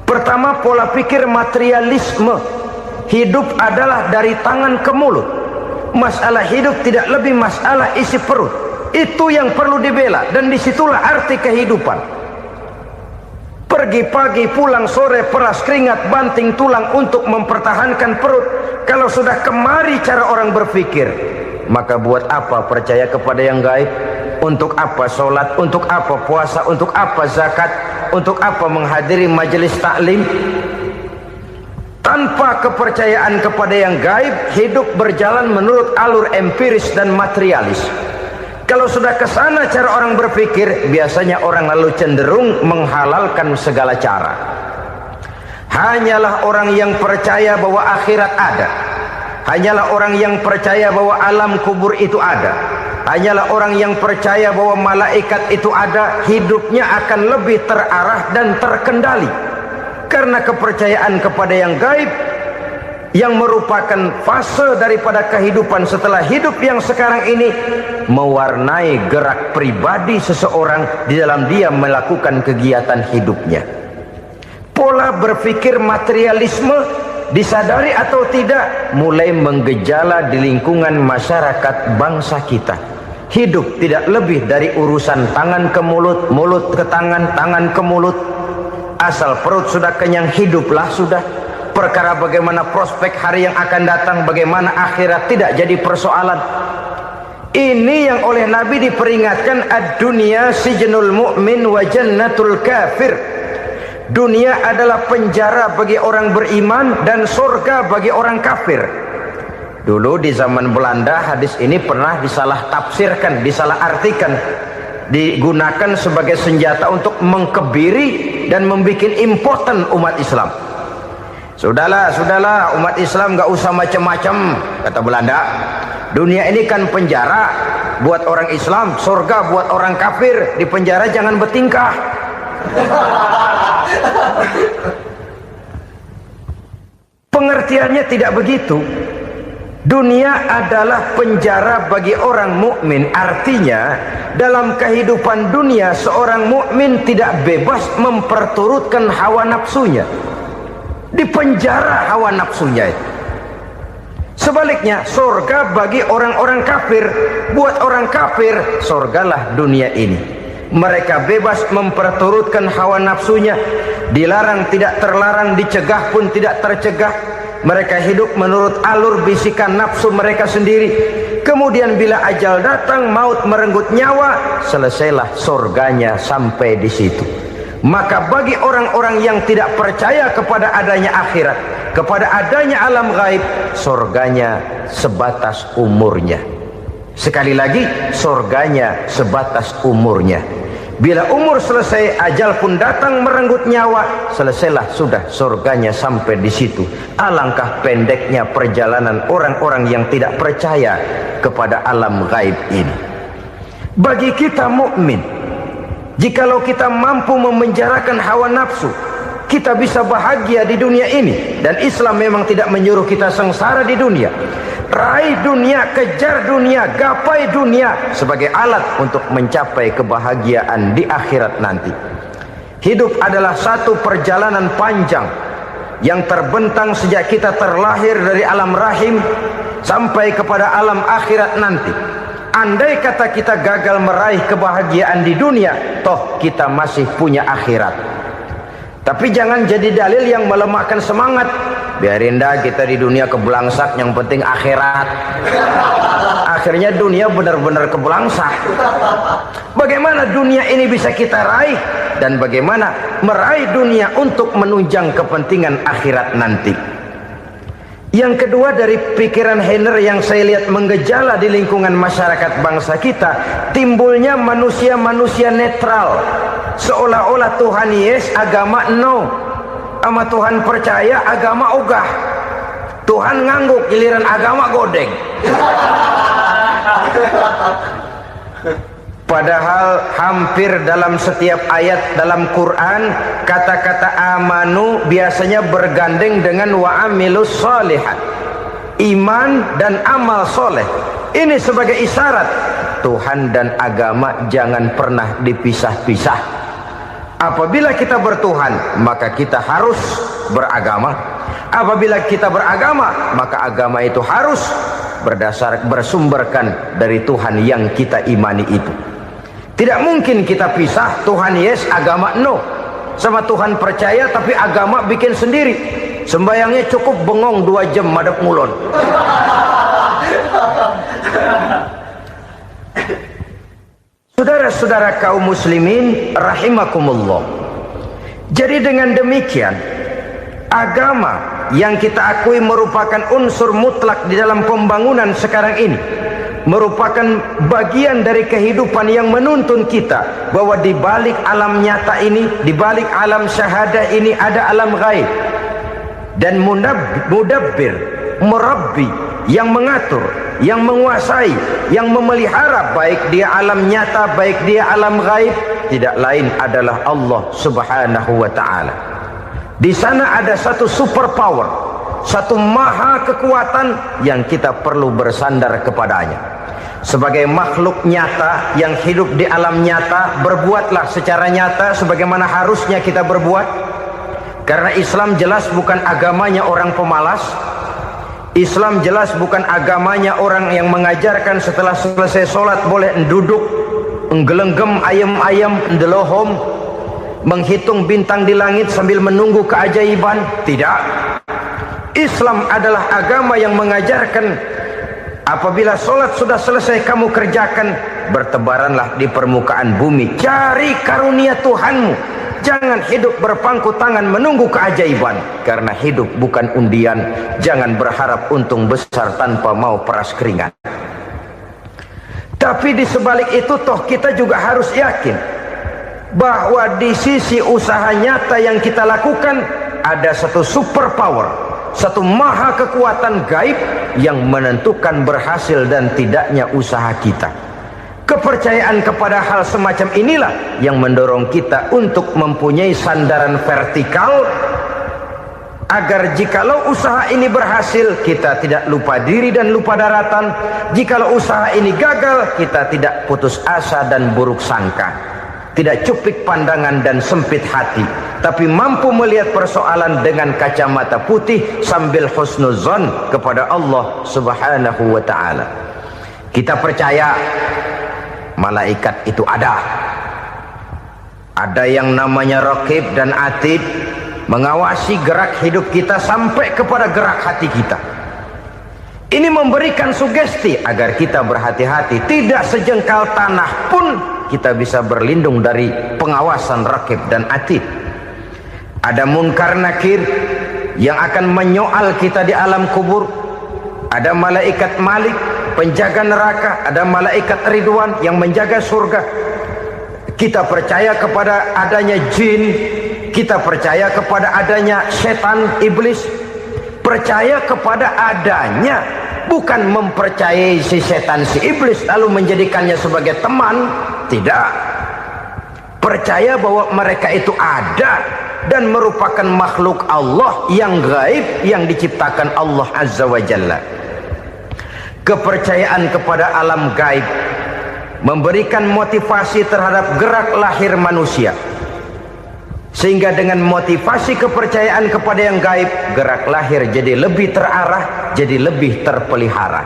Speaker 1: Pertama, pola pikir materialisme. Hidup adalah dari tangan ke mulut. Masalah hidup tidak lebih masalah isi perut. Itu yang perlu dibela, dan disitulah arti kehidupan. Pergi pagi, pulang sore, peras keringat, banting tulang untuk mempertahankan perut. Kalau sudah kemari cara orang berpikir, maka buat apa percaya kepada yang gaib? Untuk apa sholat? Untuk apa puasa? Untuk apa zakat? Untuk apa menghadiri majelis taklim? Tanpa kepercayaan kepada yang gaib, hidup berjalan menurut alur empiris dan materialis. Kalau sudah ke sana cara orang berpikir, biasanya orang lalu cenderung menghalalkan segala cara. Hanyalah orang yang percaya bahwa akhirat ada. Hanyalah orang yang percaya bahwa alam kubur itu ada. Hanyalah orang yang percaya bahwa malaikat itu ada. Hidupnya akan lebih terarah dan terkendali. Karena kepercayaan kepada yang gaib, yang merupakan fase daripada kehidupan setelah hidup yang sekarang ini, mewarnai gerak pribadi seseorang di dalam dia melakukan kegiatan hidupnya. Pola berpikir materialisme, disadari atau tidak, mulai menggejala di lingkungan masyarakat bangsa kita. Hidup tidak lebih dari urusan tangan ke mulut, mulut ke tangan, tangan ke mulut. Asal perut sudah kenyang, hiduplah sudah. Perkara bagaimana prospek hari yang akan datang, bagaimana akhirat, tidak jadi persoalan. Ini yang oleh Nabi diperingatkan, ad-dunya sijnul mu'min wa jannatul kafir. Dunia adalah penjara bagi orang beriman dan surga bagi orang kafir. Dulu di zaman Belanda hadis ini pernah disalah tafsirkan, disalah artikan, digunakan sebagai senjata untuk mengkebiri dan membuat impoten umat Islam. Sudahlah umat Islam gak usah macam-macam, kata Belanda. Dunia ini kan penjara buat orang Islam, surga buat orang kafir. Di penjara jangan bertingkah. Pengertiannya tidak begitu. Dunia adalah penjara bagi orang mukmin. Artinya dalam kehidupan dunia seorang mukmin tidak bebas memperturutkan hawa nafsunya. Di penjara hawa nafsunya itu. Sebaliknya, surga bagi orang-orang kafir. Buat orang kafir, surgalah dunia ini. Mereka bebas memperturutkan hawa nafsunya. Dilarang tidak terlarang, dicegah pun tidak tercegah. Mereka hidup menurut alur bisikan nafsu mereka sendiri. Kemudian bila ajal datang, maut merenggut nyawa, selesailah surganya sampai di situ. Maka bagi orang-orang yang tidak percaya kepada adanya akhirat, kepada adanya alam gaib, surganya sebatas umurnya. Sekali lagi, surganya sebatas umurnya. Bila umur selesai, ajal pun datang merenggut nyawa, selesailah sudah surganya sampai di situ. Alangkah pendeknya perjalanan orang-orang yang tidak percaya kepada alam gaib ini. Bagi kita mukmin, jikalau kita mampu memenjarakan hawa nafsu, kita bisa bahagia di dunia ini. Dan Islam memang tidak menyuruh kita sengsara di dunia. Raih dunia, kejar dunia, gapai dunia sebagai alat untuk mencapai kebahagiaan di akhirat nanti. Hidup adalah satu perjalanan panjang yang terbentang sejak kita terlahir dari alam rahim sampai kepada alam akhirat nanti. andai kata kita gagal meraih kebahagiaan di dunia, toh kita masih punya akhirat. Tapi jangan jadi dalil yang melemahkan semangat. Biarin dah kita di dunia kebelangsak, yang penting akhirat. Akhirnya dunia benar-benar kebelangsak. Bagaimana dunia ini bisa kita raih, dan bagaimana meraih dunia untuk menunjang kepentingan akhirat nanti. Yang kedua, dari pikiran Heiner yang saya lihat menggejala di lingkungan masyarakat bangsa kita, timbulnya manusia-manusia netral. Seolah-olah Tuhan yes, agama no. Sama Tuhan percaya, agama ogah. Tuhan ngangguk, giliran agama godeng. Padahal hampir dalam setiap ayat dalam Quran, kata-kata amanu biasanya bergandeng dengan wa amilus sholihat, iman dan amal soleh. Ini sebagai isyarat Tuhan dan agama jangan pernah dipisah-pisah. Apabila kita bertuhan, maka kita harus beragama. Apabila kita beragama, maka agama itu harus bersumberkan dari Tuhan yang kita imani itu. Tidak mungkin kita pisah, Tuhan yes, agama no. Sama Tuhan percaya tapi agama bikin sendiri. Sembayangnya cukup bengong 2 jam madep ngulon. Saudara-saudara kaum muslimin rahimakumullah. Jadi dengan demikian, agama yang kita akui merupakan unsur mutlak di dalam pembangunan sekarang ini, merupakan bagian dari kehidupan yang menuntun kita bahwa di balik alam nyata ini, di balik alam syahadah ini ada alam gaib. Dan mudabbir, murabbi, yang mengatur, yang menguasai, yang memelihara baik dia alam nyata, baik dia alam gaib, tidak lain adalah Allah Subhanahu wa ta'ala. Di sana ada satu super power, satu maha kekuatan yang kita perlu bersandar kepadanya. Sebagai makhluk nyata yang hidup di alam nyata, berbuatlah secara nyata sebagaimana harusnya kita berbuat. Karena Islam jelas bukan agamanya orang pemalas. Islam jelas bukan agamanya orang yang mengajarkan setelah selesai sholat boleh duduk, nggelenggem ayam-ayam, ndelohom, menghitung bintang di langit sambil menunggu keajaiban. Tidak. Islam adalah agama yang mengajarkan apabila sholat sudah selesai kamu kerjakan, bertebaranlah di permukaan bumi, cari karunia Tuhanmu. Jangan hidup berpangku tangan menunggu keajaiban, karena hidup bukan undian. Jangan berharap untung besar tanpa mau peras keringat. Tapi di sebalik itu toh kita juga harus yakin bahwa di sisi usaha nyata yang kita lakukan ada satu super power, satu maha kekuatan gaib yang menentukan berhasil dan tidaknya usaha kita. Kepercayaan kepada hal semacam inilah yang mendorong kita untuk mempunyai sandaran vertikal, agar jikalau usaha ini berhasil, kita tidak lupa diri dan lupa daratan. Jikalau usaha ini gagal, kita tidak putus asa dan buruk sangka, tidak cupik pandangan dan sempit hati, tapi mampu melihat persoalan dengan kacamata putih sambil husnuzon kepada Allah Subhanahu wa ta'ala. Kita percaya malaikat itu ada yang namanya raqib dan atid, mengawasi gerak hidup kita sampai kepada gerak hati kita. Ini memberikan sugesti agar kita berhati-hati, tidak sejengkal tanah pun kita bisa berlindung dari pengawasan raqib dan atid. Ada munkar nakir yang akan menyoal kita di alam kubur. Ada malaikat Malik, penjaga neraka. Ada malaikat Ridwan yang menjaga surga. Kita percaya kepada adanya jin, kita percaya kepada adanya setan, iblis. Percaya kepada adanya, bukan mempercayai si setan, si iblis lalu menjadikannya sebagai teman. Tidak. Percaya bahwa mereka itu ada dan merupakan makhluk Allah yang gaib, yang diciptakan Allah Azza wa Jalla. Kepercayaan kepada alam gaib memberikan motivasi terhadap gerak lahir manusia, sehingga dengan motivasi kepercayaan kepada yang gaib, gerak lahir jadi lebih terarah, jadi lebih terpelihara.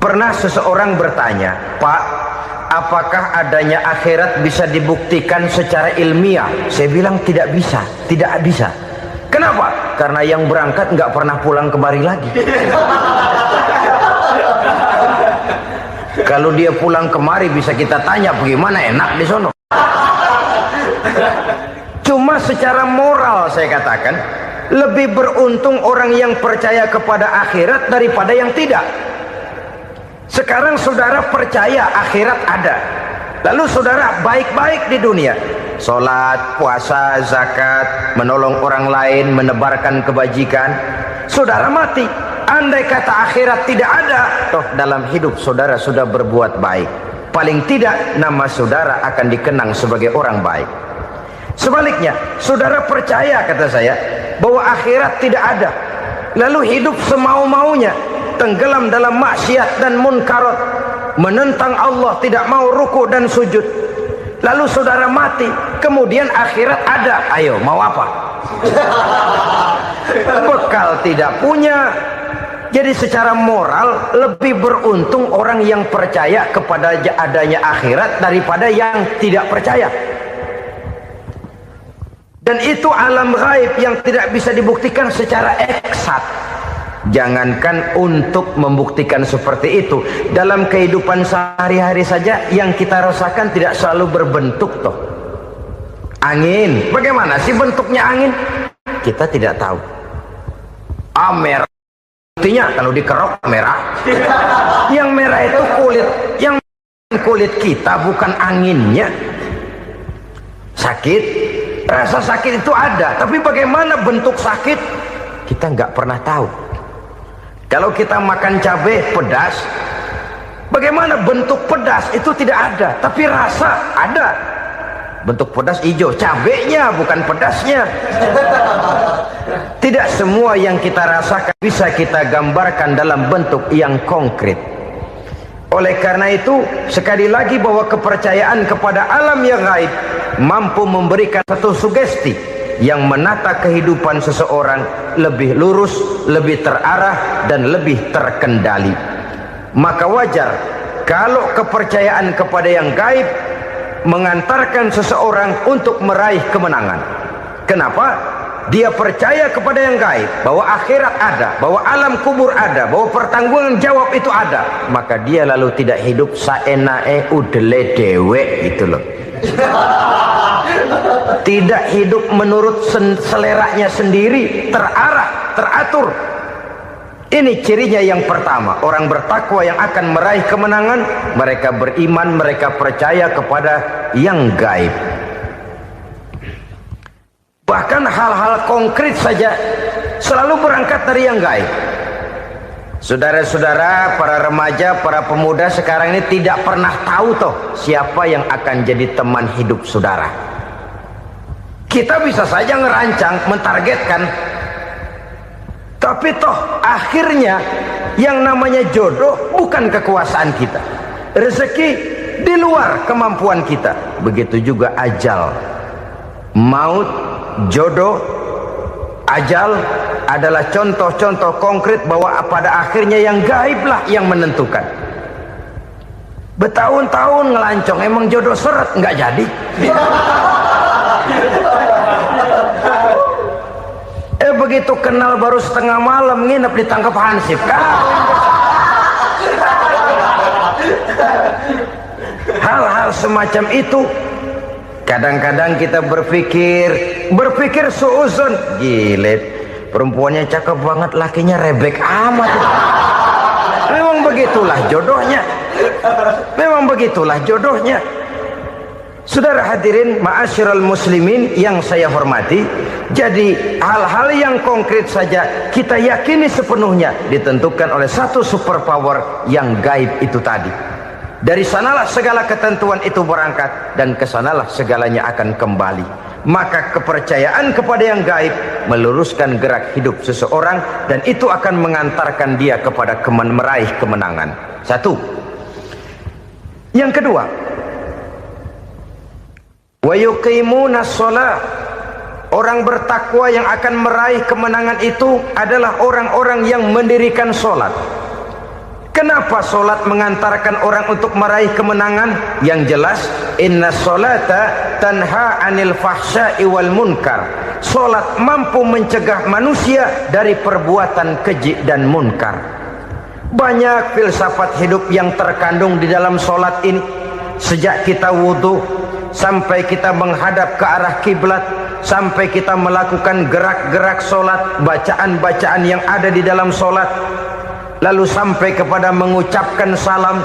Speaker 1: Pernah seseorang bertanya, Pak, apakah adanya akhirat bisa dibuktikan secara ilmiah? Saya bilang tidak bisa, tidak bisa. Kenapa? Karena yang berangkat nggak pernah pulang kembali lagi. Kalau dia pulang kemari bisa kita tanya bagaimana enak di sono. Cuma secara moral saya katakan, lebih beruntung orang yang percaya kepada akhirat daripada yang tidak. Sekarang saudara percaya akhirat ada, lalu saudara baik-baik di dunia, sholat, puasa, zakat, menolong orang lain, menebarkan kebajikan. Saudara mati, andai kata akhirat tidak ada, toh dalam hidup saudara sudah berbuat baik, paling tidak nama saudara akan dikenang sebagai orang baik. Sebaliknya, saudara percaya, kata saya, bahwa akhirat tidak ada, lalu hidup semau-maunya, tenggelam dalam maksiat dan munkarat, menentang Allah, tidak mau ruku dan sujud, lalu saudara mati, kemudian akhirat ada, ayo mau apa? Bekal tidak punya. Jadi secara moral lebih beruntung orang yang percaya kepada adanya akhirat daripada yang tidak percaya. Dan itu alam gaib yang tidak bisa dibuktikan secara eksat. Jangankan untuk membuktikan seperti itu, dalam kehidupan sehari-hari saja yang kita rasakan tidak selalu berbentuk toh. Angin, bagaimana sih bentuknya angin? Kita tidak tahu. Merah, buktinya kalau dikerok merah. Yang merah itu kulit, yang kulit kita bukan anginnya. Sakit, rasa sakit itu ada, tapi bagaimana bentuk sakit? Kita nggak pernah tahu. Kalau kita makan cabai pedas, bagaimana bentuk pedas itu tidak ada, tapi rasa ada. Bentuk pedas hijau, cabainya bukan pedasnya. Tidak semua yang kita rasakan bisa kita gambarkan dalam bentuk yang konkret. Oleh karena itu, sekali lagi bahwa kepercayaan kepada alam yang gaib mampu memberikan satu sugesti yang menata kehidupan seseorang lebih lurus, lebih terarah, dan lebih terkendali. Maka wajar kalau kepercayaan kepada yang gaib mengantarkan seseorang untuk meraih kemenangan. Kenapa? Dia percaya kepada yang gaib, bahwa akhirat ada, bahwa alam kubur ada, bahwa pertanggungan jawab itu ada. Maka dia lalu tidak hidup saenae udele dewe, itu loh. Tidak hidup menurut seleranya sendiri, terarah, teratur. Ini cirinya yang pertama. Orang bertakwa yang akan meraih kemenangan, mereka beriman, mereka percaya kepada yang gaib. Bahkan hal-hal konkret saja selalu berangkat dari yang gaib. Saudara-saudara, para remaja, para pemuda sekarang ini tidak pernah tahu toh siapa yang akan jadi teman hidup saudara. Kita bisa saja ngerancang, mentargetkan, tapi toh akhirnya yang namanya jodoh bukan kekuasaan kita. Rezeki di luar kemampuan kita. Begitu juga ajal, maut, jodoh, ajal adalah contoh-contoh konkret bahwa pada akhirnya yang gaiblah yang menentukan. Bertahun-tahun ngelancong, emang jodoh seret, nggak jadi. Begitu kenal baru setengah malam nginep ditangkap hansip kan. Hal-hal semacam itu kadang-kadang kita berpikir suuzon, gile, perempuannya cakep banget, lakinya rebek amat. Memang begitulah jodohnya. Memang begitulah jodohnya. Saudara hadirin ma'asyiral muslimin yang saya hormati, jadi hal-hal yang konkret saja kita yakini sepenuhnya ditentukan oleh satu superpower yang gaib itu tadi. Dari sanalah segala ketentuan itu berangkat dan kesanalah segalanya akan kembali. Maka kepercayaan kepada yang gaib meluruskan gerak hidup seseorang dan itu akan mengantarkan dia kepada meraih kemenangan. Satu. Yang kedua, wa yuqimuna shalah. Orang bertakwa yang akan meraih kemenangan itu adalah orang-orang yang mendirikan sholat. Kenapa solat mengantarkan orang untuk meraih kemenangan? Yang jelas, inna solata tanha anil fahsya'i wal munkar. Solat mampu mencegah manusia dari perbuatan keji dan munkar. Banyak filsafat hidup yang terkandung di dalam solat ini. Sejak kita wudhu, sampai kita menghadap ke arah kiblat, sampai kita melakukan gerak-gerak solat, bacaan-bacaan yang ada di dalam solat, lalu sampai kepada mengucapkan salam.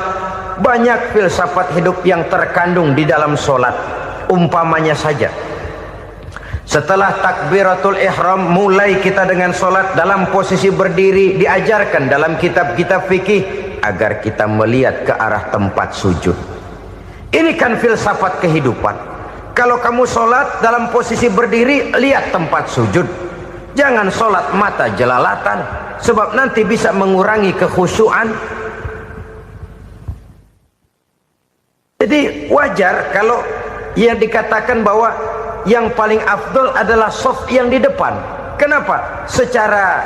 Speaker 1: Banyak filsafat hidup yang terkandung di dalam solat. Umpamanya saja, setelah takbiratul ihram, mulai kita dengan solat dalam posisi berdiri. Diajarkan dalam kitab-kitab fikih agar kita melihat ke arah tempat sujud. Ini kan filsafat kehidupan. Kalau kamu solat dalam posisi berdiri, lihat tempat sujud. Jangan solat mata jelalatan, sebab nanti bisa mengurangi kekhusyuan. Jadi wajar kalau yang dikatakan bahwa yang paling afdol adalah shaf yang di depan. Kenapa? Secara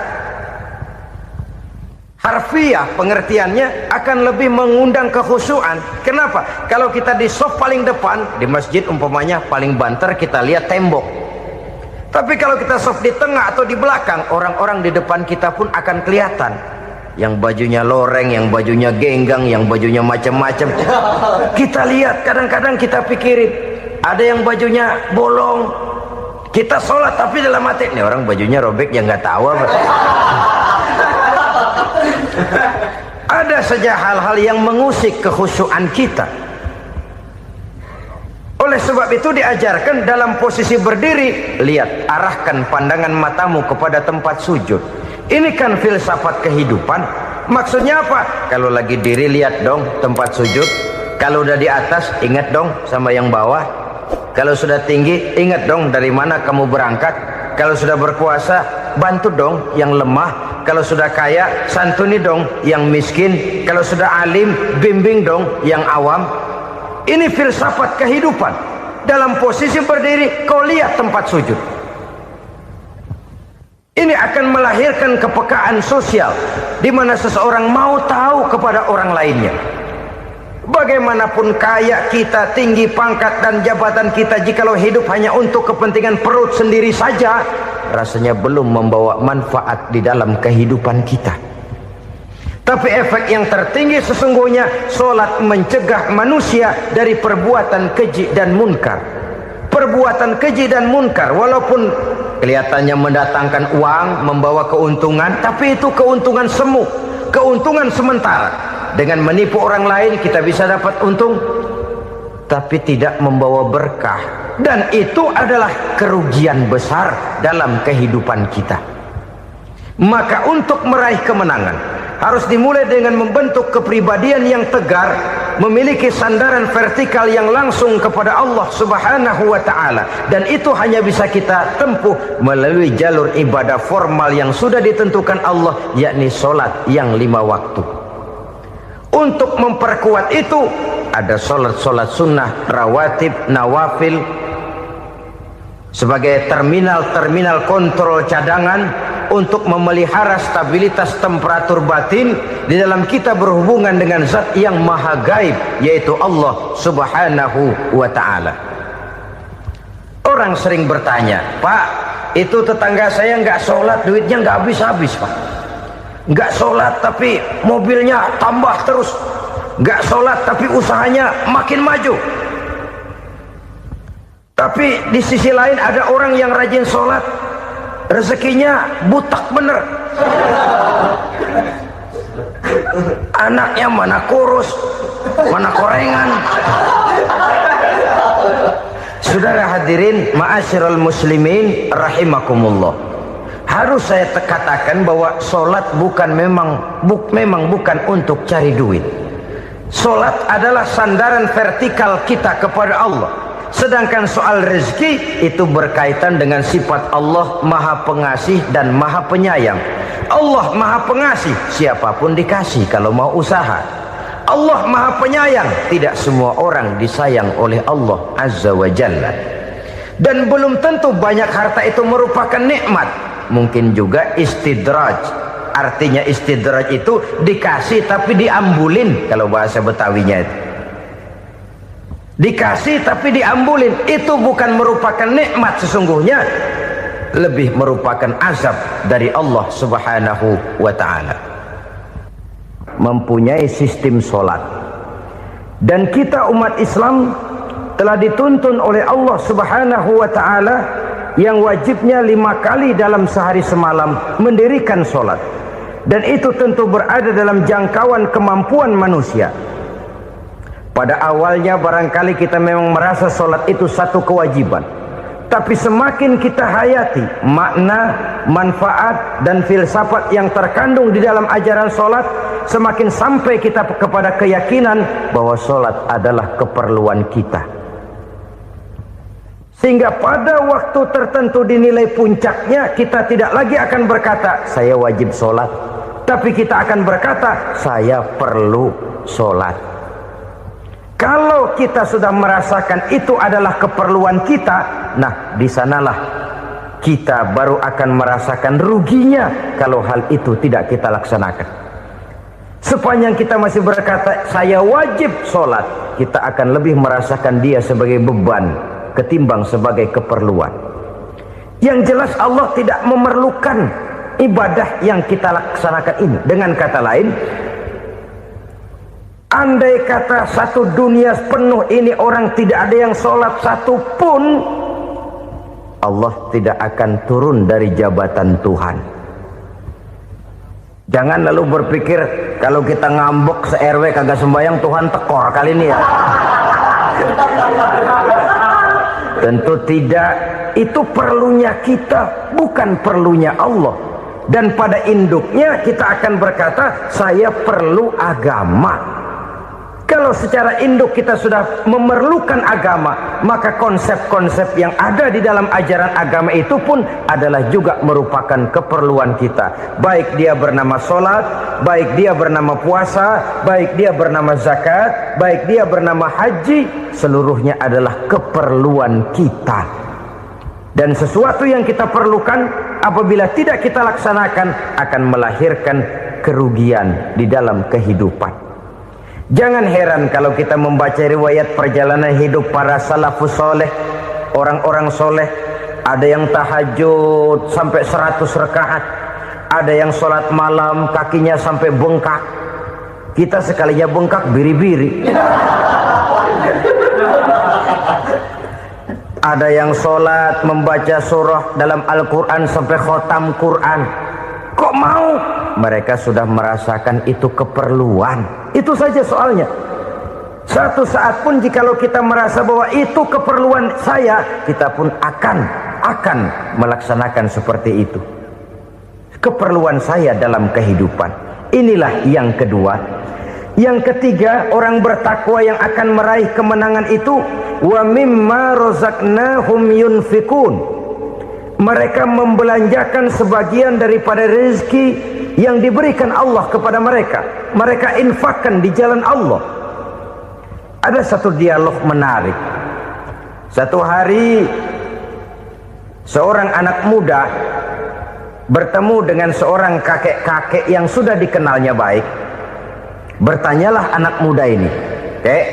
Speaker 1: harfiah pengertiannya akan lebih mengundang kekhusyuan. Kenapa? Kalau kita di shaf paling depan di masjid umpamanya paling banter, kita lihat tembok. Tapi kalau kita shaf di tengah atau di belakang, orang-orang di depan kita pun akan kelihatan. Yang bajunya loreng, yang bajunya genggang, yang bajunya macam-macam. Kita lihat, kadang-kadang kita pikirin, ada yang bajunya bolong. Kita sholat tapi dalam hati, ini orang bajunya robek, yang nggak tahu apa. Ada saja hal-hal yang mengusik kekhusyuan kita. Oleh sebab itu diajarkan dalam posisi berdiri, lihat, arahkan pandangan matamu kepada tempat sujud. Ini kan filsafat kehidupan. Maksudnya apa? Kalau lagi diri, lihat dong tempat sujud. Kalau udah di atas, ingat dong sama yang bawah. Kalau sudah tinggi, ingat dong dari mana kamu berangkat. Kalau sudah berkuasa, bantu dong yang lemah. Kalau sudah kaya, santuni dong yang miskin. Kalau sudah alim, bimbing dong yang awam. Ini filsafat kehidupan. Dalam posisi berdiri, kau lihat tempat sujud. Ini akan melahirkan kepekaan sosial, di mana seseorang mau tahu kepada orang lainnya. Bagaimanapun kaya kita, tinggi pangkat dan jabatan kita, jikalau hidup hanya untuk kepentingan perut sendiri saja, rasanya belum membawa manfaat di dalam kehidupan kita. Tapi efek yang tertinggi sesungguhnya, solat mencegah manusia dari perbuatan keji dan munkar. Perbuatan keji dan munkar, walaupun kelihatannya mendatangkan uang, membawa keuntungan, tapi itu keuntungan semu, keuntungan sementara. Dengan menipu orang lain kita bisa dapat untung, tapi tidak membawa berkah. Dan itu adalah kerugian besar dalam kehidupan kita. Maka untuk meraih kemenangan, harus dimulai dengan membentuk kepribadian yang tegar, memiliki sandaran vertikal yang langsung kepada Allah Subhanahu wa ta'ala. Dan itu hanya bisa kita tempuh melalui jalur ibadah formal yang sudah ditentukan Allah, yakni solat yang 5 waktu. Untuk memperkuat itu, ada solat-solat sunnah, rawatib, nawafil, sebagai terminal-terminal kontrol cadangan untuk memelihara stabilitas temperatur batin di dalam kita berhubungan dengan zat yang maha gaib, yaitu Allah Subhanahu wa ta'ala. Orang sering bertanya, Pak, itu tetangga saya nggak sholat, duitnya nggak habis-habis, Pak. Nggak sholat tapi mobilnya tambah terus. Nggak sholat tapi usahanya makin maju. Tapi di sisi lain ada orang yang rajin sholat, rezekinya butak bener. Anaknya mana kurus, mana korengan. Saudara hadirin, ma'asyiral muslimin rahimakumullah. Harus saya katakan bahwa sholat memang bukan untuk cari duit. Sholat adalah sandaran vertikal kita kepada Allah. Sedangkan soal rezeki itu berkaitan dengan sifat Allah Maha Pengasih dan Maha Penyayang. Allah Maha Pengasih, siapapun dikasih kalau mau usaha. Allah Maha Penyayang, tidak semua orang disayang oleh Allah Azza wa Jalla. Dan belum tentu banyak harta itu merupakan nikmat. Mungkin juga istidraj, Artinya istidraj itu dikasih tapi diambulin, kalau bahasa Betawinya itu. Dikasih tapi diambulin, itu bukan merupakan nikmat sesungguhnya, lebih merupakan azab dari Allah Subhanahu wa ta'ala. Mempunyai sistem sholat, dan kita umat Islam telah dituntun oleh Allah Subhanahu wa ta'ala yang wajibnya 5 kali dalam sehari semalam mendirikan sholat, dan itu tentu berada dalam jangkauan kemampuan manusia. Pada awalnya barangkali kita memang merasa sholat itu satu kewajiban, tapi semakin kita hayati makna, manfaat dan filsafat yang terkandung di dalam ajaran sholat, semakin sampai kita kepada keyakinan bahwa sholat adalah keperluan kita. Sehingga pada waktu tertentu dinilai puncaknya, kita tidak lagi akan berkata saya wajib sholat, tapi kita akan berkata saya perlu sholat. Kalau kita sudah merasakan itu adalah keperluan kita, nah di sanalah kita baru akan merasakan ruginya kalau hal itu tidak kita laksanakan. Sepanjang kita masih berkata saya wajib sholat, kita akan lebih merasakan dia sebagai beban ketimbang sebagai keperluan. Yang jelas Allah tidak memerlukan ibadah yang kita laksanakan ini. Dengan kata lain, andai kata satu dunia penuh ini orang tidak ada yang sholat satu pun, Allah tidak akan turun dari jabatan Tuhan. Jangan lalu berpikir kalau kita ngambek se-RW kagak sembahyang Tuhan tekor kali ini ya. Tentu tidak. Itu perlunya kita, bukan perlunya Allah. Dan pada induknya kita akan berkata saya perlu agama. Kalau secara induk kita sudah memerlukan agama, maka konsep-konsep yang ada di dalam ajaran agama itu pun adalah juga merupakan keperluan kita. Baik dia bernama sholat, baik dia bernama puasa, baik dia bernama zakat, baik dia bernama haji, seluruhnya adalah keperluan kita. Dan sesuatu yang kita perlukan apabila tidak kita laksanakan akan melahirkan kerugian di dalam kehidupan. Jangan heran kalau kita membaca riwayat perjalanan hidup para salafus soleh, orang-orang soleh. Ada yang tahajud sampai 100 rakaat, ada yang sholat malam kakinya sampai bengkak. Kita sekalinya bengkak biri-biri. Ada yang sholat membaca surah dalam Al-Quran sampai khotam Quran. Kok mau? Mereka sudah merasakan itu keperluan. Itu saja soalnya. Satu saat pun jikalau kita merasa bahwa itu keperluan saya, kita pun akan melaksanakan seperti itu. Keperluan saya dalam kehidupan. Inilah yang kedua. Yang ketiga, orang bertakwa yang akan meraih kemenangan itu, wa mimma razaqnahum yunfikun. Mereka membelanjakan sebagian daripada rezeki yang diberikan Allah kepada mereka. Mereka infakkan di jalan Allah. Ada satu dialog menarik. Satu hari seorang anak muda bertemu dengan seorang kakek-kakek yang sudah dikenalnya baik. Bertanyalah anak muda ini, "Kek,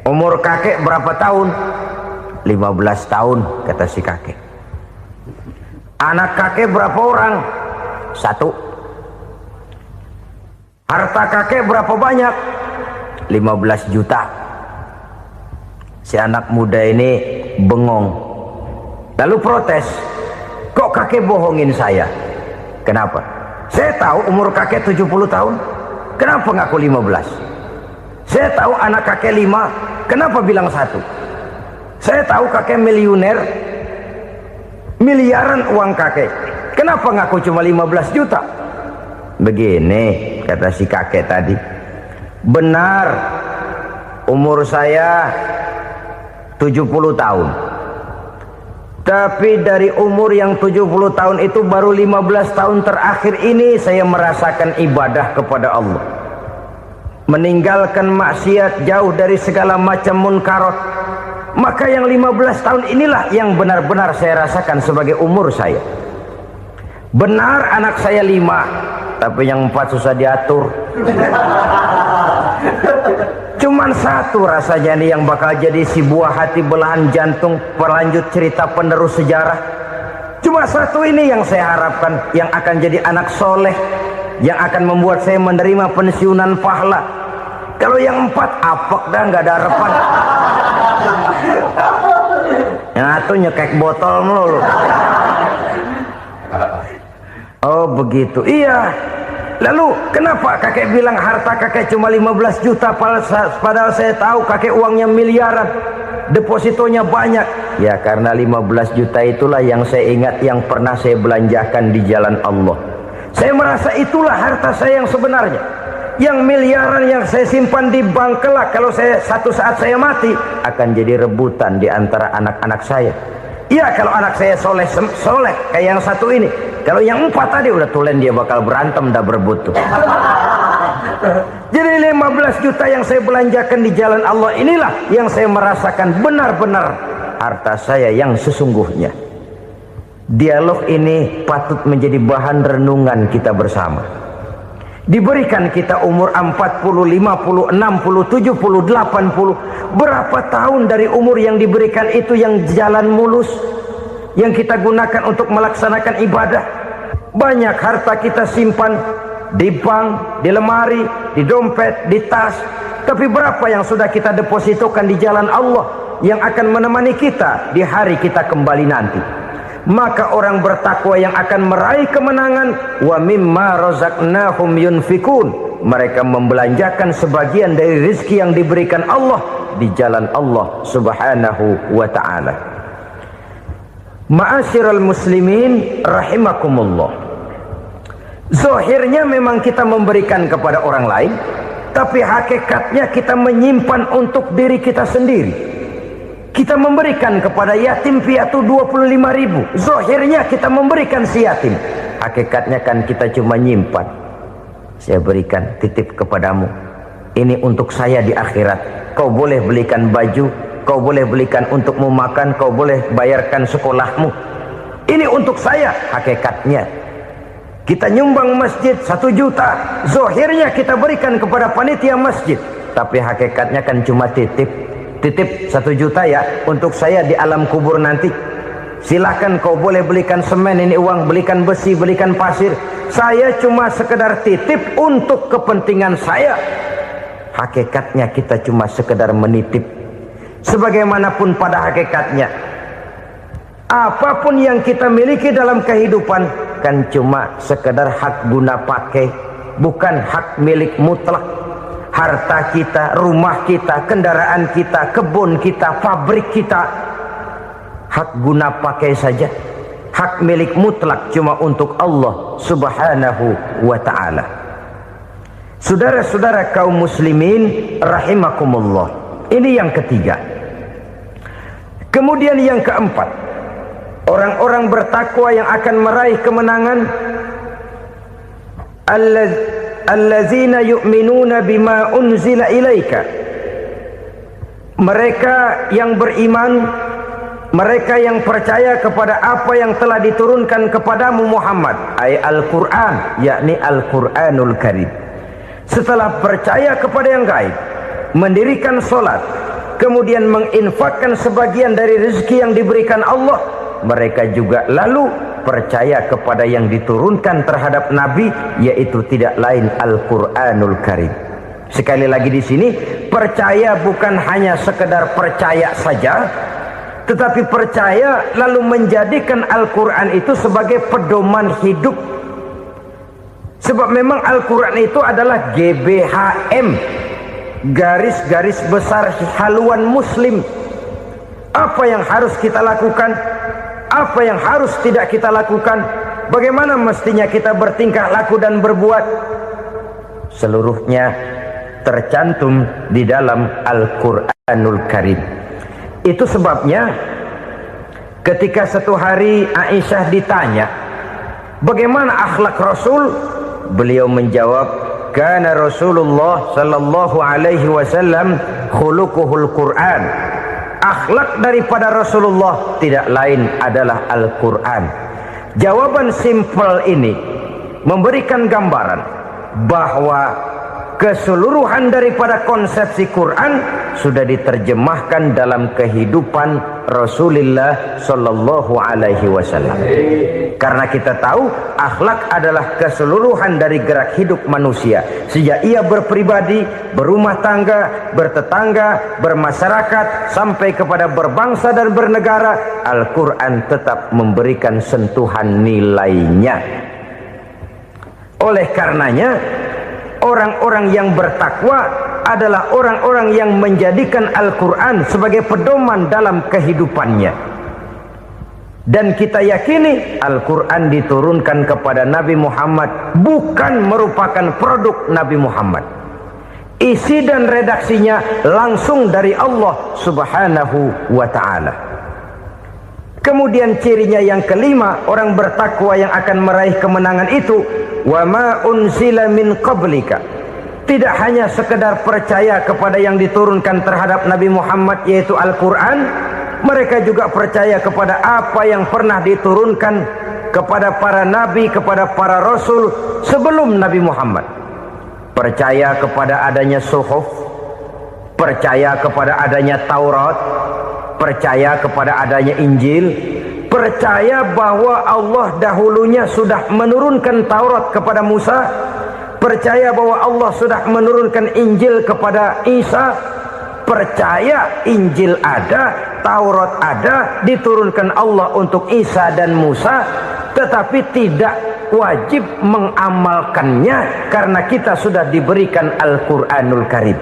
Speaker 1: umur kakek berapa tahun?" 15 tahun, kata si kakek. Anak kakek berapa orang? 1. Harta kakek berapa banyak? 15 juta. Si anak muda ini bengong. Lalu protes, "Kok kakek bohongin saya?" "Kenapa?" "Saya tahu umur kakek 70 tahun. Kenapa ngaku 15? Saya tahu anak kakek 5. Kenapa bilang 1? Saya tahu kakek miliuner, miliaran uang kakek. Kenapa ngaku cuma 15 juta? Begini, kata si kakek tadi. Benar, umur saya 70 tahun. Tapi dari umur yang 70 tahun itu baru 15 tahun terakhir ini saya merasakan ibadah kepada Allah. Meninggalkan maksiat, jauh dari segala macam munkarat. Maka yang 15 tahun inilah yang benar-benar saya rasakan sebagai umur saya. Benar anak saya 5, tapi yang 4 susah diatur. Cuman 1 rasanya nih yang bakal jadi si buah hati, belahan jantung, pelanjut cerita penerus sejarah. Cuma 1 ini yang saya harapkan, yang akan jadi anak soleh, yang akan membuat saya menerima pensiunan pahala. Kalau yang 4 apek dah, nggak ada harapan. Yang 1 nyekek botol mulu. Oh begitu, iya. Lalu kenapa kakek bilang harta kakek cuma 15 juta padahal saya tahu kakek uangnya miliaran, depositonya banyak? Ya karena 15 juta itulah yang saya ingat yang pernah saya belanjakan di jalan Allah. Saya merasa itulah harta saya yang sebenarnya. Yang miliaran yang saya simpan di bank kelak, kalau satu saat saya mati, akan jadi rebutan di antara anak-anak saya. Iya kalau anak saya soleh kayak yang 1 ini. Kalau yang 4 tadi udah tulen dia bakal berantem, dah berebut tuh. Jadi 15 juta yang saya belanjakan di jalan Allah inilah yang saya merasakan benar-benar harta saya yang sesungguhnya. Dialog ini patut menjadi bahan renungan kita bersama. Diberikan kita umur 40, 50, 60, 70, 80. Berapa tahun dari umur yang diberikan itu yang jalan mulus, yang kita gunakan untuk melaksanakan ibadah? Banyak harta kita simpan di bank, di lemari, di dompet, di tas. Tapi berapa yang sudah kita depositokan di jalan Allah yang akan menemani kita di hari kita kembali nanti? Maka orang bertakwa yang akan meraih kemenangan, wa mimma razaqnahum yunfikun, mereka membelanjakan sebagian dari rezeki yang diberikan Allah di jalan Allah subhanahu wa ta'ala. Ma'asyiral muslimin rahimakumullah. Zahirnya memang kita memberikan kepada orang lain, tapi hakikatnya kita menyimpan untuk diri kita sendiri. Kita memberikan kepada yatim piatu 25.000. Zahirnya kita memberikan si yatim, hakikatnya kan kita cuma nyimpan. Saya berikan, titip kepadamu, ini untuk saya di akhirat. Kau boleh belikan baju, kau boleh belikan untukmu makan, kau boleh bayarkan sekolahmu. Ini untuk saya. Hakikatnya kita nyumbang masjid 1 juta, zahirnya kita berikan kepada panitia masjid, tapi hakikatnya kan cuma titip 1 juta ya untuk saya di alam kubur nanti. Silahkan kau boleh belikan semen, ini uang, belikan besi, belikan pasir. Saya cuma sekedar titip untuk kepentingan saya. Hakikatnya kita cuma sekedar menitip. Sebagaimanapun pada hakikatnya, apapun yang kita miliki dalam kehidupan kan cuma sekedar hak guna pakai, bukan hak milik mutlak. Harta kita, rumah kita, kendaraan kita, kebun kita, pabrik kita, hak guna pakai saja. Hak milik mutlak cuma untuk Allah subhanahu wa ta'ala. Saudara-saudara kaum muslimin rahimakumullah. Ini yang ketiga. Kemudian yang keempat, orang-orang bertakwa yang akan meraih kemenangan, allazina yu'minuna bima unzila ilaika. Mereka yang beriman, mereka yang percaya kepada apa yang telah diturunkan kepadamu Muhammad, ay Al-Quran, yakni Al-Quranul Karim. Setelah percaya kepada yang gaib, mendirikan solat, kemudian menginfakkan sebagian dari rezeki yang diberikan Allah, mereka juga lalu percaya kepada yang diturunkan terhadap Nabi, yaitu tidak lain Al-Quranul Karim. Sekali lagi di sini, percaya bukan hanya sekedar percaya saja, tetapi percaya lalu menjadikan Al-Quran itu sebagai pedoman hidup. Sebab memang Al-Quran itu adalah GBHM, garis-garis besar haluan muslim. Apa yang harus kita lakukan, apa yang harus tidak kita lakukan, bagaimana mestinya kita bertingkah laku dan berbuat, seluruhnya tercantum di dalam Al-Quranul Karim. Itu sebabnya ketika satu hari Aisyah ditanya bagaimana akhlak Rasul, beliau menjawab, kana Rasulullah sallallahu alaihi wasallam khuluquhul Quran. Akhlak daripada Rasulullah tidak lain adalah Al-Quran. Jawaban simpel ini memberikan gambaran bahwa keseluruhan daripada konsepsi Quran sudah diterjemahkan dalam kehidupan Rasulullah Sallallahu Alaihi Wasallam. Karena kita tahu akhlak adalah keseluruhan dari gerak hidup manusia. Sejak ia berpribadi, berumah tangga, bertetangga, bermasyarakat, sampai kepada berbangsa dan bernegara, Al-Quran tetap memberikan sentuhan nilainya. Oleh karenanya, orang-orang yang bertakwa adalah orang-orang yang menjadikan Al-Quran sebagai pedoman dalam kehidupannya. Dan kita yakini Al-Quran diturunkan kepada Nabi Muhammad bukan merupakan produk Nabi Muhammad. Isi dan redaksinya langsung dari Allah Subhanahu wa ta'ala. Kemudian cirinya yang kelima, orang bertakwa yang akan meraih kemenangan itu, wa ma unzila min qablika. Tidak hanya sekedar percaya kepada yang diturunkan terhadap Nabi Muhammad yaitu Al-Quran, mereka juga percaya kepada apa yang pernah diturunkan kepada para nabi, kepada para rasul sebelum Nabi Muhammad. Percaya kepada adanya suhuf, percaya kepada adanya Taurat, percaya kepada adanya Injil, percaya bahwa Allah dahulunya sudah menurunkan Taurat kepada Musa, percaya bahwa Allah sudah menurunkan Injil kepada Isa, percaya Injil ada, Taurat ada, diturunkan Allah untuk Isa dan Musa, tetapi tidak wajib mengamalkannya karena kita sudah diberikan Al-Quranul Karim.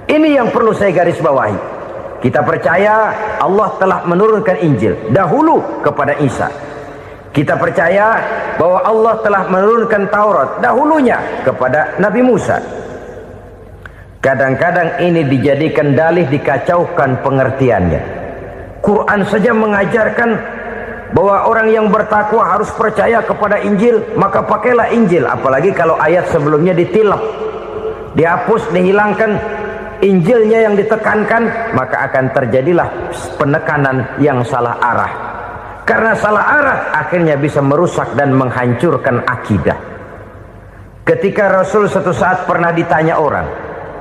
Speaker 1: Ini yang perlu saya garis bawahi. Kita percaya Allah telah menurunkan Injil dahulu kepada Isa. Kita percaya bahwa Allah telah menurunkan Taurat dahulunya kepada Nabi Musa. Kadang-kadang ini dijadikan dalih, dikacaukan pengertiannya. Quran saja mengajarkan bahwa orang yang bertakwa harus percaya kepada Injil, maka pakailah Injil. Apalagi kalau ayat sebelumnya ditilap, dihapus, dihilangkan, Injilnya yang ditekankan, maka akan terjadilah penekanan yang salah arah. Karena salah arah akhirnya bisa merusak dan menghancurkan akidah. Ketika Rasul suatu saat pernah ditanya orang,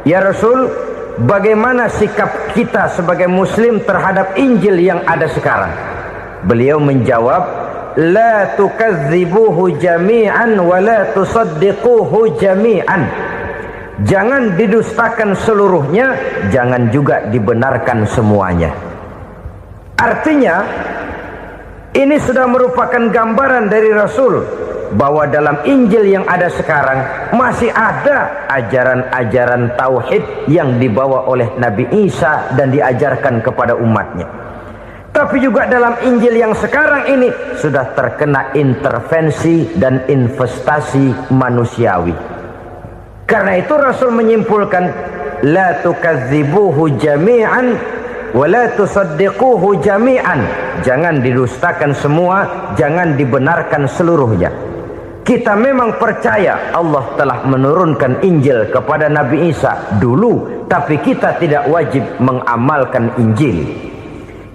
Speaker 1: "Ya Rasul, bagaimana sikap kita sebagai muslim terhadap Injil yang ada sekarang?" Beliau menjawab, "La tukadzibuhu jami'an wa la tusaddiquhu jami'an." Jangan didustakan seluruhnya, jangan juga dibenarkan semuanya. Artinya, ini sudah merupakan gambaran dari Rasul bahwa dalam Injil yang ada sekarang masih ada ajaran-ajaran tauhid yang dibawa oleh Nabi Isa dan diajarkan kepada umatnya. Tapi juga dalam Injil yang sekarang ini sudah terkena intervensi dan investasi manusiawi. Karena itu Rasul menyimpulkan, la tukadzibuhu jami'an wa la tusaddiquhu jami'an. Jangan didustakan semua, jangan dibenarkan seluruhnya. Kita memang percaya Allah telah menurunkan Injil kepada Nabi Isa dulu, tapi kita tidak wajib mengamalkan Injil.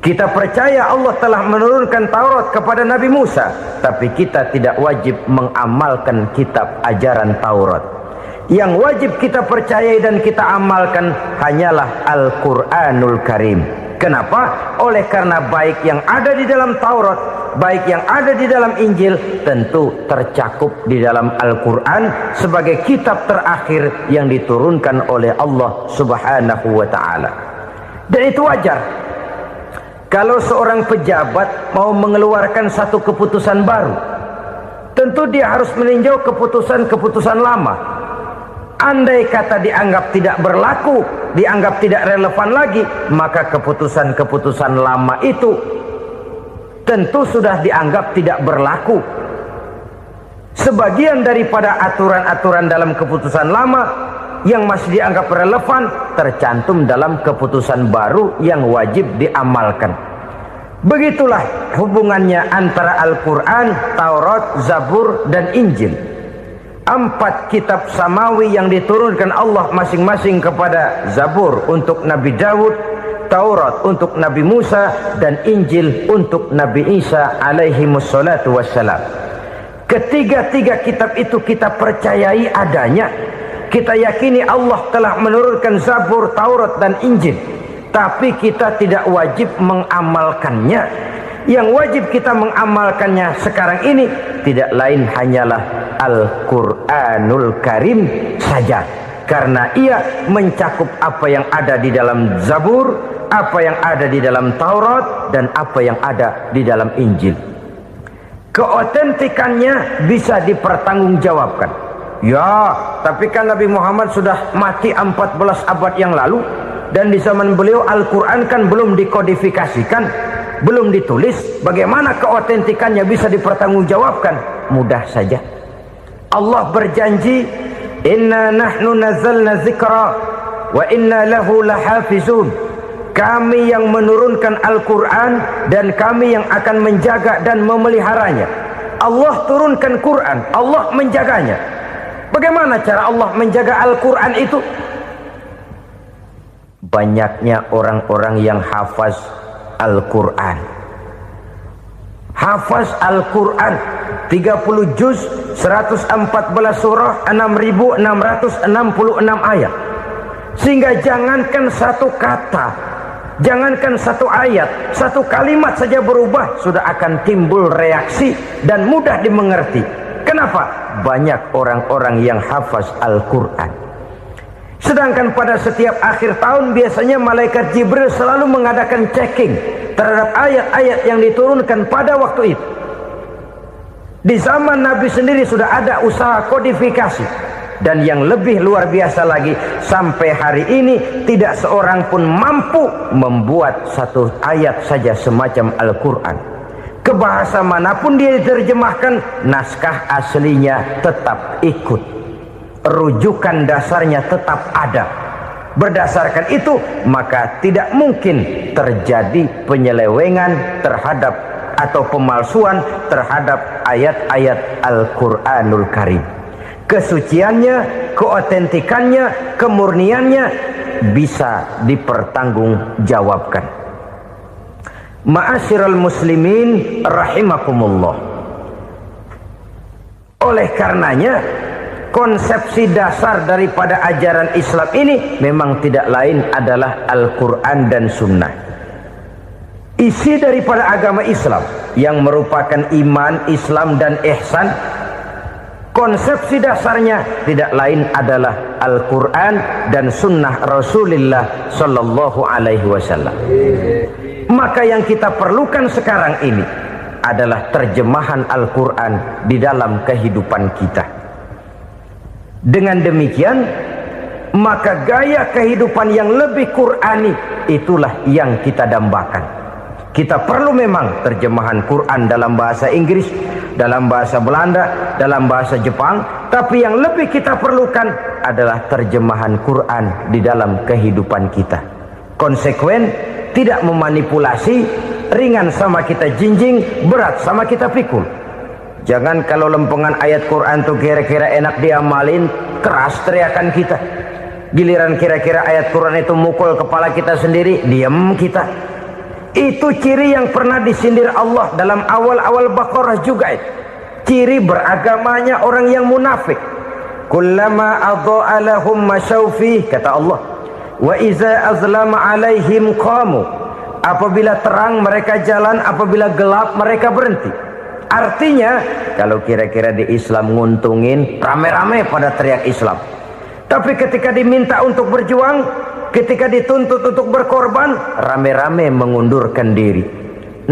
Speaker 1: Kita percaya Allah telah menurunkan Taurat kepada Nabi Musa, tapi kita tidak wajib mengamalkan kitab ajaran Taurat. Yang wajib kita percayai dan kita amalkan hanyalah Al-Quranul Karim. Kenapa? Oleh karena baik yang ada di dalam Taurat, baik yang ada di dalam Injil, tentu tercakup di dalam Al-Quran sebagai kitab terakhir yang diturunkan oleh Allah Subhanahu wa ta'ala. Dan itu wajar. Kalau seorang pejabat mau mengeluarkan satu keputusan baru, tentu dia harus meninjau keputusan-keputusan lama. Andai kata dianggap tidak berlaku, dianggap tidak relevan lagi, maka keputusan-keputusan lama itu tentu sudah dianggap tidak berlaku. Sebagian daripada aturan-aturan dalam keputusan lama yang masih dianggap relevan tercantum dalam keputusan baru yang wajib diamalkan. Begitulah hubungannya antara Al-Quran, Taurat, Zabur, dan Injil. 4 kitab samawi yang diturunkan Allah masing-masing kepada Zabur untuk Nabi Daud, Taurat untuk Nabi Musa dan Injil untuk Nabi Isa alaihi wassalatu wassalam. Ketiga-tiga kitab itu kita percayai adanya. Kita yakini Allah telah menurunkan Zabur, Taurat dan Injil. Tapi kita tidak wajib mengamalkannya. Yang wajib kita mengamalkannya sekarang ini tidak lain hanyalah Al-Quranul Karim saja. Karena ia mencakup apa yang ada di dalam Zabur, apa yang ada di dalam Taurat, dan apa yang ada di dalam Injil. Keotentikannya bisa dipertanggungjawabkan. Ya, tapi kan Nabi Muhammad sudah mati 14 abad yang lalu, dan di zaman beliau Al-Quran kan belum dikodifikasikan, belum ditulis. Bagaimana keotentikannya bisa dipertanggungjawabkan? Mudah saja. Allah berjanji, inna nahnu nazzalna dzikra wa inna lahu lahafizun. Kami yang menurunkan Al-Quran dan kami yang akan menjaga dan memeliharanya. Allah turunkan Quran, Allah menjaganya. Bagaimana cara Allah menjaga Al-Quran itu? Banyaknya orang-orang yang hafaz Al-Quran. Hafaz Al-Quran 30 juz, 114 surah, 6.666 ayat. Sehingga jangankan satu kata, jangankan satu ayat, satu kalimat saja berubah, sudah akan timbul reaksi dan mudah dimengerti. Kenapa? Banyak orang-orang yang hafaz Al-Quran. Sedangkan pada setiap akhir tahun biasanya malaikat Jibril selalu mengadakan checking terhadap ayat-ayat yang diturunkan pada waktu itu. Di zaman Nabi sendiri sudah ada usaha kodifikasi. Dan yang lebih luar biasa lagi, sampai hari ini tidak seorang pun mampu membuat satu ayat saja semacam Al-Quran. Ke bahasa manapun dia diterjemahkan, naskah aslinya tetap ikut. Rujukan dasarnya tetap ada. Berdasarkan itu, maka tidak mungkin terjadi penyelewengan terhadap atau pemalsuan terhadap ayat-ayat Al-Quranul Karim. Kesuciannya, keotentikannya, kemurniannya bisa dipertanggungjawabkan. Ma'asyiral muslimin rahimakumullah. Oleh karenanya, konsepsi dasar daripada ajaran Islam ini memang tidak lain adalah Al-Quran dan Sunnah. Isi daripada agama Islam yang merupakan iman, Islam dan ihsan, konsepsi dasarnya tidak lain adalah Al-Quran dan Sunnah Rasulullah Sallallahu Alaihi Wasallam. Maka yang kita perlukan sekarang ini adalah terjemahan Al-Quran di dalam kehidupan kita. Dengan demikian, maka gaya kehidupan yang lebih Qurani itulah yang kita dambakan. Kita perlu memang terjemahan Quran dalam bahasa Inggris, dalam bahasa Belanda, dalam bahasa Jepang, tapi yang lebih kita perlukan adalah terjemahan Quran di dalam kehidupan kita. Konsekuen, tidak memanipulasi, ringan sama kita jinjing, berat sama kita pikul. Jangan kalau lempengan ayat Quran tuh kira-kira enak diamalin, keras teriakan kita. Giliran kira-kira ayat Quran itu mukul kepala kita sendiri, diam kita. Itu ciri yang pernah disindir Allah dalam awal-awal Baqarah juga itu. Ciri beragamanya orang yang munafik. Kullama adha'a lahum masyawfih, kata Allah. Wa iza azlama alaihim qamu. Apabila terang mereka jalan, apabila gelap mereka berhenti. Artinya, kalau kira-kira di Islam nguntungin, rame-rame pada teriak Islam. Tapi ketika diminta untuk berjuang, ketika dituntut untuk berkorban, rame-rame mengundurkan diri.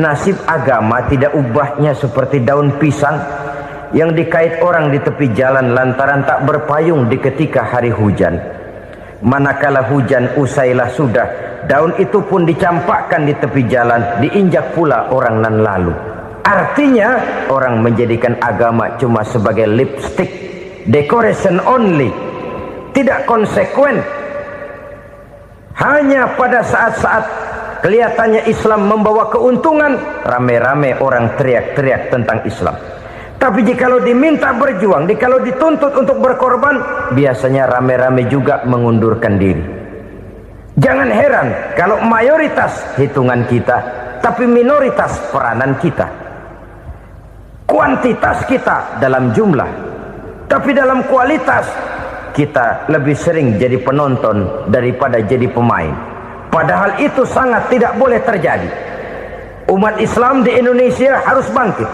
Speaker 1: Nasib agama tidak ubahnya seperti daun pisang yang dikait orang di tepi jalan lantaran tak berpayung di ketika hari hujan. Manakala hujan usailah sudah, daun itu pun dicampakkan di tepi jalan, diinjak pula orang nan lalu. Artinya, orang menjadikan agama cuma sebagai lipstick, decoration only, tidak konsekuen. Hanya pada saat-saat kelihatannya Islam membawa keuntungan, rame-rame orang teriak-teriak tentang Islam. Tapi jikalau diminta berjuang, jikalau dituntut untuk berkorban, biasanya rame-rame juga mengundurkan diri. Jangan heran kalau mayoritas hitungan kita, tapi minoritas peranan kita. Kuantitas kita dalam jumlah, tapi dalam kualitas kita lebih sering jadi penonton daripada jadi pemain. Padahal itu sangat tidak boleh terjadi. Umat Islam di Indonesia harus bangkit.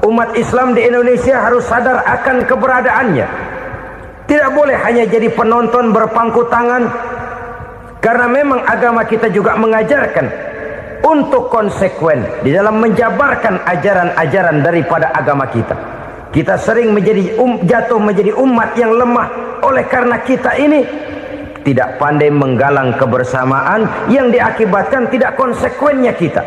Speaker 1: Umat Islam di Indonesia harus sadar akan keberadaannya. Tidak boleh hanya jadi penonton berpangku tangan, karena memang agama kita juga mengajarkan untuk konsekuen di dalam menjabarkan ajaran-ajaran daripada agama kita. Kita sering jatuh menjadi umat yang lemah oleh karena kita ini tidak pandai menggalang kebersamaan yang diakibatkan tidak konsekuennya kita.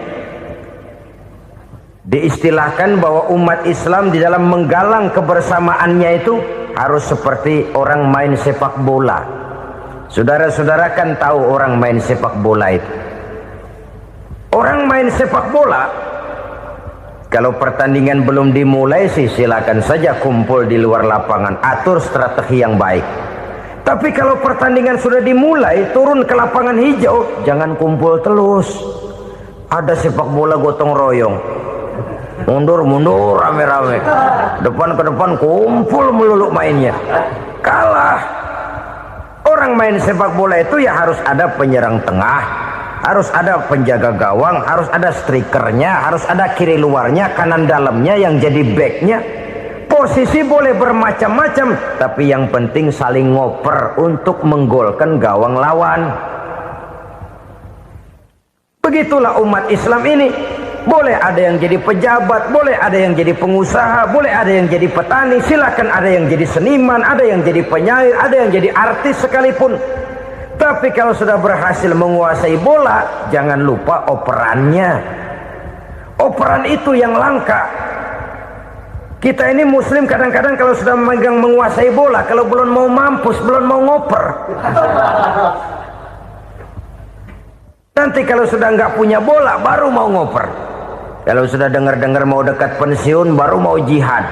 Speaker 1: Diistilahkan bahwa umat Islam di dalam menggalang kebersamaannya itu harus seperti orang main sepak bola. Saudara-saudara kan tahu orang main sepak bola itu. Orang main sepak bola, kalau pertandingan belum dimulai sih silakan saja kumpul di luar lapangan, atur strategi yang baik. Tapi kalau pertandingan sudah dimulai, turun ke lapangan hijau, jangan kumpul terus. Ada sepak bola gotong royong, mundur-mundur rame-rame, depan ke depan kumpul melulu mainnya. Kalah. Orang main sepak bola itu ya harus ada penyerang tengah, harus ada penjaga gawang, harus ada strikernya, harus ada kiri luarnya, kanan dalamnya yang jadi backnya. Posisi boleh bermacam-macam, tapi yang penting saling ngoper untuk menggolkan gawang lawan. Begitulah umat Islam ini. Boleh ada yang jadi pejabat, boleh ada yang jadi pengusaha, boleh ada yang jadi petani, silakan ada yang jadi seniman, ada yang jadi penyair, ada yang jadi artis sekalipun. Tapi kalau sudah berhasil menguasai bola, jangan lupa operannya. Operan itu yang langka. Kita ini muslim kadang-kadang kalau sudah memegang menguasai bola, kalau belum mau mampus, belum mau ngoper. Nanti kalau sudah nggak punya bola, baru mau ngoper. Kalau sudah dengar-dengar mau dekat pensiun, baru mau jihad,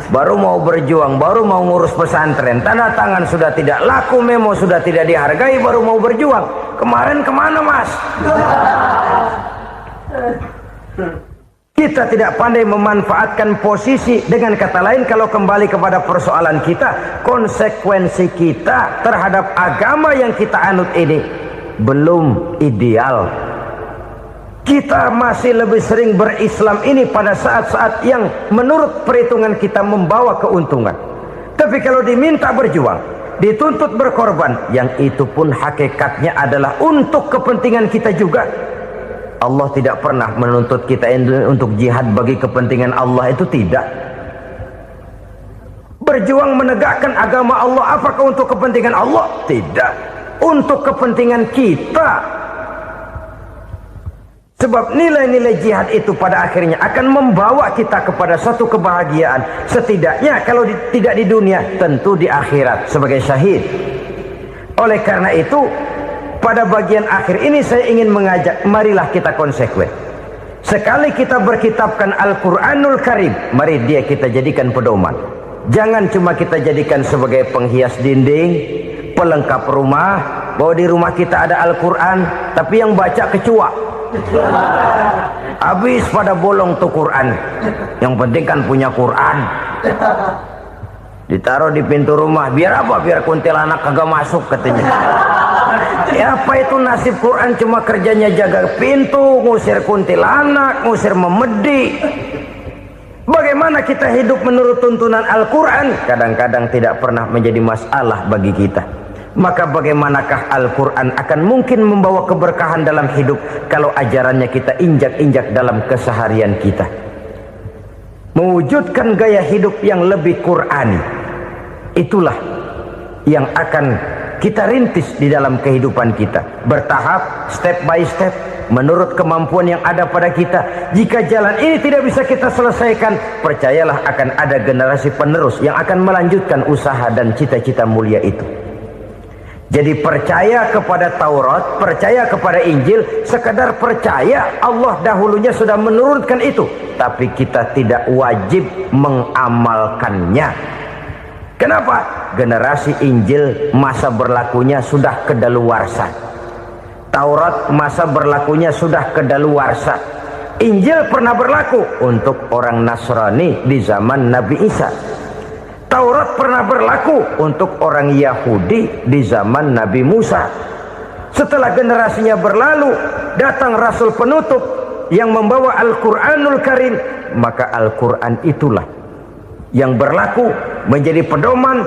Speaker 1: baru mau berjuang, baru mau ngurus pesantren. Tanda tangan sudah tidak laku, memo sudah tidak dihargai, baru mau berjuang. Kemarin kemana mas? Kita tidak pandai memanfaatkan posisi. Dengan kata lain, kalau kembali kepada persoalan kita, konsekuensi kita terhadap agama yang kita anut ini belum ideal. Kita masih lebih sering berislam ini pada saat-saat yang menurut perhitungan kita membawa keuntungan. Tapi kalau diminta berjuang, dituntut berkorban, yang itu pun hakikatnya adalah untuk kepentingan kita juga. Allah tidak pernah menuntut kita untuk jihad bagi kepentingan Allah, itu tidak. Berjuang menegakkan agama Allah, apakah untuk kepentingan Allah? Tidak. Untuk kepentingan kita. Sebab nilai-nilai jihad itu pada akhirnya akan membawa kita kepada satu kebahagiaan. Setidaknya kalau tidak di dunia, tentu di akhirat sebagai syahid. Oleh karena itu, pada bagian akhir ini saya ingin mengajak, marilah kita konsekuen. Sekali kita berkitabkan Al-Quranul Karim, mari dia kita jadikan pedoman. Jangan cuma kita jadikan sebagai penghias dinding, pelengkap rumah, bahwa di rumah kita ada Al-Quran, tapi yang baca kecoa. Habis pada bolong tuh Quran. Yang penting kan punya Quran. Ditaruh di pintu rumah, biar apa? Biar kuntilanak kagak masuk katanya. Ya apa itu nasib Quran, cuma kerjanya jaga pintu, ngusir kuntilanak, ngusir memedi. Bagaimana kita hidup menurut tuntunan Al-Quran? Kadang-kadang tidak pernah menjadi masalah bagi kita. Maka bagaimanakah Al-Quran akan mungkin membawa keberkahan dalam hidup kalau ajarannya kita injak-injak dalam keseharian kita? Mewujudkan gaya hidup yang lebih Qurani, itulah yang akan kita rintis di dalam kehidupan kita, bertahap, step by step, menurut kemampuan yang ada pada kita. Jika jalan ini tidak bisa kita selesaikan, percayalah akan ada generasi penerus yang akan melanjutkan usaha dan cita-cita mulia itu. Jadi percaya kepada Taurat, percaya kepada Injil, sekadar percaya Allah dahulunya sudah menurunkan itu, tapi kita tidak wajib mengamalkannya. Kenapa? Generasi Injil masa berlakunya sudah kedaluarsa. Taurat masa berlakunya sudah kedaluarsa. Injil pernah berlaku untuk orang Nasrani di zaman Nabi Isa. Taurat pernah berlaku untuk orang Yahudi di zaman Nabi Musa. Setelah generasinya berlalu, datang Rasul penutup yang membawa Al-Quranul Karim, maka Al-Quran itulah yang berlaku menjadi pedoman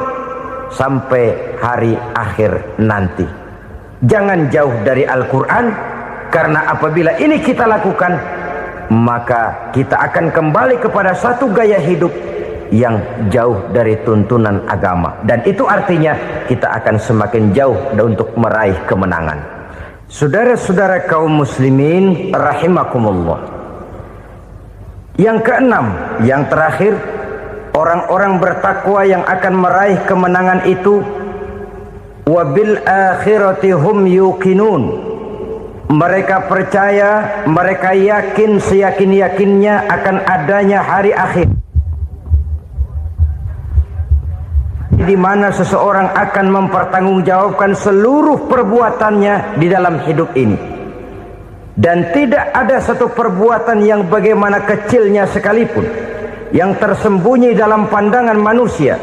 Speaker 1: sampai hari akhir nanti. Jangan jauh dari Al-Quran, karena apabila ini kita lakukan, maka kita akan kembali kepada satu gaya hidup yang jauh dari tuntunan agama, dan itu artinya kita akan semakin jauh untuk meraih kemenangan. Saudara-saudara kaum muslimin rahimakumullah, yang keenam, yang terakhir, orang-orang bertakwa yang akan meraih kemenangan itu wabil akhirati hum yuqinun. Mereka percaya, mereka yakin seyakin-yakinnya akan adanya hari akhir, di mana seseorang akan mempertanggungjawabkan seluruh perbuatannya di dalam hidup ini. Dan tidak ada satu perbuatan yang bagaimana kecilnya sekalipun yang tersembunyi dalam pandangan manusia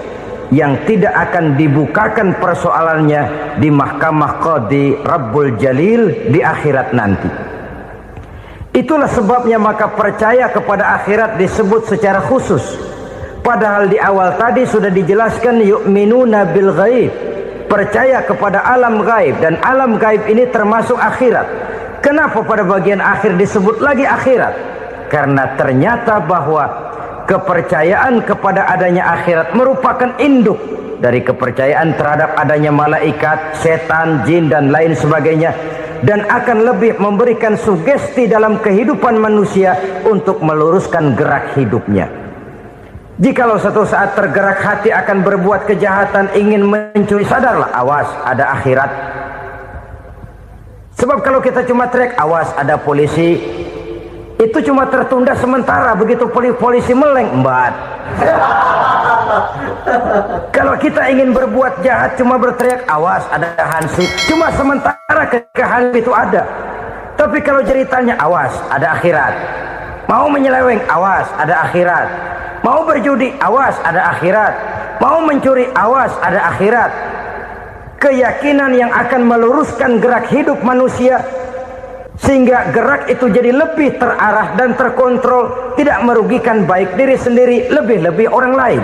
Speaker 1: yang tidak akan dibukakan persoalannya di mahkamah Qadi Rabbul Jalil di akhirat nanti. Itulah sebabnya maka percaya kepada akhirat disebut secara khusus. Padahal di awal tadi sudah dijelaskan yu'minuna bil ghaib, percaya kepada alam gaib, dan alam gaib ini termasuk akhirat. Kenapa pada bagian akhir disebut lagi akhirat? Karena ternyata bahwa kepercayaan kepada adanya akhirat merupakan induk dari kepercayaan terhadap adanya malaikat, setan, jin, dan lain sebagainya, dan akan lebih memberikan sugesti dalam kehidupan manusia untuk meluruskan gerak hidupnya. Jikalau satu saat tergerak hati akan berbuat kejahatan, ingin mencuri, sadarlah, awas ada akhirat. Sebab kalau kita cuma teriak awas ada polisi, itu cuma tertunda sementara. Begitu polisi meleng, embat. Kalau kita ingin berbuat jahat cuma berteriak awas ada hansip, cuma sementara ketika hansip itu ada. Tapi kalau ceritanya awas ada akhirat, mau menyeleweng awas ada akhirat, mau berjudi awas ada akhirat, mau mencuri awas ada akhirat. Keyakinan yang akan meluruskan gerak hidup manusia sehingga gerak itu jadi lebih terarah dan terkontrol, tidak merugikan baik diri sendiri, lebih-lebih orang lain.